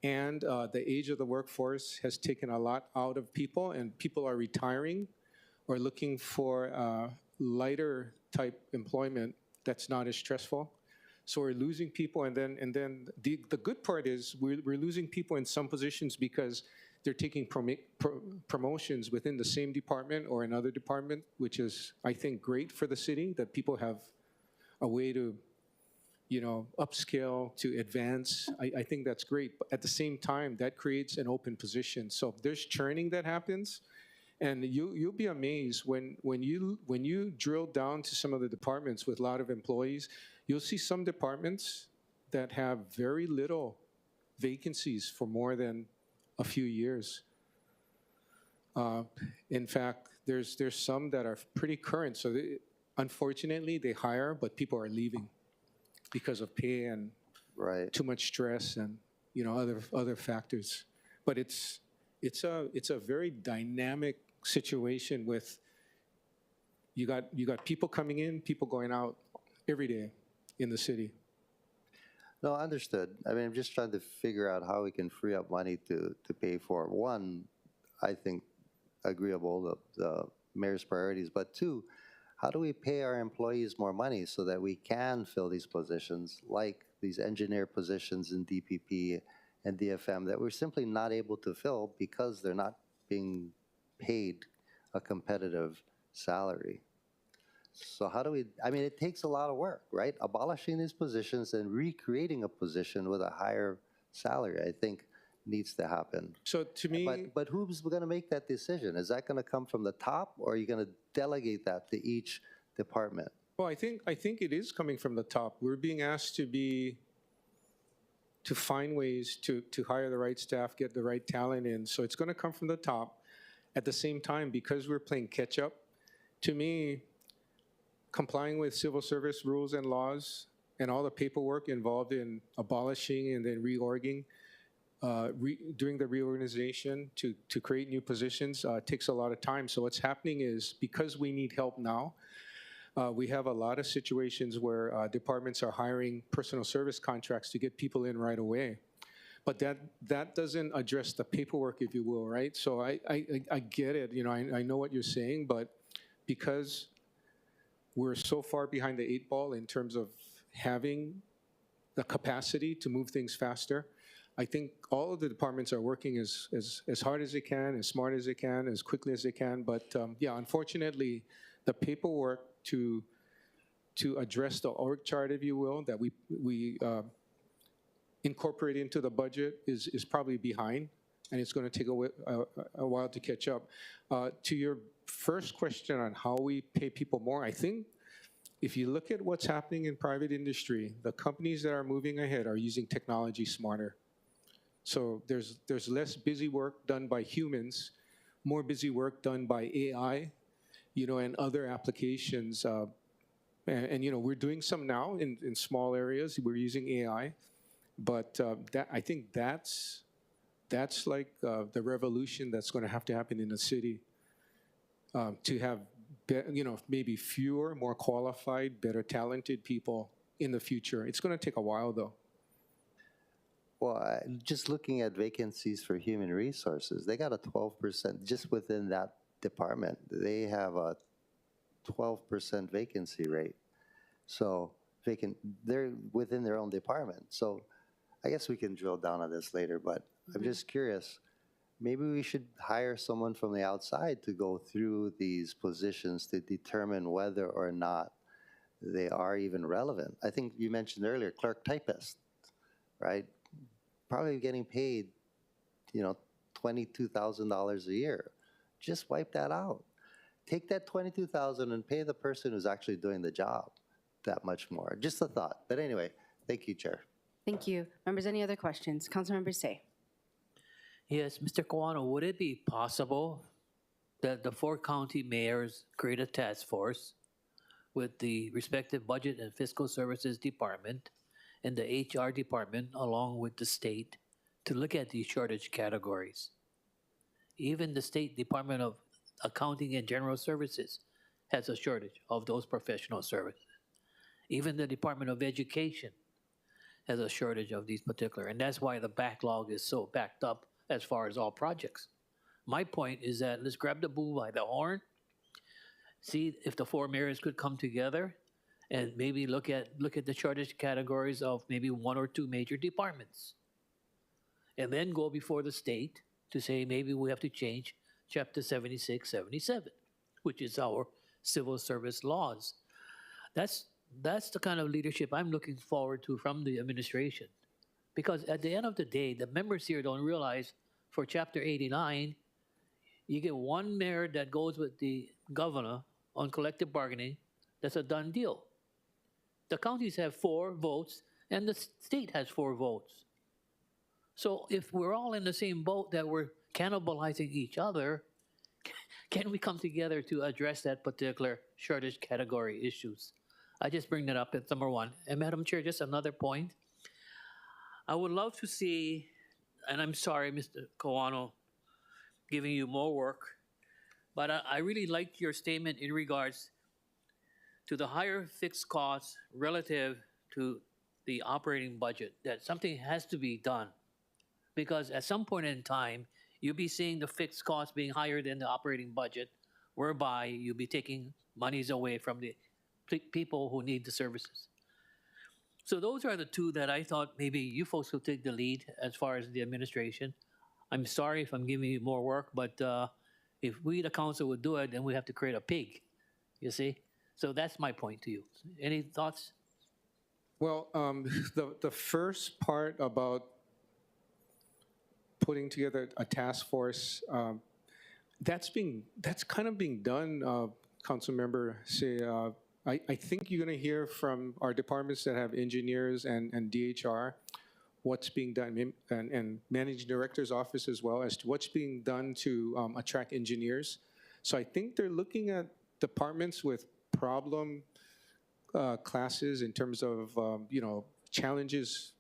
and the age of the workforce has taken a lot out of people, and people are retiring or looking for lighter type employment that's not as stressful. So we're losing people, and then the good part is we're losing people in some positions because they're taking promotions within the same department or another department, which is, I think, great for the city, that people have a way to, upscale, to advance. I think that's great. But at the same time, that creates an open position. So there's churning that happens, and you'll be amazed when you drill down to some of the departments with a lot of employees. You'll see some departments that have very little vacancies for more than a few years. In fact, there's some that are pretty current. So unfortunately, they hire, but people are leaving because of pay and too much stress and other factors. But it's a very dynamic situation with you got people coming in, people going out every day in the city. No, understood. I mean, I'm just trying to figure out how we can free up money to pay for, one, I think, agreeable, the mayor's priorities, but two, how do we pay our employees more money so that we can fill these positions, like these engineer positions in DPP and DFM that we're simply not able to fill because they're not being paid a competitive salary. So how do we, I mean, it takes a lot of work, right? Abolishing these positions and recreating a position with a higher salary, I think needs to happen. So to me, But who's going to make that decision? Is that going to come from the top, or are you going to delegate that to each department? well, I think it is coming from the top. We're being asked to find ways to hire the right staff, get the right talent in. So it's going to come from the top. At the same time, because we're playing catch up, to me, complying with civil service rules and laws and all the paperwork involved in abolishing and then reorging, doing the reorganization to create new positions takes a lot of time. So what's happening is, because we need help now, we have a lot of situations where departments are hiring personal service contracts to get people in right away. But that doesn't address the paperwork, if you will, right? So I get it, you know, I know what you're saying, but because we're so far behind the 8 ball in terms of having the capacity to move things faster, I think all of the departments are working as hard as they can, as smart as they can, as quickly as they can. But yeah, unfortunately, the paperwork to address the org chart, if you will, that we incorporate into the budget is probably behind, and it's going to take a while to catch up. To your first question on how we pay people more, I think if you look at what's happening in private industry, the companies that are moving ahead are using technology smarter. So there's less busy work done by humans, more busy work done by AI, you know, and other applications. And you know, we're doing some now in small areas. We're using AI, but I think that's like the revolution that's going to have to happen in the city to have, you know, maybe fewer, more qualified, better talented people in the future. It's going to take a while, though. Well, just looking at vacancies for human resources, they got a 12%, just within that department, they have a 12% vacancy rate. So they're within their own department. So I guess we can drill down on this later, but I'm just curious, maybe we should hire someone from the outside to go through these positions to determine whether or not they are even relevant. I think you mentioned earlier, clerk typist, right? Probably getting paid, you know, $22,000 a year. Just wipe that out. Take that $22,000 and pay the person who's actually doing the job that much more. Just a thought. But anyway, thank you, Chair. Thank you. Members, any other questions? Councilmember Say. Yes, Mr. Kawano, would it be possible that the 4 county mayors create a task force with the respective budget and fiscal services department and the HR department along with the state to look at these shortage categories? Even the State Department of Accounting and General Services has a shortage of those professional services. Even the Department of Education has a shortage of these particular, and that's why the backlog is so backed up as far as all projects. My point is that let's grab the bull by the horn, see if the 4 mayors could come together and maybe look at the shortage categories of maybe 1 or 2 major departments. And then go before the state to say maybe we have to change Chapter 76, 77, which is our civil service laws. That's the kind of leadership I'm looking forward to from the administration. Because at the end of the day, the members here don't realize for Chapter 89, you get 1 mayor that goes with the governor on collective bargaining. That's a done deal. The counties have 4 votes, and the state has 4 votes. So if we're all in the same boat that we're cannibalizing each other, can we come together to address that particular shortage category issues? I just bring that up as number 1. And Madam Chair, just another point. I would love to see, and I'm sorry, Mr. Kawano, giving you more work, but I really liked your statement in regards to the higher fixed costs relative to the operating budget, that something has to be done. Because at some point in time, you'll be seeing the fixed costs being higher than the operating budget, whereby you'll be taking monies away from the people who need the services. So those are the two that I thought maybe you folks will take the lead as far as the administration. I'm sorry if I'm giving you more work, but if we, the council, would do it, then we have to create a pig, you see? So that's my point to you. Any thoughts? Well, the first part about putting together a task force, that's kind of being done, Councilmember Say. I think you're going to hear from our departments that have engineers and DHR what's being done, and managing director's office as well, as to what's being done to attract engineers. So I think they're looking at departments with problem classes in terms of challenges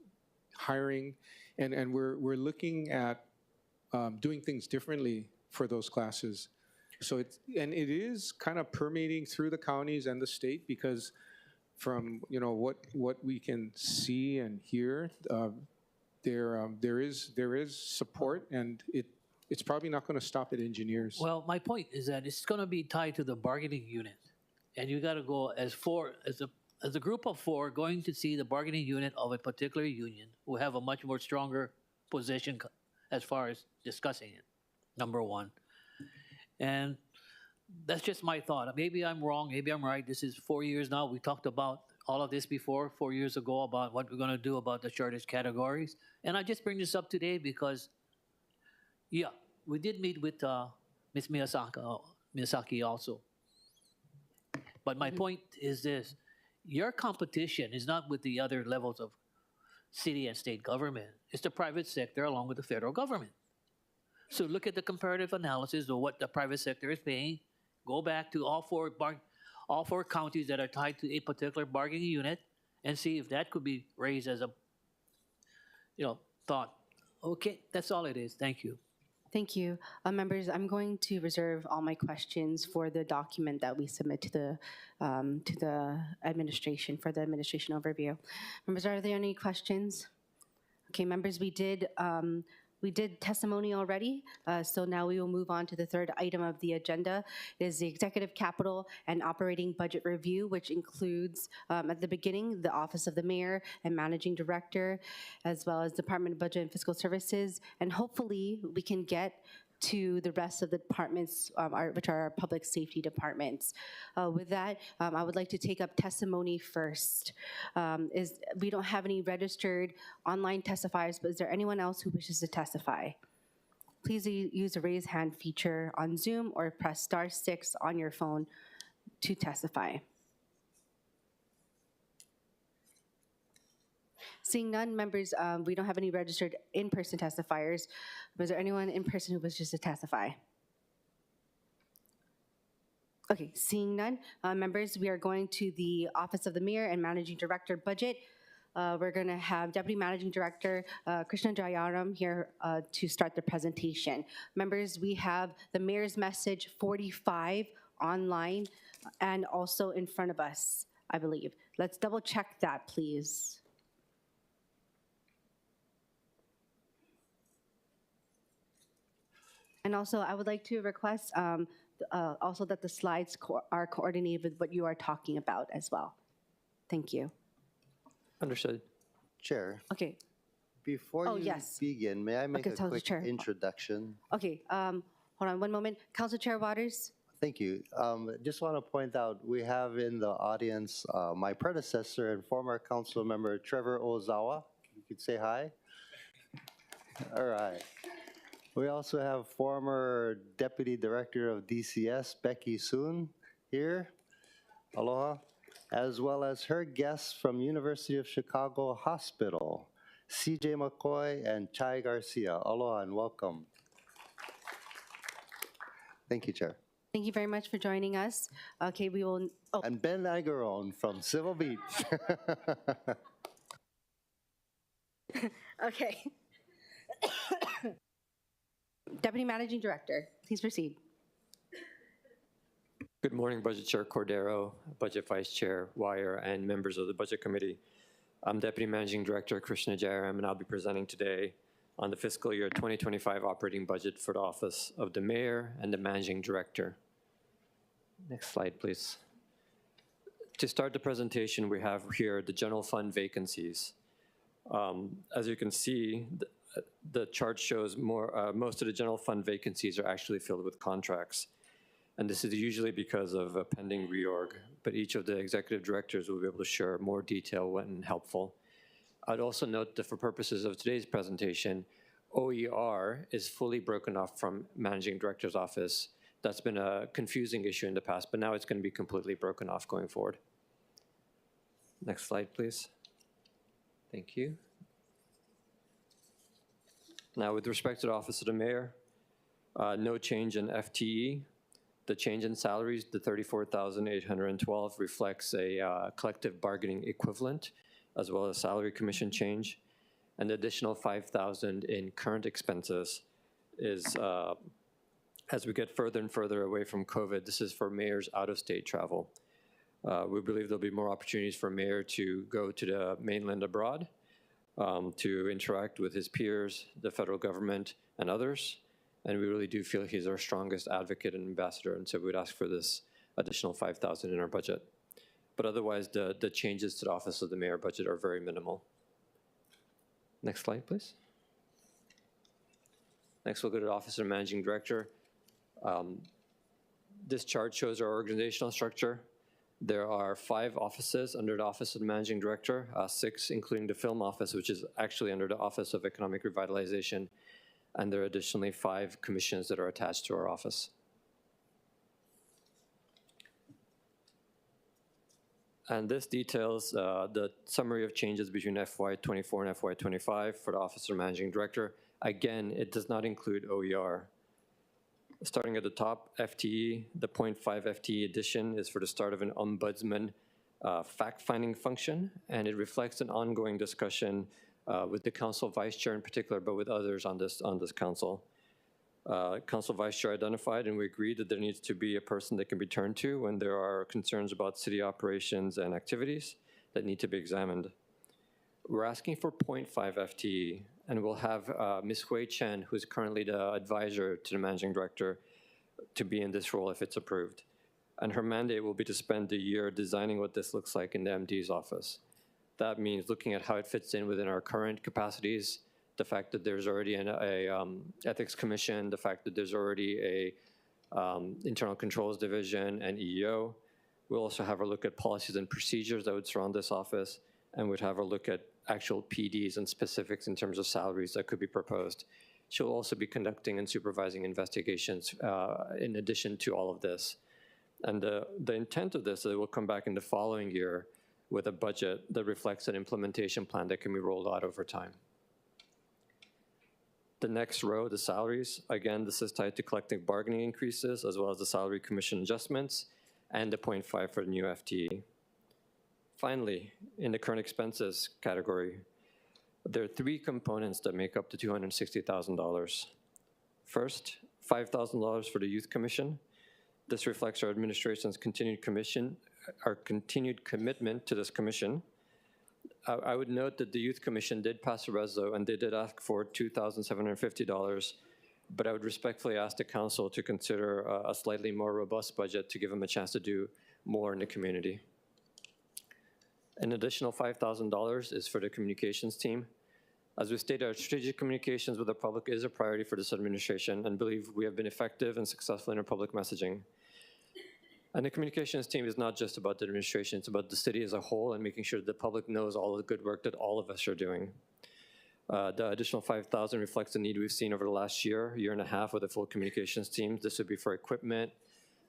hiring, and we're looking at doing things differently for those classes. So it is kind of permeating through the counties and the state, because from what we can see and hear, there is support, and it's probably not going to stop at engineers. Well, my point is that it's going to be tied to the bargaining unit, and you got to go as a group of four going to see the bargaining unit of a particular union who have a much more stronger position as far as discussing it. Number one. And that's just my thought. Maybe I'm wrong, maybe I'm right. This is 4 years now. We talked about all of this before, 4 years ago, about what we're going to do about the shortage categories. And I just bring this up today because, yeah, we did meet with Ms. Miyazaki also. But my point is this. Your competition is not with the other levels of city and state government. It's the private sector along with the federal government. So look at the comparative analysis of what the private sector is paying. Go back to all four counties that are tied to a particular bargaining unit and see if that could be raised as a thought. Okay, that's all it is. Thank you. Thank you. Members, I'm going to reserve all my questions for the document that we submit to the administration for the administration overview. Members, are there any questions? Okay, members, we did testimony already, so now we will move on to the third item of the agenda. It is the Executive Capital and Operating Budget Review, which includes, at the beginning, the Office of the Mayor and Managing Director, as well as Department of Budget and Fiscal Services, and hopefully we can get to the rest of the departments, which are our public safety departments. With that, I would like to take up testimony first. We don't have any registered online testifiers, but is there anyone else who wishes to testify? Please use the raise hand feature on Zoom or press *6 on your phone to testify. Seeing none, members, we don't have any registered in-person testifiers. Was there anyone in person who wishes to testify? Okay, seeing none, members, we are going to the Office of the Mayor and Managing Director budget. We're going to have Deputy Managing Director Krishna Jayaram here to start the presentation. Members, we have the Mayor's Message 45 online and also in front of us, I believe. Let's double check that, please. And also, I would like to request also that the slides are coordinated with what you are talking about as well. Thank you. Understood. Chair, Okay. before you yes. begin, may I make Okay, a quick Chair. introduction? Okay. Hold on one moment. Council Chair Waters. Thank you. Just want to point out, we have in the audience my predecessor and former council member, Trevor Ozawa. You could say hi. All right. We also have former Deputy Director of DCS, Becky Soon, here. Aloha. As well as her guests from University of Chicago Hospital, CJ McCoy and Chai Garcia. Aloha and welcome. Thank you, Chair. Thank you very much for joining us. Okay, we will. Oh. And Ben Igaron from Civil Beach. Okay. Deputy Managing Director, please proceed. Good morning, Budget Chair Cordero, Budget Vice Chair Wire, and members of the Budget Committee. I'm Deputy Managing Director Krishna Jayaram, and I'll be presenting today on the fiscal year 2025 operating budget for the Office of the Mayor and the Managing Director. Next slide, please. To start the presentation, we have here the general fund vacancies. As you can see, the chart shows most of the general fund vacancies are actually filled with contracts. And this is usually because of a pending reorg, but each of the executive directors will be able to share more detail when helpful. I'd also note that for purposes of today's presentation, OER is fully broken off from managing director's office. That's been a confusing issue in the past, but now it's going to be completely broken off going forward. Next slide, please. Thank you. Now, with respect to the office of the mayor, no change in FTE. The change in salaries, the $34,812, reflects a collective bargaining equivalent, as well as salary commission change. And the additional $5,000 in current expenses is, as we get further and further away from COVID, this is for mayor's out-of-state travel. We believe there'll be more opportunities for mayor to go to the mainland abroad, to interact with his peers, the federal government, and others. And we really do feel he's our strongest advocate and ambassador, and so we would ask for this additional $5,000 in our budget. But otherwise, the changes to the Office of the Mayor budget are very minimal. Next slide, please. Next, we'll go to the Office of Managing Director. This chart shows our organizational structure. There are 5 offices under the Office of the Managing Director, 6 including the Film Office, which is actually under the Office of Economic Revitalization. And there are additionally 5 commissions that are attached to our office. And this details the summary of changes between FY24 and FY25 for the Office of Managing Director. Again, it does not include OER. Starting at the top, FTE, the 0.5 FTE addition is for the start of an ombudsman fact-finding function, and it reflects an ongoing discussion with the council vice chair in particular, but with others on this council. Council vice chair identified, and we agreed that there needs to be a person that can be turned to when there are concerns about city operations and activities that need to be examined. We're asking for 0.5 FTE, and we'll have Ms. Hui Chen, who's currently the advisor to the managing director, to be in this role if it's approved. And her mandate will be to spend the year designing what this looks like in the MD's office. That means looking at how it fits in within our current capacities, the fact that there's already an ethics commission, the fact that there's already a internal controls division and EEO. We'll also have a look at policies and procedures that would surround this office, and we'd have a look at actual PDs and specifics in terms of salaries that could be proposed. She'll also be conducting and supervising investigations in addition to all of this. And the intent of this is that we'll come back in the following year with a budget that reflects an implementation plan that can be rolled out over time. The next row, the salaries, again, this is tied to collective bargaining increases as well as the salary commission adjustments and the 0.5 for the new FTE. Finally, in the current expenses category, there are 3 components that make up the $260,000. First, $5,000 for the Youth Commission. This reflects our administration's continued commitment to this commission. I would note that the Youth Commission did pass a reso, and they did ask for $2,750, but I would respectfully ask the council to consider a slightly more robust budget to give them a chance to do more in the community. An additional $5,000 is for the communications team. As we stated, our strategic communications with the public is a priority for this administration, and believe we have been effective and successful in our public messaging. And the communications team is not just about the administration, it's about the city as a whole and making sure the public knows all the good work that all of us are doing. The additional $5,000 reflects the need we've seen over the last year and a half with the full communications team. This would be for equipment,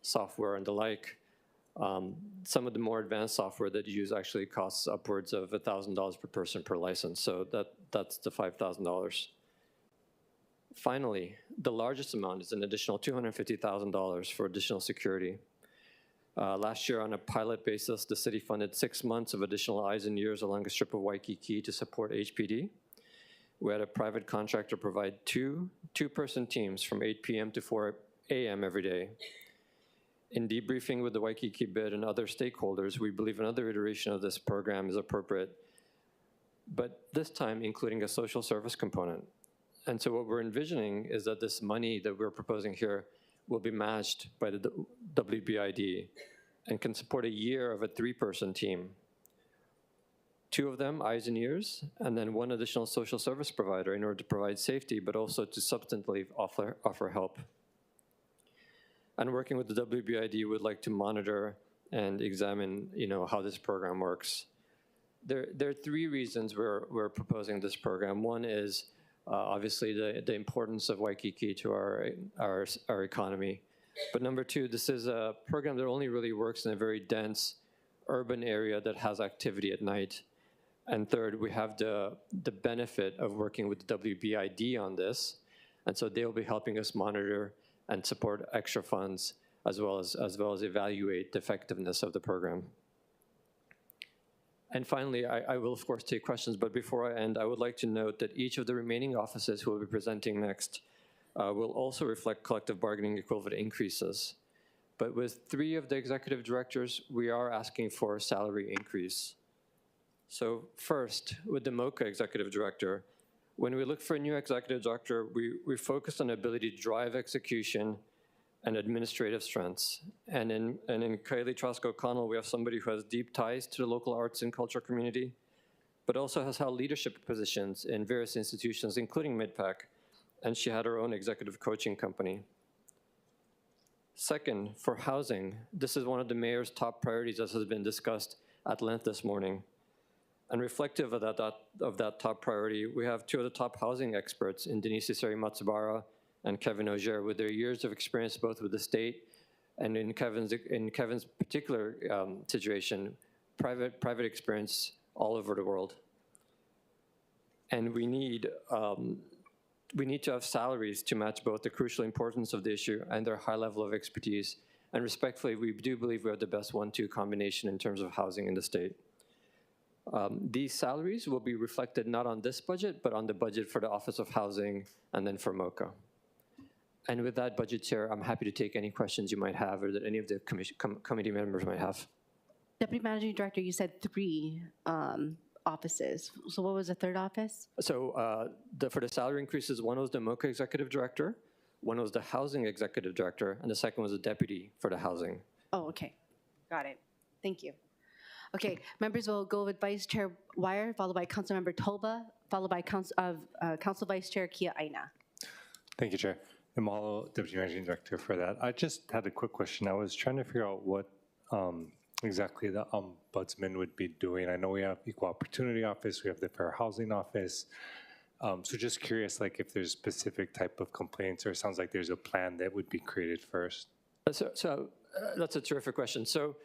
software, and the like. Some of the more advanced software that you use actually costs upwards of $1,000 per person per license, so that's the $5,000. Finally, the largest amount is an additional $250,000 for additional security. Last year, on a pilot basis, the city funded 6 months of additional eyes and ears along a strip of Waikiki to support HPD. We had a private contractor provide two-person teams from 8 p.m. to 4 a.m. every day. In debriefing with the Waikiki bid and other stakeholders, we believe another iteration of this program is appropriate, but this time including a social service component. And so what we're envisioning is that this money that we're proposing here will be matched by the WBID. and can support a year of a 3-person team. 2 of them, eyes and ears, and then 1 additional social service provider in order to provide safety, but also to substantively offer help. And working with the WBID, would like to monitor and examine, how this program works. There are 3 reasons we're proposing this program. One is obviously the importance of Waikiki to our economy. But number 2, this is a program that only really works in a very dense urban area that has activity at night. And third, we have the benefit of working with the WBID on this. And so they'll be helping us monitor and support extra funds as well as evaluate the effectiveness of the program. And finally, I will of course take questions, but before I end, I would like to note that each of the remaining offices who will be presenting next will also reflect collective bargaining equivalent increases. But with 3 of the executive directors, we are asking for a salary increase. So first, with the MOCA executive director, when we look for a new executive director, we focus on the ability to drive execution and administrative strengths. And in Kaeli Trask-O'Connell, we have somebody who has deep ties to the local arts and culture community, but also has held leadership positions in various institutions, including MidPAC, and she had her own executive coaching company. Second, for housing, this is one of the mayor's top priorities, as has been discussed at length this morning. And reflective of that top priority, we have 2 of the top housing experts in Denise Iseri Matsubara and Kevin Auger, with their years of experience both with the state and in Kevin's particular situation, private experience all over the world. And we need to have salaries to match both the crucial importance of the issue and their high level of expertise. And respectfully, we do believe we have the best 1-2 combination in terms of housing in the state. These salaries will be reflected not on this budget, but on the budget for the Office of Housing and then for MOCA. And with that, Budget Chair, I'm happy to take any questions you might have or that any of the committee members might have. Deputy Managing Director, you said 3 offices. So what was the 3rd office? So for the salary increases, 1 was the MOCA executive director, 1 was the housing executive director, and the second was the deputy for the housing. Oh, okay. Got it. Thank you. Okay, members will go with Vice Chair Wire, followed by Councilmember Toba, followed by Council Vice Chair Kia Aina. Thank you, Chair. I'm all Deputy Managing Director for that. I just had a quick question. I was trying to figure out what exactly the Ombudsman would be doing. I know we have Equal Opportunity Office, we have the Fair Housing Office. So just curious, like if there's specific type of complaints, or it sounds like there's a plan that would be created first. So that's a terrific question. So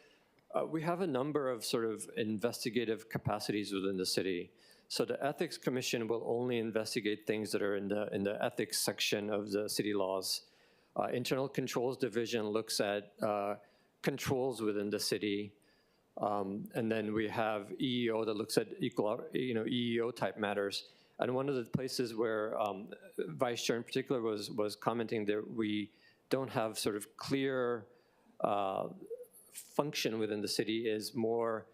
we have a number of sort of investigative capacities within the city. So the Ethics Commission will only investigate things that are in the ethics section of the city laws. Internal Controls Division looks at controls within the city. And then we have EEO that looks at EEO type matters. And one of the places where Vice Chair in particular was commenting that we don't have sort of clear function within the city is more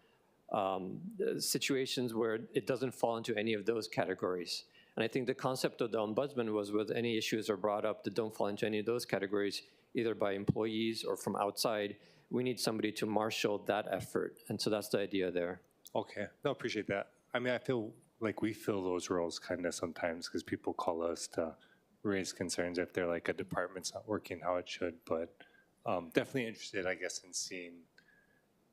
situations where it doesn't fall into any of those categories. And I think the concept of the Ombudsman was with any issues are brought up that don't fall into any of those categories, either by employees or from outside, we need somebody to marshal that effort. And so that's the idea there. Okay, no, appreciate that. I mean, I feel like we fill those roles kind of sometimes because people call us to raise concerns if they're like a department's not working how it should, but definitely interested, I guess, in seeing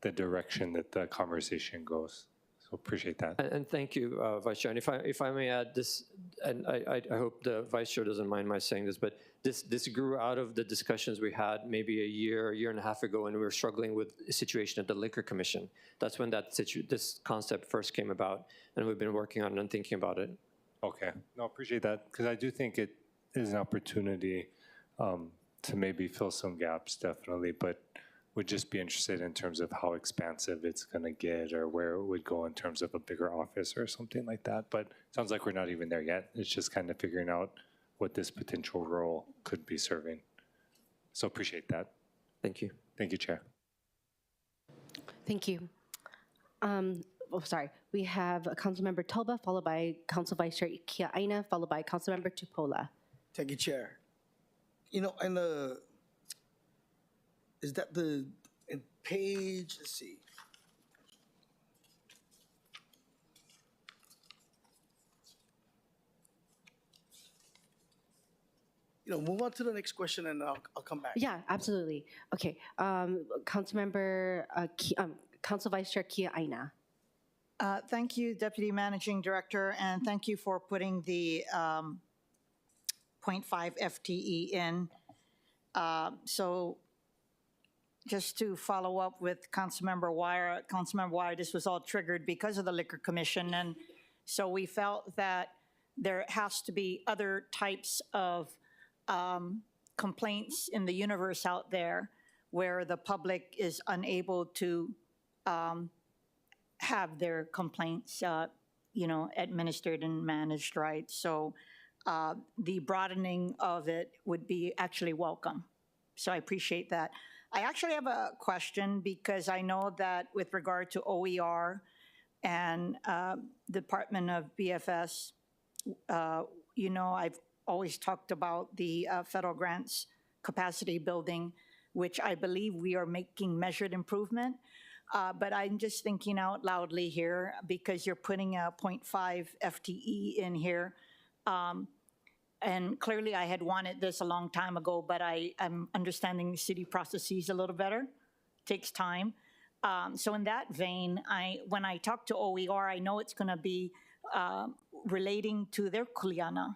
the direction that the conversation goes. So appreciate that. And thank you, Vice Chair. And if I may add this, and I hope the Vice Chair doesn't mind my saying this, but this grew out of the discussions we had maybe a year and a half ago when we were struggling with a situation at the Liquor Commission. That's when this concept first came about, and we've been working on it and thinking about it. Okay, no, appreciate that, because I do think it is an opportunity to maybe fill some gaps, definitely, but would just be interested in terms of how expansive it's going to get or where it would go in terms of a bigger office or something like that. But it sounds like we're not even there yet. It's just kind of figuring out what this potential role could be serving. So appreciate that. Thank you. Thank you, Chair. Thank you. We have Councilmember Toba, followed by Council Vice Chair Kia Aina, followed by Councilmember Tupola. Thank you, Chair. You know, and is that the in page, let's see. Move on to the next question and I'll come back. Yeah, absolutely. Okay, Council Vice Chair Kia Aina. Thank you, Deputy Managing Director, and thank you for putting the 0.5 FTE in. So just to follow up with Councilmember Wire, this was all triggered because of the Liquor Commission, and so we felt that there has to be other types of complaints in the universe out there where the public is unable to have their complaints, administered and managed right. So the broadening of it would be actually welcome. So I appreciate that. I actually have a question because I know that with regard to OER and Department of BFS, I've always talked about the federal grants capacity building, which I believe we are making measured improvement. But I'm just thinking out loudly here because you're putting a 0.5 FTE in here. And clearly I had wanted this a long time ago, but I'm understanding city processes a little better. Takes time. So in that vein, when I talk to OER, I know it's going to be relating to their kuleana.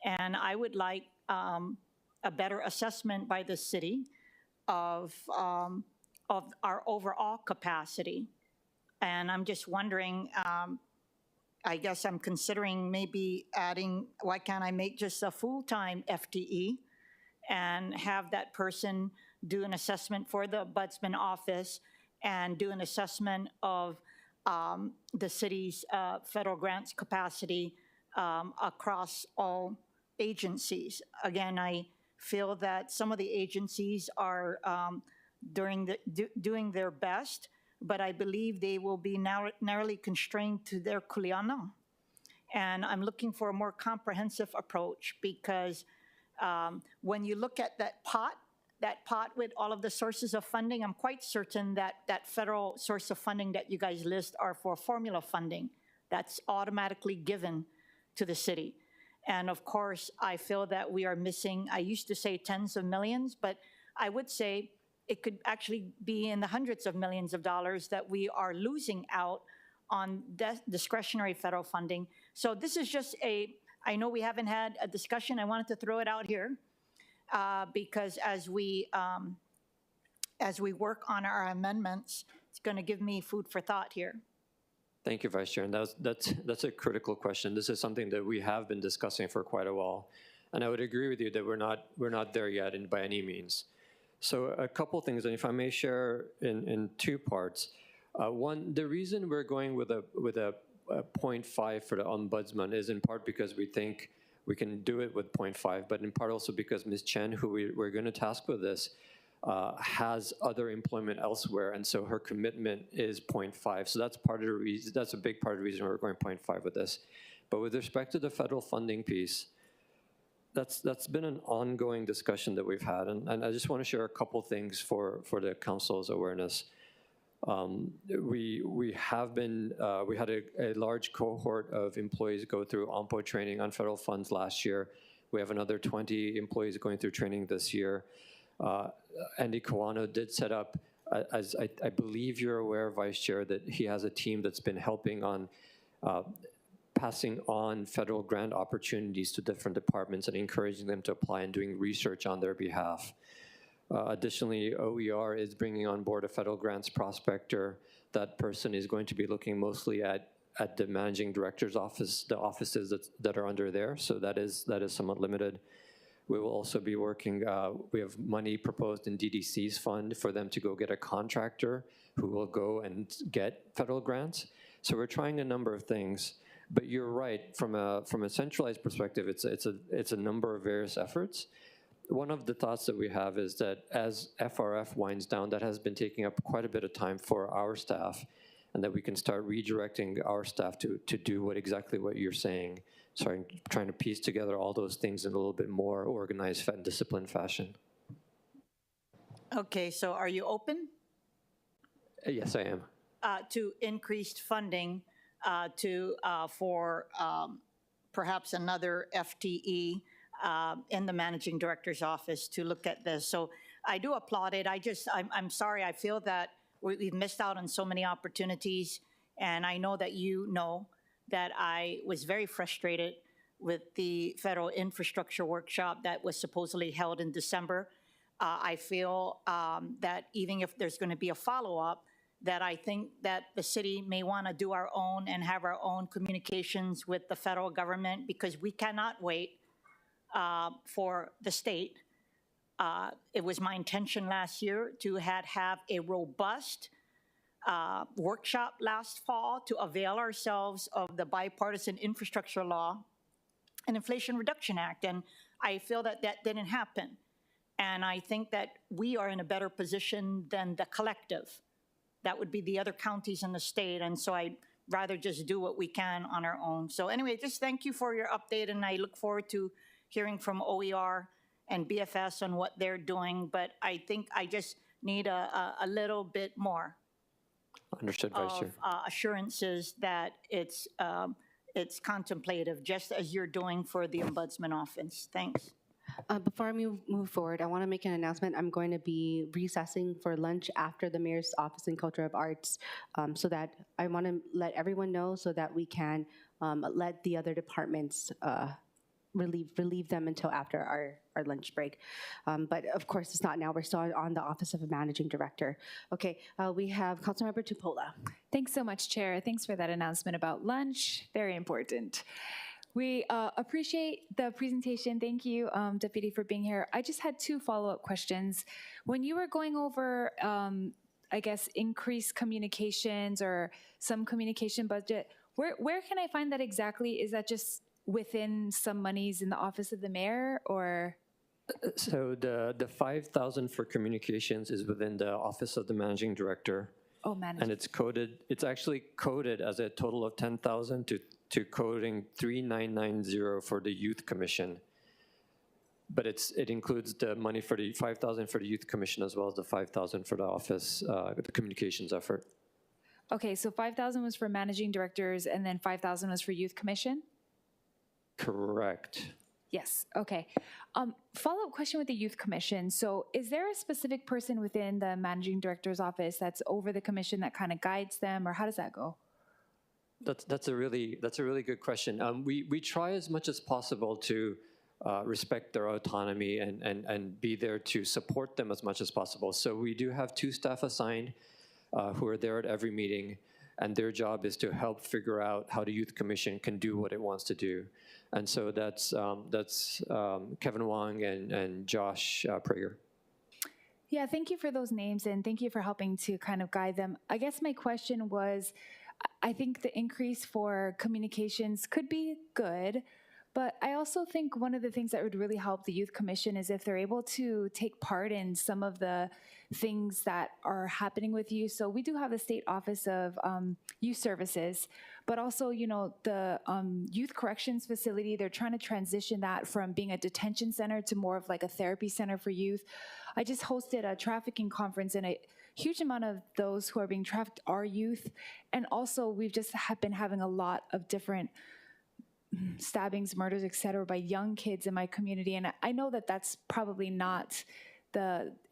And I would like a better assessment by the city of our overall capacity. And I'm just wondering, I guess I'm considering maybe adding, why can't I make just a full-time FTE and have that person do an assessment for the Ombudsman office and do an assessment of the city's federal grants capacity across all agencies. Again, I feel that some of the agencies are doing their best, but I believe they will be narrowly constrained to their kuleana. And I'm looking for a more comprehensive approach because when you look at that pot with all of the sources of funding, I'm quite certain that that federal source of funding that you guys list are for formula funding that's automatically given to the city. And of course, I feel that we are missing, I used to say tens of millions, but I would say it could actually be in the hundreds of millions of dollars that we are losing out on discretionary federal funding. So this is just I know we haven't had a discussion. I wanted to throw it out here because as we work on our amendments, it's going to give me food for thought here. Thank you, Vice Chair. And that's a critical question. This is something that we have been discussing for quite a while. And I would agree with you that we're not there yet by any means. So a couple things, and if I may share in two parts. One, the reason we're going with a 0.5 for the ombudsman is in part because we think we can do it with 0.5, but in part also because Ms. Chen, who we're going to task with this, has other employment elsewhere, and so her commitment is 0.5. So that's part of the reason. That's a big part of the reason we're going 0.5 with this. But with respect to the federal funding piece, that's been an ongoing discussion that we've had, and I just want to share a couple things for the council's awareness. We had a large cohort of employees go through OMPO training on federal funds last year. We have another 20 employees going through training this year. Andy Kawano did set up, as I believe you're aware, Vice Chair, that he has a team that's been helping on passing on federal grant opportunities to different departments and encouraging them to apply and doing research on their behalf. Additionally, OER is bringing on board a federal grants prospector. That person is going to be looking mostly at the managing director's office, the offices that are under there, so that is somewhat limited. We will also be working, we have money proposed in DDC's fund for them to go get a contractor who will go and get federal grants. So we're trying a number of things. But you're right, from a centralized perspective, it's a number of various efforts. One of the thoughts that we have is that as FRF winds down, that has been taking up quite a bit of time for our staff, and that we can start redirecting our staff to do exactly what you're saying. So I'm trying to piece together all those things in a little bit more organized and disciplined fashion. Okay, so are you open? Yes, I am. To increased funding for perhaps another FTE in the managing director's office to look at this. So I do applaud it. I'm sorry. I feel that we've missed out on so many opportunities. And I know that you know that I was very frustrated with the federal infrastructure workshop that was supposedly held in December. I feel that even if there's going to be a follow-up, that I think that the city may want to do our own and have our own communications with the federal government, because we cannot wait for the state. It was my intention last year to have a robust workshop last fall to avail ourselves of the bipartisan infrastructure law and Inflation Reduction Act. And I feel that that didn't happen. And I think that we are in a better position than the collective. That would be the other counties in the state. And so I'd rather just do what we can on our own. So anyway, just thank you for your update. And I look forward to hearing from OER and BFS on what they're doing. But I think I just need a little bit more Understood, Vice Chair. assurances that it's contemplative, just as you're doing for the Ombudsman Office. Thanks. Before I move forward, I want to make an announcement. I'm going to be recessing for lunch after the Mayor's Office in Culture of Arts, so that I want to let everyone know so that we can let the other departments relieve them until after our lunch break. But of course, it's not now. We're still on the Office of a Managing Director. Okay, we have Councilmember Tupola. Thanks so much, Chair. Thanks for that announcement about lunch. Very important. We appreciate the presentation. Thank you, Deputy, for being here. I just had two follow-up questions. When you were going over, I guess, increased communications or some communication budget, where can I find that exactly? Is that just within some monies in the Office of the Mayor, or? So the 5,000 for communications is within the Office of the Managing Director. Oh, managing. And it's coded, it's actually coded as a total of 10,000 to coding 3990 for the Youth Commission. But it includes the money for the 5,000 for the Youth Commission as well as the 5,000 for the office, the communications effort. Okay, so 5,000 was for managing directors and then 5,000 was for Youth Commission? Correct. Yes, okay. Follow-up question with the Youth Commission. So is there a specific person within the managing director's office that's over the commission that kind of guides them, or how does that go? That's a really good question. We try as much as possible to respect their autonomy and be there to support them as much as possible. So we do have 2 staff assigned who are there at every meeting, and their job is to help figure out how the Youth Commission can do what it wants to do. And so that's Kevin Wong and Josh Prager. Yeah, thank you for those names, and thank you for helping to kind of guide them. I guess my question was, I think the increase for communications could be good, but I also think one of the things that would really help the Youth Commission is if they're able to take part in some of the things that are happening with youth. So we do have the State Office of Youth Services, but also, you know, the Youth Corrections Facility, they're trying to transition that from being a detention center to more of like a therapy center for youth. I just hosted a trafficking conference, and a huge amount of those who are being trafficked are youth. And also, we've just been having a lot of different stabbings, murders, et cetera, by young kids in my community. And I know that that's probably not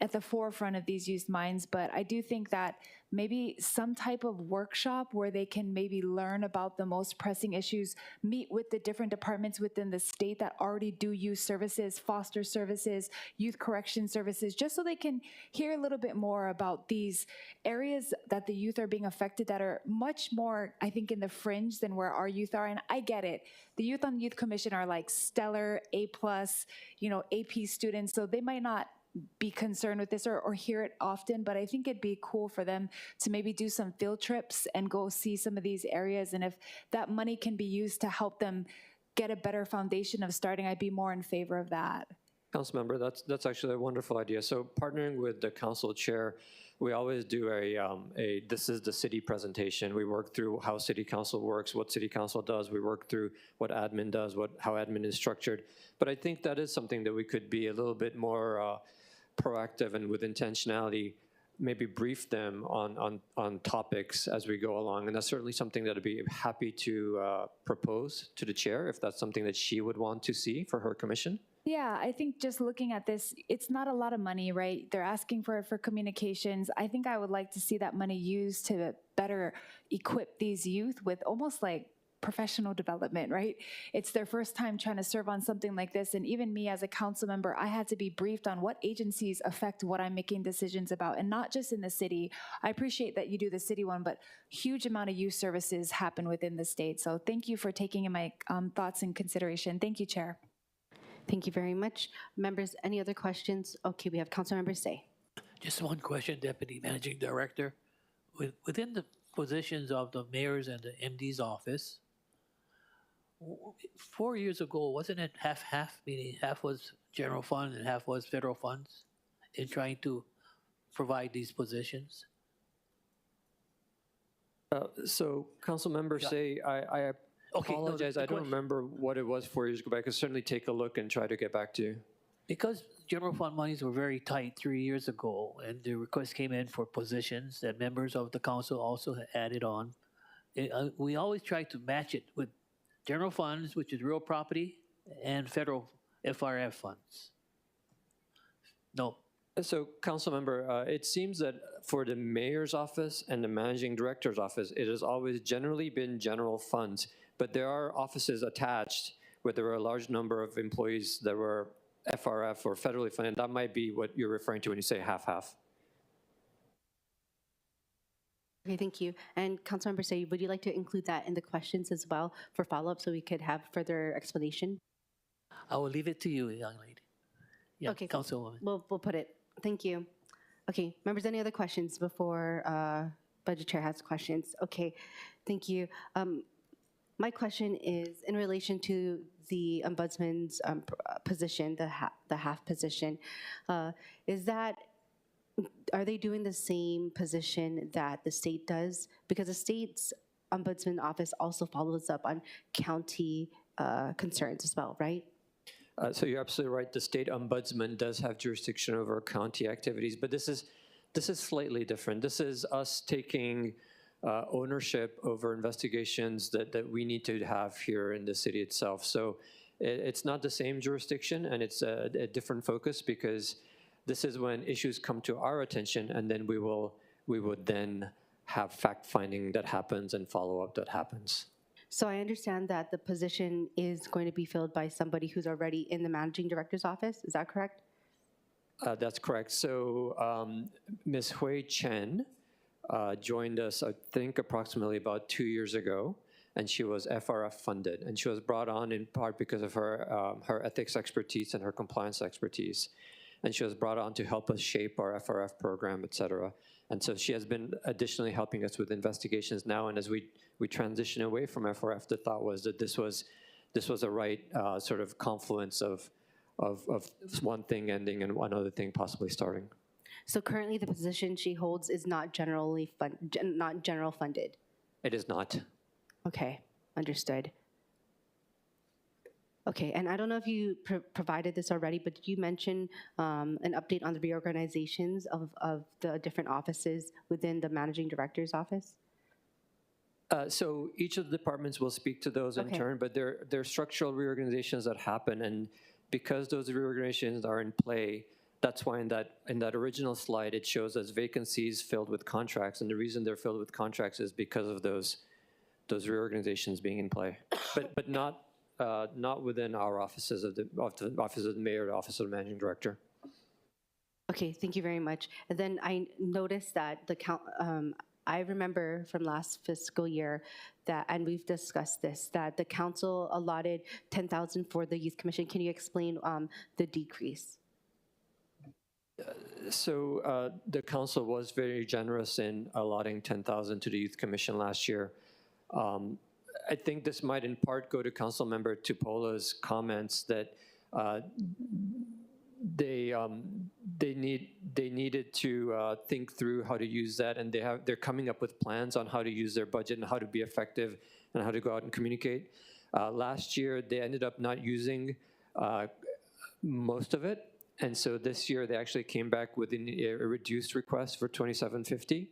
at the forefront of these youth minds, but I do think that maybe some type of workshop where they can maybe learn about the most pressing issues, meet with the different departments within the state that already do youth services, foster services, youth correction services, just so they can hear a little bit more about these areas that the youth are being affected that are much more, I think, in the fringe than where our youth are. And I get it. The youth on the Youth Commission are like stellar, A+, AP students, so they might not be concerned with this or hear it often, but I think it'd be cool for them to maybe do some field trips and go see some of these areas. And if that money can be used to help them get a better foundation of starting, I'd be more in favor of that. Councilmember, that's actually a wonderful idea. So partnering with the council chair, we always do a this is the city presentation. We work through how city council works, what city council does. We work through what admin does, how admin is structured. But I think that is something that we could be a little bit more proactive and with intentionality maybe brief them on topics as we go along. And that's certainly something that I'd be happy to propose to the chair if that's something that she would want to see for her commission. Yeah, I think just looking at this, it's not a lot of money, right? They're asking for it for communications. I think I would like to see that money used to better equip these youth with almost like professional development, right? It's their first time trying to serve on something like this. And even me as a council member, I had to be briefed on what agencies affect what I'm making decisions about, and not just in the city. I appreciate that you do the city one, but huge amount of youth services happen within the state. So thank you for taking my thoughts in consideration. Thank you, Chair. Thank you very much. Members, any other questions? Okay, we have Councilmember Say. Just one question, Deputy Managing Director. Within the positions of the mayor's and the MD's office, 4 years ago, wasn't it half-half, meaning half was general fund and half was federal funds in trying to provide these positions? So, Council Member Say, I apologize. I don't remember what it was 4 years ago, but I could certainly take a look and try to get back to you. Because general fund monies were very tight 3 years ago, and the request came in for positions that members of the council also had added on, we always try to match it with general funds, which is real property, and federal FRF funds. No. So, Council Member, it seems that for the mayor's office and the managing director's office, it has always generally been general funds, but there are offices attached where there were a large number of employees that were FRF or federally funded. That might be what you're referring to when you say half-half. Okay, thank you. And Councilmember Say, would you like to include that in the questions as well for follow-up so we could have further explanation? I will leave it to you, young lady. Yeah, Okay, Councilwoman. We'll put it. Thank you. Okay, members, any other questions before Budget Chair has questions? Okay, thank you. My question is in relation to the ombudsman's position, the half position. Are they doing the same position that the state does? Because the state's ombudsman office also follows up on county concerns as well, right? So you're absolutely right. The state ombudsman does have jurisdiction over county activities, but this is slightly different. This is us taking ownership over investigations that we need to have here in the city itself. So it's not the same jurisdiction, and it's a different focus, because this is when issues come to our attention, and then we would then have fact-finding that happens and follow-up that happens. So I understand that the position is going to be filled by somebody who's already in the managing director's office. Is that correct? That's correct. So Ms. Hui Chen joined us, I think, approximately about 2 years ago, and she was FRF funded. And she was brought on in part because of her ethics expertise and her compliance expertise. And she was brought on to help us shape our FRF program, et cetera. And so she has been additionally helping us with investigations now. And as we transition away from FRF, the thought was that this was a right sort of confluence of one thing ending and one other thing possibly starting. So currently the position she holds is not general funded? It is not. Okay, understood. Okay, and I don't know if you provided this already, but did you mention an update on the reorganizations of the different offices within the managing director's office? So each of the departments will speak to those in turn, but there are structural reorganizations that happen, and because those reorganizations are in play, that's why in that original slide it shows us vacancies filled with contracts, and the reason they're filled with contracts is because of those reorganizations being in play, but not within our offices of the office of the mayor, the office of the managing director. Okay, thank you very much. And then I noticed that I remember from last fiscal year that, and we've discussed this, that the council allotted $10,000 for the youth commission. Can you explain the decrease? So the council was very generous in allotting $10,000 to the youth commission last year. I think this might in part go to Councilmember Tupola's comments that they needed to think through how to use that, and they're coming up with plans on how to use their budget and how to be effective and how to go out and communicate. Last year, they ended up not using most of it, And so this year, they actually came back with a reduced request for $2,750.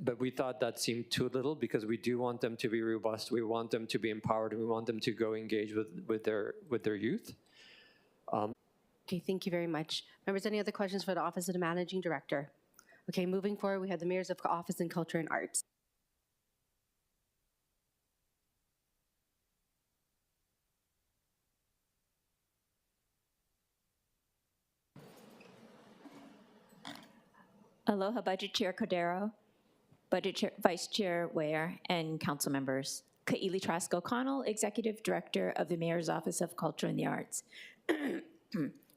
But we thought that seemed too little because we do want them to be robust. We want them to be empowered. We want them to go engage with their youth. Okay, thank you very much. Members, any other questions for the Office of the Managing Director? Okay, moving forward, we have the Mayor's Office in Culture and Arts. Aloha, Budget Chair Cordero, Budget Chair, Vice Chair Ware, and council members. Ka'ili Trask O'Connell, Executive Director of the Mayor's Office of Culture and the Arts.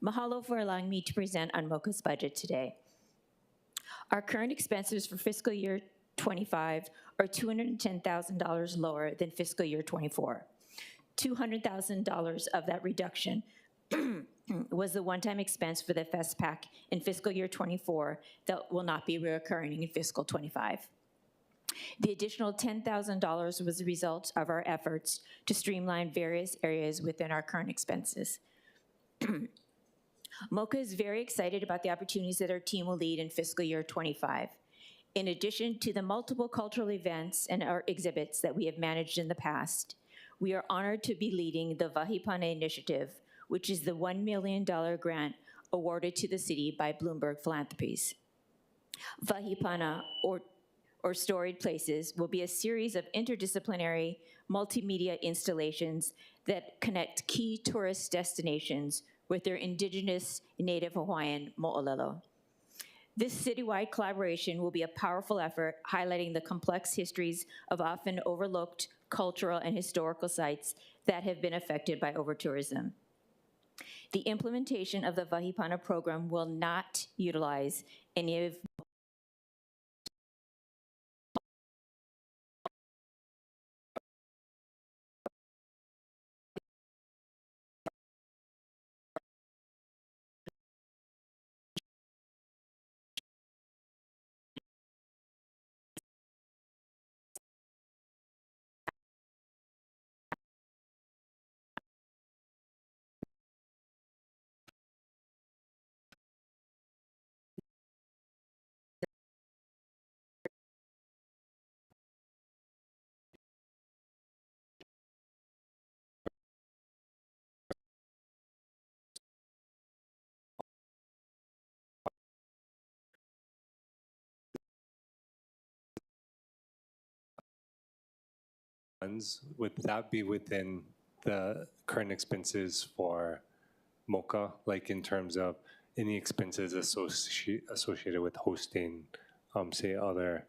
Mahalo for allowing me to present on MOCA's budget today. Our current expenses for fiscal year 25 are $210,000 lower than fiscal year 24. $200,000 of that reduction was the one-time expense for the FestPAC in fiscal year 24 that will not be reoccurring in fiscal 25. The additional $10,000 was the result of our efforts to streamline various areas within our current expenses. MOCA is very excited about the opportunities that our team will lead in fiscal year 25. In addition to the multiple cultural events and our exhibits that we have managed in the past, we are honored to be leading the Vahipana Initiative, which is the $1 million grant awarded to the city by Bloomberg Philanthropies. Vahipana, or Storied Places, will be a series of interdisciplinary multimedia installations that connect key tourist destinations with their indigenous Native Hawaiian mo'olelo. This citywide collaboration will be a powerful effort highlighting the complex histories of often overlooked cultural and historical sites that have been affected by overtourism. The implementation of the Vahipana program will not utilize any of funds. Would that be within the current expenses for MOCA, like in terms of any expenses associated with hosting, say, other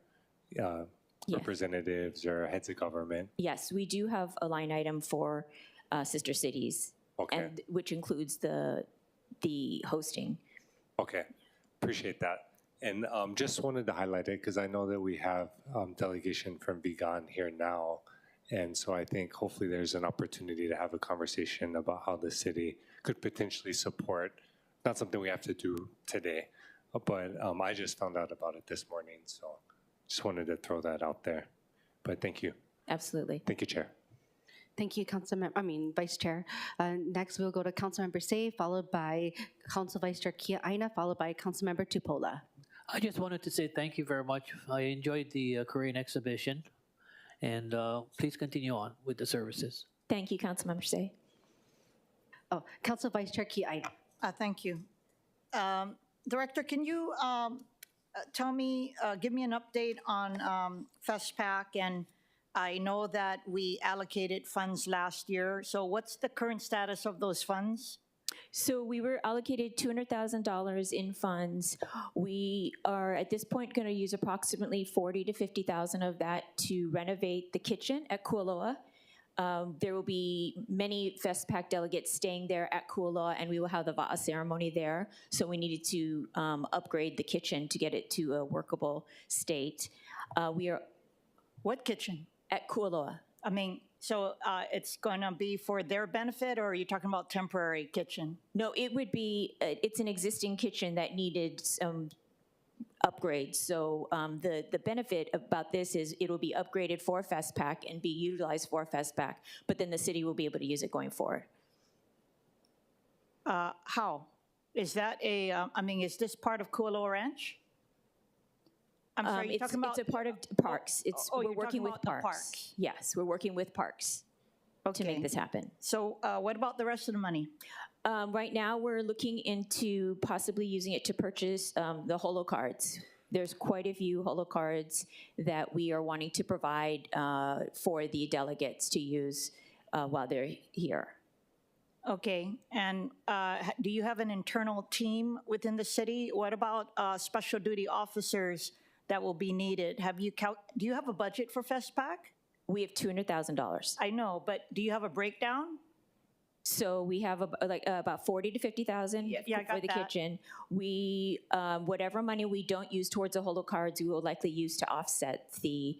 representatives or heads of government? Yes, we do have a line item for sister cities, and which includes the hosting. Okay, appreciate that. And just wanted to highlight it because I know that we have delegation from Vigan here now. And so I think hopefully there's an opportunity to have a conversation about how the city could potentially support, not something we have to do today, but I just found out about it this morning. So just wanted to throw that out there. But thank you. Absolutely. Thank you, Chair. Thank you, Vice Chair. Next, we'll go to Councilmember Say, followed by Council Vice Chair Kia Aina, followed by Councilmember Tupola. I just wanted to say thank you very much. I enjoyed the Korean exhibition, and please continue on with the services. Thank you, Councilmember Say. Oh, Council Vice Chair Kia Aina. Thank you. Director, can you give me an update on FestPAC? And I know that we allocated funds last year. So what's the current status of those funds? So we were allocated $200,000 in funds. We are at this point going to use approximately $40,000 to $50,000 of that to renovate the kitchen at Kualoa. There will be many FestPAC delegates staying there at Kualoa, and we will have the Va'a ceremony there. So we needed to upgrade the kitchen to get it to a workable state. What kitchen? At Kualoa. I mean, so it's going to be for their benefit, or are you talking about temporary kitchen? No, it would be, it's an existing kitchen that needed some upgrades. So the benefit about this is it'll be upgraded for FestPAC and be utilized for FestPAC, but then the city will be able to use it going forward. How? Is that I mean, is this part of Kualoa Ranch? I'm sorry, you're talking about? It's a part of parks. Oh, We're you're working talking with about the parks. parks. Yes, we're working with parks to Okay. make this happen. So what about the rest of the money? Right now, we're looking into possibly using it to purchase the holo cards. There's quite a few holo cards that we are wanting to provide for the delegates to use while they're here. Okay, and do you have an internal team within the city? What about special duty officers that will be needed? Do you have a budget for FestPac? We have $200,000. I know, but do you have a breakdown? So we have about 40 to 50,000 Yeah, I for got the that. kitchen. We whatever money we don't use towards the holo cards, we will likely use to offset the.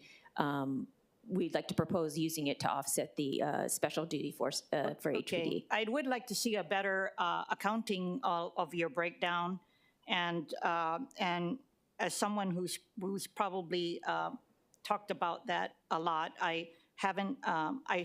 We'd like to propose using it to offset the special duty for HPD. Okay, I would like to see a better accounting of your breakdown, and as someone who's probably talked about that a lot, I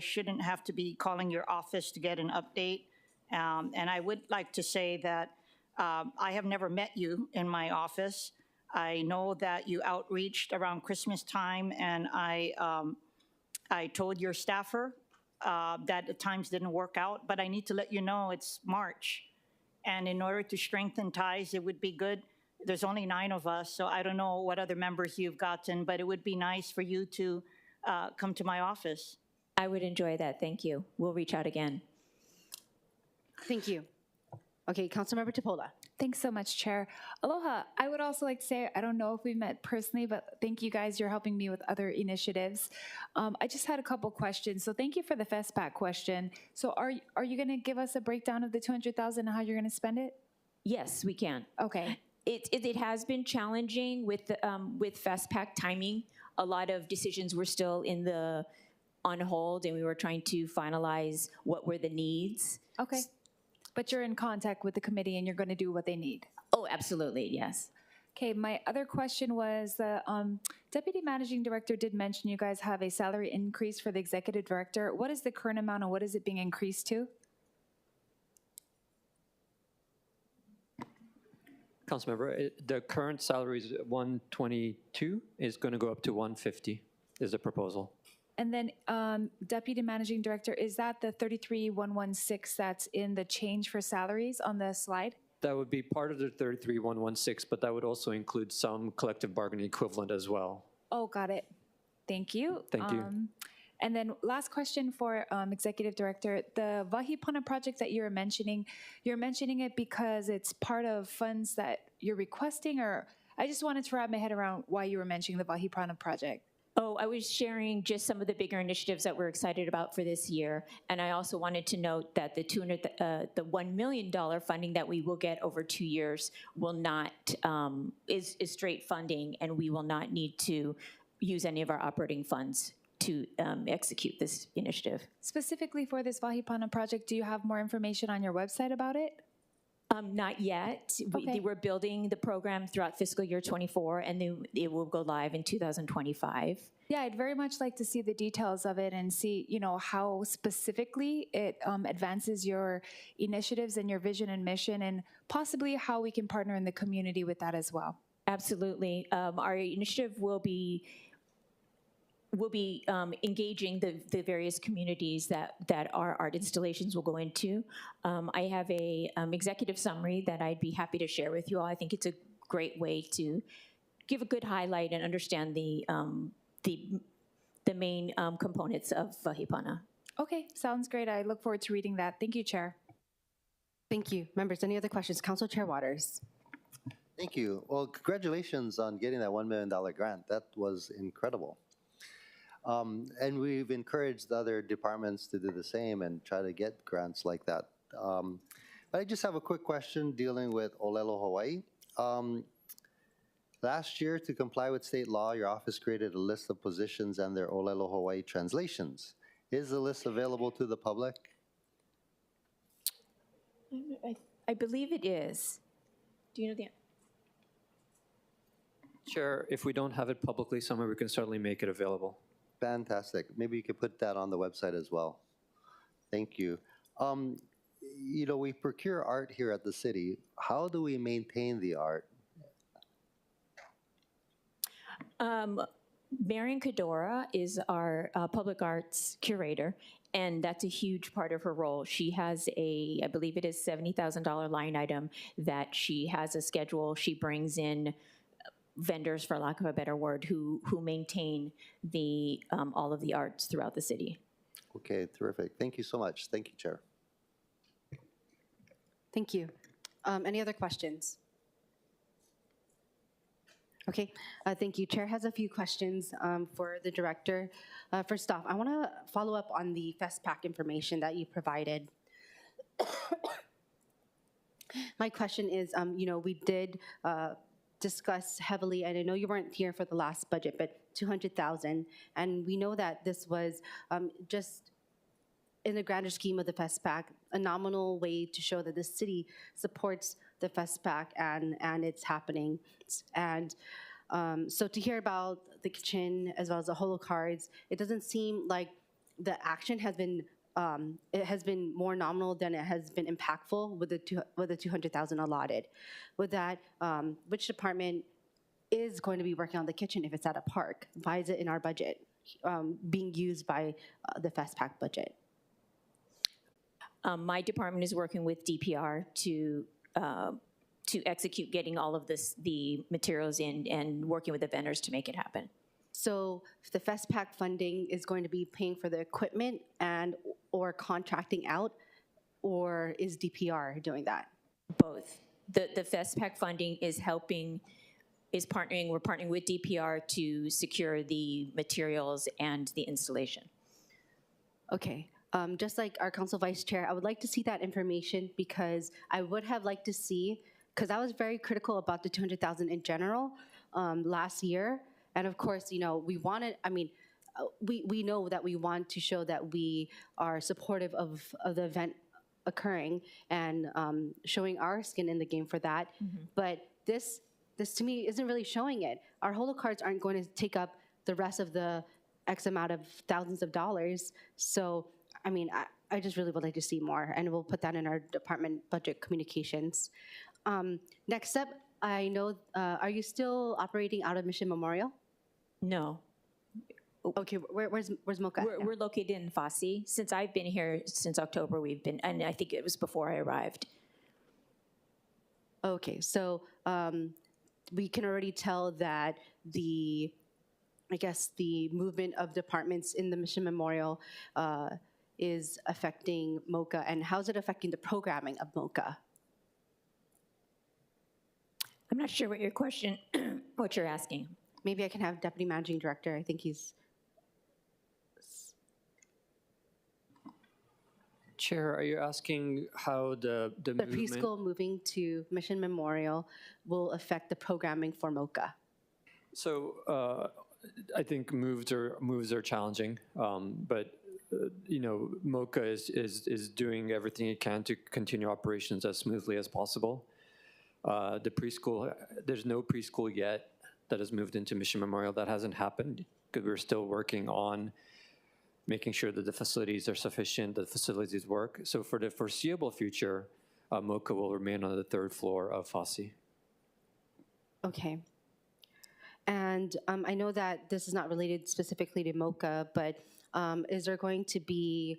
shouldn't have to be calling your office to get an update, and I would like to say that I have never met you in my office. I know that you outreached around Christmas time, and I told your staffer that the times didn't work out, but I need to let you know it's March. And in order to strengthen ties, it would be good. There's only 9 of us, so I don't know what other members you've gotten, but it would be nice for you to come to my office. I would enjoy that. Thank you. We'll reach out again. Thank you. Okay, Councilmember Topola. Thanks so much, Chair. Aloha. I would also like to say, I don't know if we met personally, but thank you guys. You're helping me with other initiatives. I just had a couple questions. So thank you for the FestPac question. So are you going to give us a breakdown of the $200,000 and how you're going to spend it? Yes, we can. Okay. It has been challenging with FestPac timing. A lot of decisions were still on hold, and we were trying to finalize what were the needs. Okay. But you're in contact with the committee and you're going to do what they need. Oh, absolutely, yes. Okay, my other question was the Deputy Managing Director did mention you guys have a salary increase for the Executive Director. What is the current amount and what is it being increased to? Councilmember, the current salary is 122, is going to go up to 150 is the proposal. And then Deputy Managing Director, is that the 33,116 that's in the change for salaries on the slide? That would be part of the 33,116, but that would also include some collective bargaining equivalent as well. Oh, got it. Thank you. Thank you. And then last question for Executive Director, the Vahipana project that you're mentioning it because it's part of funds that you're requesting, or I just wanted to wrap my head around why you were mentioning the Vahipana project. Oh, I was sharing just some of the bigger initiatives that we're excited about for this year. And I also wanted to note that the $1 million funding that we will get over 2 years will not, is straight funding, and we will not need to use any of our operating funds to execute this initiative. Specifically for this Vahipana project, do you have more information on your website about it? Not yet. Okay. We're building the program throughout fiscal year 24, and then it will go live in 2025. Yeah, I'd very much like to see the details of it and see, how specifically it advances your initiatives and your vision and mission, and possibly how we can partner in the community with that as well. Absolutely. Our initiative will be engaging the various communities that our art installations will go into. I have a executive summary that I'd be happy to share with you all. I think it's a great way to give a good highlight and understand the main components of Vahipana. Okay, sounds great. I look forward to reading that. Thank you, Chair. Thank you. Members, any other questions? Council Chair Waters. Thank you. Well, congratulations on getting that $1 million grant. That was incredible. And we've encouraged other departments to do the same and try to get grants like that. But I just have a quick question dealing with Olelo, Hawaii. Last year, to comply with state law, your office created a list of positions and their Olelo, Hawaii translations. Is the list available to the public? I believe it is. Do you know the answer? Chair, if we don't have it publicly somewhere, we can certainly make it available. Fantastic. Maybe you could put that on the website as well. Thank you. you know, we procure art here at the city. How do we maintain the art? Marion Cadora is our public arts curator, and that's a huge part of her role. She has I believe it is $70,000 line item that she has a schedule. She brings in vendors, for lack of a better word, who maintain the all of the arts throughout the city. Okay, terrific. Thank you so much. Thank you, Chair. Thank you. Any other questions? Okay, thank you. Chair has a few questions for the director. First off, I want to follow up on the FestPack information that you provided. My question is, you know, we did discuss heavily, and I know you weren't here for the last budget, but 200,000, and we know that this was just in the grander scheme of the FestPack, a nominal way to show that the city supports the FestPack and it's happening. And so to hear about the kitchen as well as the holo cards, it doesn't seem like the action has been it has been more nominal than it has been impactful with the 200,000 allotted. With that, which department is going to be working on the kitchen if it's at a park? Why is it in our budget being used by the FestPack budget? My department is working with DPR to execute getting all of the materials in and working with the vendors to make it happen. So if the FestPack funding is going to be paying for the equipment and or contracting out, or is DPR doing that? Both. The FestPack funding is partnering, we're partnering with DPR to secure the materials and the installation. Okay. Just like our council vice chair, I would like to see that information because I would have liked to see, because I was very critical about the 200,000 in general last year. And of course, you know, we wanted, I mean, we know that we want to show that we are supportive of the event occurring and showing our skin in the game for that. Mm-hmm. But this to me isn't really showing it. Our holo cards aren't going to take up the rest of the X amount of thousands of dollars. So I mean, I just really would like to see more, and we'll put that in our department budget communications. Next up, I know, are you still operating out of Mission Memorial? No. Okay, where's Mocha? We're located in Fosse. Since I've been here since October, we've been, and I think it was before I arrived. Okay, so we can already tell that I guess the movement of departments in the Mission Memorial is affecting MOCA, and how's it affecting the programming of MOCA? I'm not sure what your question, what you're asking. Maybe I can have Deputy Managing Director. I think he's... Chair, are you asking how the movement... preschool moving to Mission Memorial will affect the programming for MOCA? So I think moves are challenging, but you know, MOCA is doing everything it can to continue operations as smoothly as possible. The preschool, there's no preschool yet that has moved into Mission Memorial. That hasn't happened because we're still working on making sure that the facilities are sufficient, that the facilities work. So for the foreseeable future, MOCA will remain on the 3rd floor of Fosse. Okay. And I know that this is not related specifically to MOCA, but is there going to be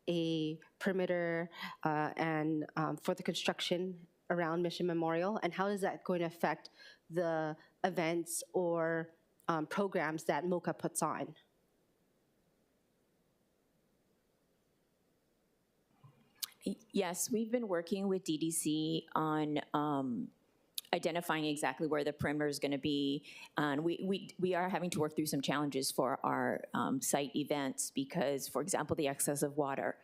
a perimeter and for the construction around Mission Memorial? And how is that going to affect the events or programs that MOCA puts on? Yes, we've been working with DDC on identifying exactly where the perimeter is going to be. And we are having to work through some challenges for our site events because, for example, the excess of water.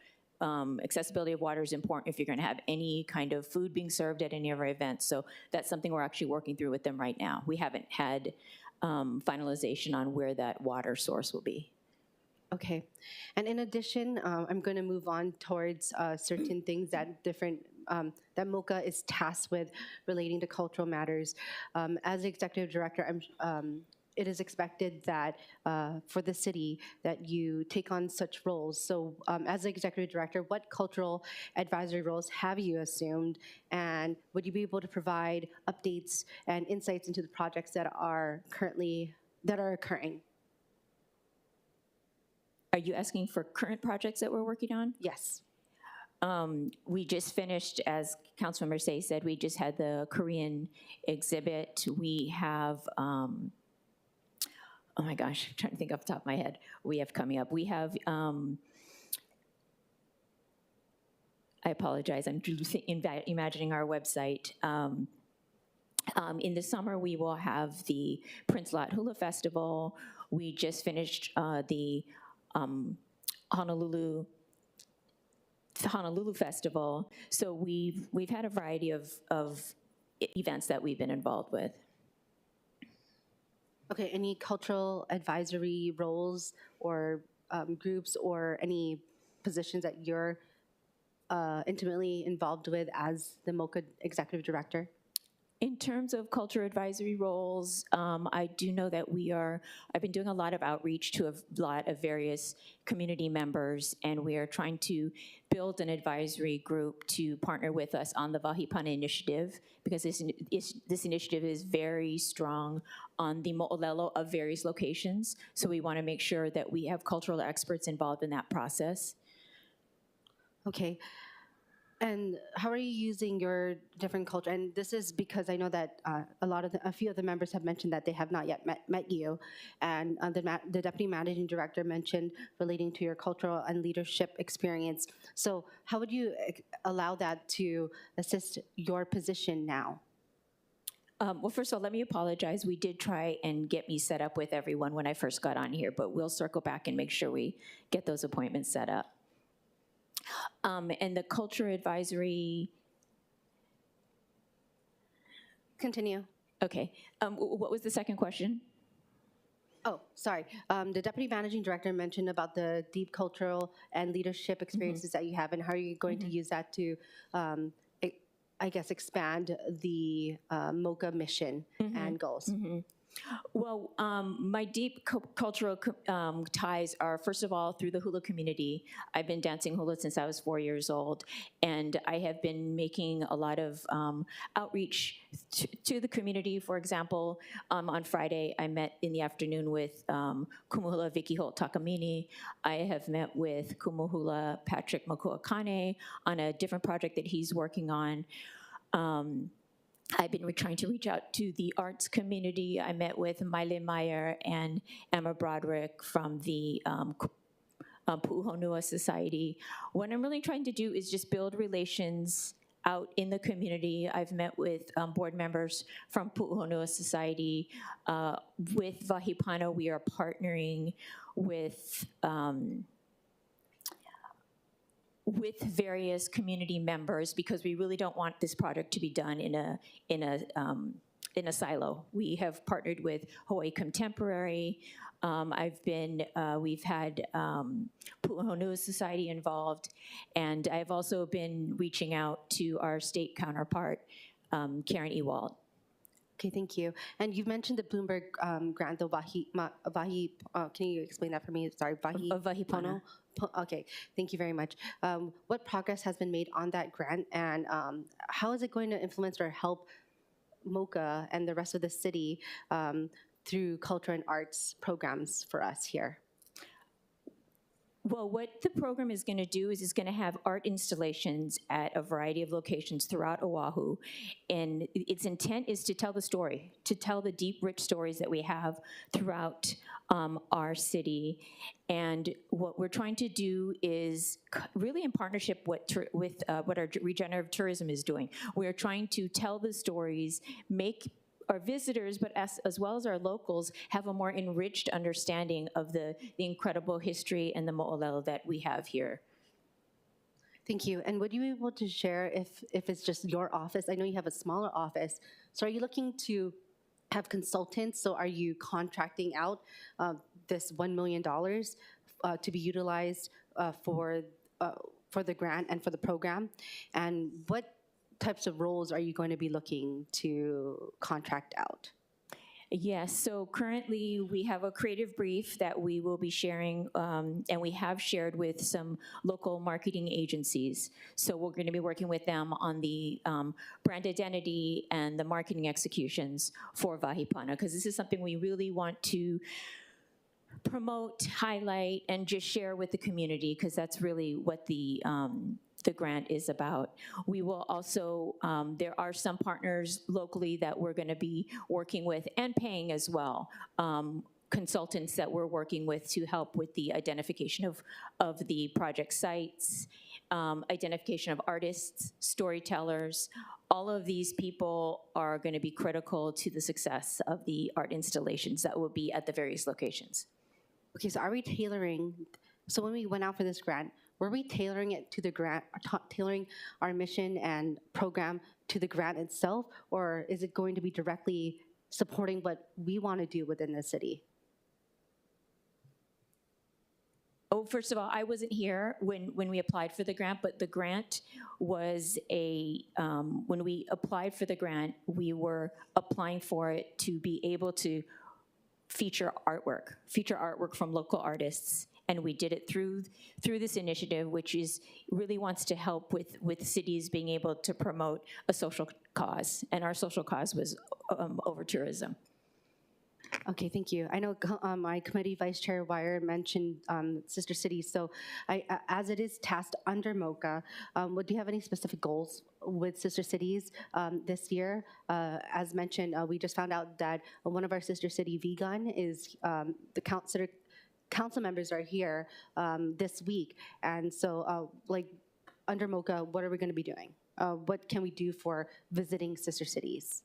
Accessibility of water is important if you're going to have any kind of food being served at any of our events. So that's something we're actually working through with them right now. We haven't had finalization on where that water source will be. Okay. And in addition, I'm going to move on towards certain things that that MOCA is tasked with relating to cultural matters. As the executive director, it is expected that for the city that you take on such roles. So as the executive director, what cultural advisory roles have you assumed? And would you be able to provide updates and insights into the projects that are occurring? Are you asking for current projects that we're working on? Yes. We just finished, as Councilmember Say said, we just had the Korean exhibit. We have, oh my gosh, I'm trying to think off the top of my head. We have coming up. We have, I apologize, I'm imagining our website. In the summer, we will have the Prince Lot Hula Festival. We just finished the Honolulu Festival. So we've had a variety of events that we've been involved with. Okay, any cultural advisory roles or groups or any positions that you're intimately involved with as the MOCA executive director? In terms of culture advisory roles, I do know that I've been doing a lot of outreach to a lot of various community members, and we are trying to build an advisory group to partner with us on the Vahipana initiative, because this initiative is very strong on the mo'olelo of various locations. So we want to make sure that we have cultural experts involved in that process. Okay. And how are you using your different culture? And this is because I know that a few of the members have mentioned that they have not yet met you, and the deputy managing director mentioned relating to your cultural and leadership experience. So how would you allow that to assist your position now? Well, first of all, let me apologize. We did try and get me set up with everyone when I first got on here, but we'll circle back and make sure we get those appointments set up. And the culture advisory. Continue. Okay. What was the second question? Oh, sorry. The deputy managing director mentioned about the deep cultural and leadership experiences that you have, and how are you going to use that to, I guess, expand the MOCA mission and goals? Well, my deep cultural ties are, first of all, through the hula community. I've been dancing hula since I was 4 years old, and I have been making a lot of outreach to the community. For example, on Friday, I met in the afternoon with Kumuhula Vicky Holt Takamini. I have met with Kumuhula Patrick Makuakane on a different project that he's working on. I've been trying to reach out to the arts community. I met with Maile Meyer and Emma Broderick from the Pu'uhonua Society. What I'm really trying to do is just build relations out in the community. I've met with board members from Pu'uhonua Society. With Vahipana, we are partnering with various community members, because we really don't want this project to be done in a silo. We have partnered with Hawaii Contemporary. We've had Pu'uhonua Society involved, and I've also been reaching out to our state counterpart, Karen Ewald. Okay, thank you. And you mentioned the Bloomberg grant, the can you explain that for me? Sorry, Vahipana. Okay, thank you very much. What progress has been made on that grant, and how is it going to influence or help MOCA and the rest of the city through culture and arts programs for us here? Well, what the program is going to do is it's going to have art installations at a variety of locations throughout Oahu. And its intent is to tell the story, to tell the deep, rich stories that we have throughout our city. And what we're trying to do is really in partnership with what our regenerative tourism is doing. We are trying to tell the stories, make our visitors, but as well as our locals, have a more enriched understanding of the incredible history and the mo'olelo that we have here. Thank you. And would you be able to share if it's just your office? I know you have a smaller office. So are you looking to have consultants? So are you contracting out this $1 million to be utilized for the grant and for the program? And what types of roles are you going to be looking to contract out? Yes, so currently we have a creative brief that we will be sharing, and we have shared with some local marketing agencies. So we're going to be working with them on the brand identity and the marketing executions for Vahipana, because this is something we really want to promote, highlight, and just share with the community, because that's really what the grant is about. We will also, there are some partners locally that we're going to be working with and paying as well, consultants that we're working with to help with the identification of the project sites, identification of artists, storytellers. All of these people are going to be critical to the success of the art installations that will be at the various locations. Okay, so are we tailoring, so when we went out for this grant, were we tailoring it to the grant, tailoring our mission and program to the grant itself, or is it going to be directly supporting what we want to do within the city? Oh, first of all, I wasn't here when we applied for the grant, but the grant was when we applied for the grant, we were applying for it to be able to feature artwork from local artists. And we did it through this initiative, which really wants to help with cities being able to promote a social cause. And our social cause was over tourism. Okay, thank you. I know my committee vice chair Wire mentioned sister cities. So as it is tasked under MOCA, do you have any specific goals with sister cities this year? As mentioned, we just found out that one of our sister city, Vegan, is the council members are here this week. And so like under MOCA, what are we going to be doing? What can we do for visiting sister cities?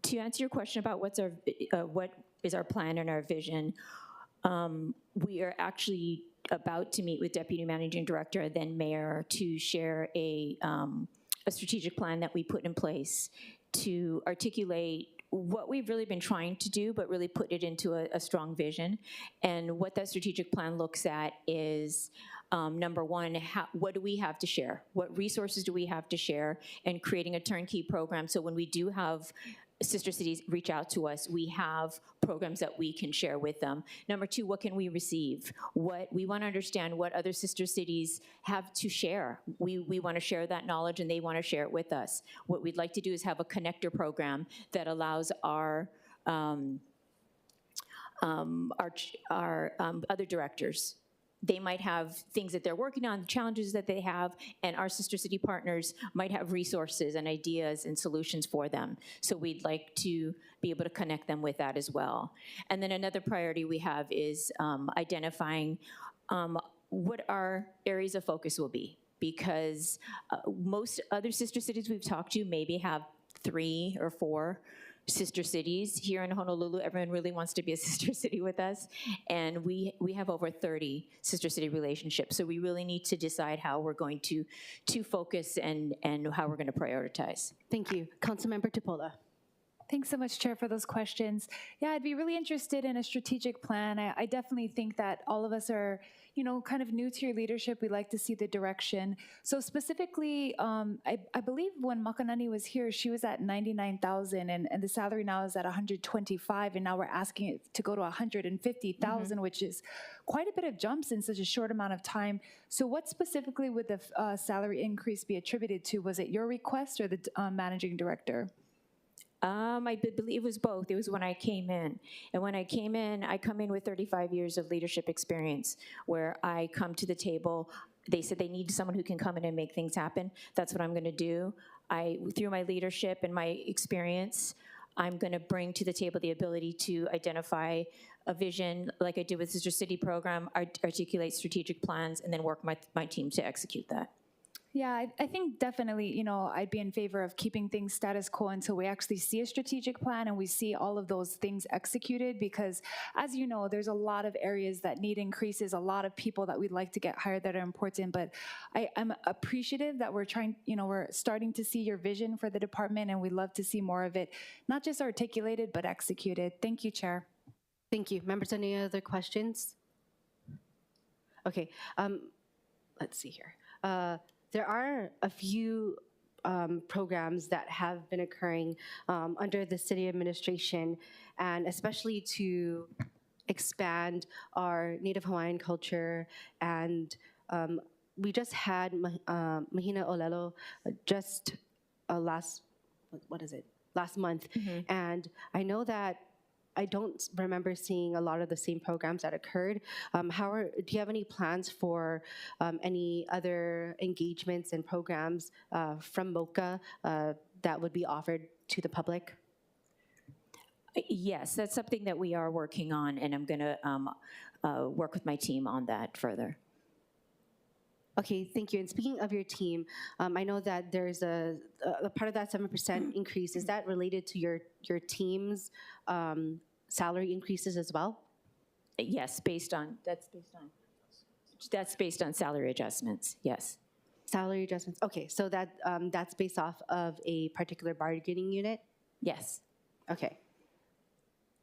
To answer your question about what is our plan and our vision, we are actually about to meet with Deputy Managing Director, then Mayor, to share a strategic plan that we put in place to articulate what we've really been trying to do, but really put it into a strong vision. And what that strategic plan looks at is, number one, what do we have to share? What resources do we have to share? And creating a turnkey program, so when we do have sister cities reach out to us, we have programs that we can share with them. Number two, what can we receive? We want to understand what other sister cities have to share. We want to share that knowledge, and they want to share it with us. What we'd like to do is have a connector program that allows our other directors. They might have things that they're working on, challenges that they have, and our sister city partners might have resources and ideas and solutions for them. So we'd like to be able to connect them with that as well. And then another priority we have is identifying what our areas of focus will be, because most other sister cities we've talked to maybe have 3 or 4 sister cities. Here in Honolulu, everyone really wants to be a sister city with us, and we have over 30 sister city relationships. So we really need to decide how we're going to focus and how we're going to prioritize. Thank you. Councilmember Tupola. Thanks so much, Chair, for those questions. Yeah, I'd be really interested in a strategic plan. I definitely think that all of us are, kind of new to your leadership. We like to see the direction. So specifically, I believe when Makanani was here, she was at 99,000, and the salary now is at 125, and now we're asking it to go to 150,000, which is quite a bit of jumps in such a short amount of time. So what specifically would the salary increase be attributed to? Was it your request or the managing director? I believe it was both. It was when I came in. And when I came in, I come in with 35 years of leadership experience, where I come to the table. They said they need someone who can come in and make things happen. That's what I'm going to do. Through my leadership and my experience, I'm going to bring to the table the ability to identify a vision, like I did with Sister City program, articulate strategic plans, and then work my team to execute that. Yeah, I think definitely, I'd be in favor of keeping things status quo until we actually see a strategic plan and we see all of those things executed, because as you know, there's a lot of areas that need increases, a lot of people that we'd like to get hired that are important, but I'm appreciative that we're trying, we're starting to see your vision for the department, and we'd love to see more of it, not just articulated, but executed. Thank you, Chair. Thank you. Members, any other questions? Okay, let's see here. There are a few programs that have been occurring under the city administration, and especially to expand our Native Hawaiian culture. And we just had Mahina Olelo just last month. And I know that I don't remember seeing a lot of the same programs that occurred. Do you have any plans for any other engagements and programs from MOCA that would be offered to the public? Yes, that's something that we are working on, and I'm going to work with my team on that further. Okay, thank you. And speaking of your team, I know that there's a part of that 7% increase. Is that related to your team's salary increases as well? Yes, that's based on salary adjustments. Yes. Salary adjustments. Okay, so that's based off of a particular bargaining unit? Yes. Okay.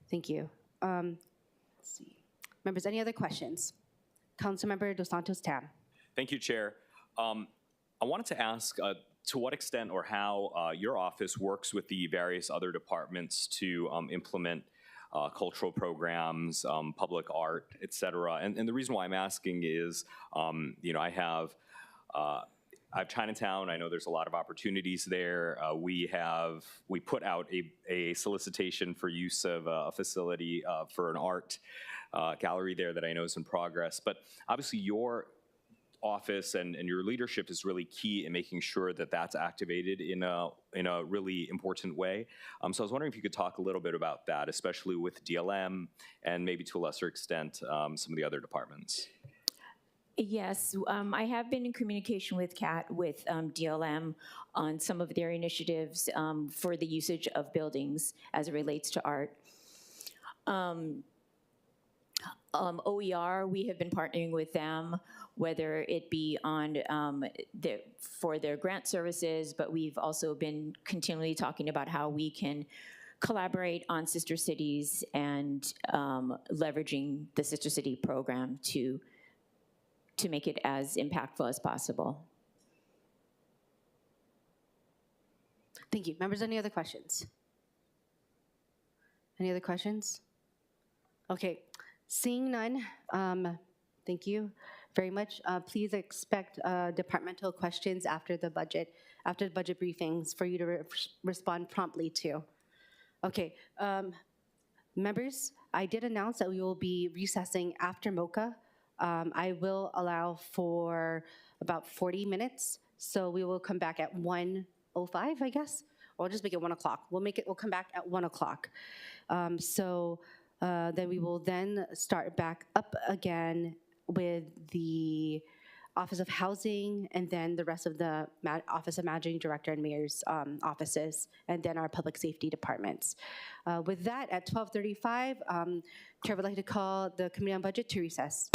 Thank you. Let's see. Members, any other questions? Councilmember Dos Santos Tam. Thank you, Chair. I wanted to ask to what extent or how your office works with the various other departments to implement cultural programs, public art, et cetera. And the reason why I'm asking is, I have Chinatown. I know there's a lot of opportunities there. We put out a solicitation for use of a facility for an art gallery there that I know is in progress. But obviously your office and your leadership is really key in making sure that that's activated in a really important way. So I was wondering if you could talk a little bit about that, especially with DLM and maybe to a lesser extent some of the other departments. Yes, I have been in communication with DLM on some of their initiatives for the usage of buildings as it relates to art. OER, we have been partnering with them, whether it be on for their grant services, but we've also been continually talking about how we can collaborate on sister cities and leveraging the sister city program to make it as impactful as possible. Thank you. Members, any other questions? Any other questions? Okay, seeing none, thank you very much. Please expect departmental questions after the budget briefings for you to respond promptly to. Okay, members, I did announce that we will be recessing after MOCA. I will allow for about 40 minutes, so we will come back at 1:05, I guess, or just make it 1 o'clock. We'll come back at 1 o'clock. Then we will then start back up again with the Office of Housing, and then the rest of the Office of Managing Director and Mayor's offices, and then our public safety departments. With that, at 12:35, Chair would like to call the Committee on Budget to recess.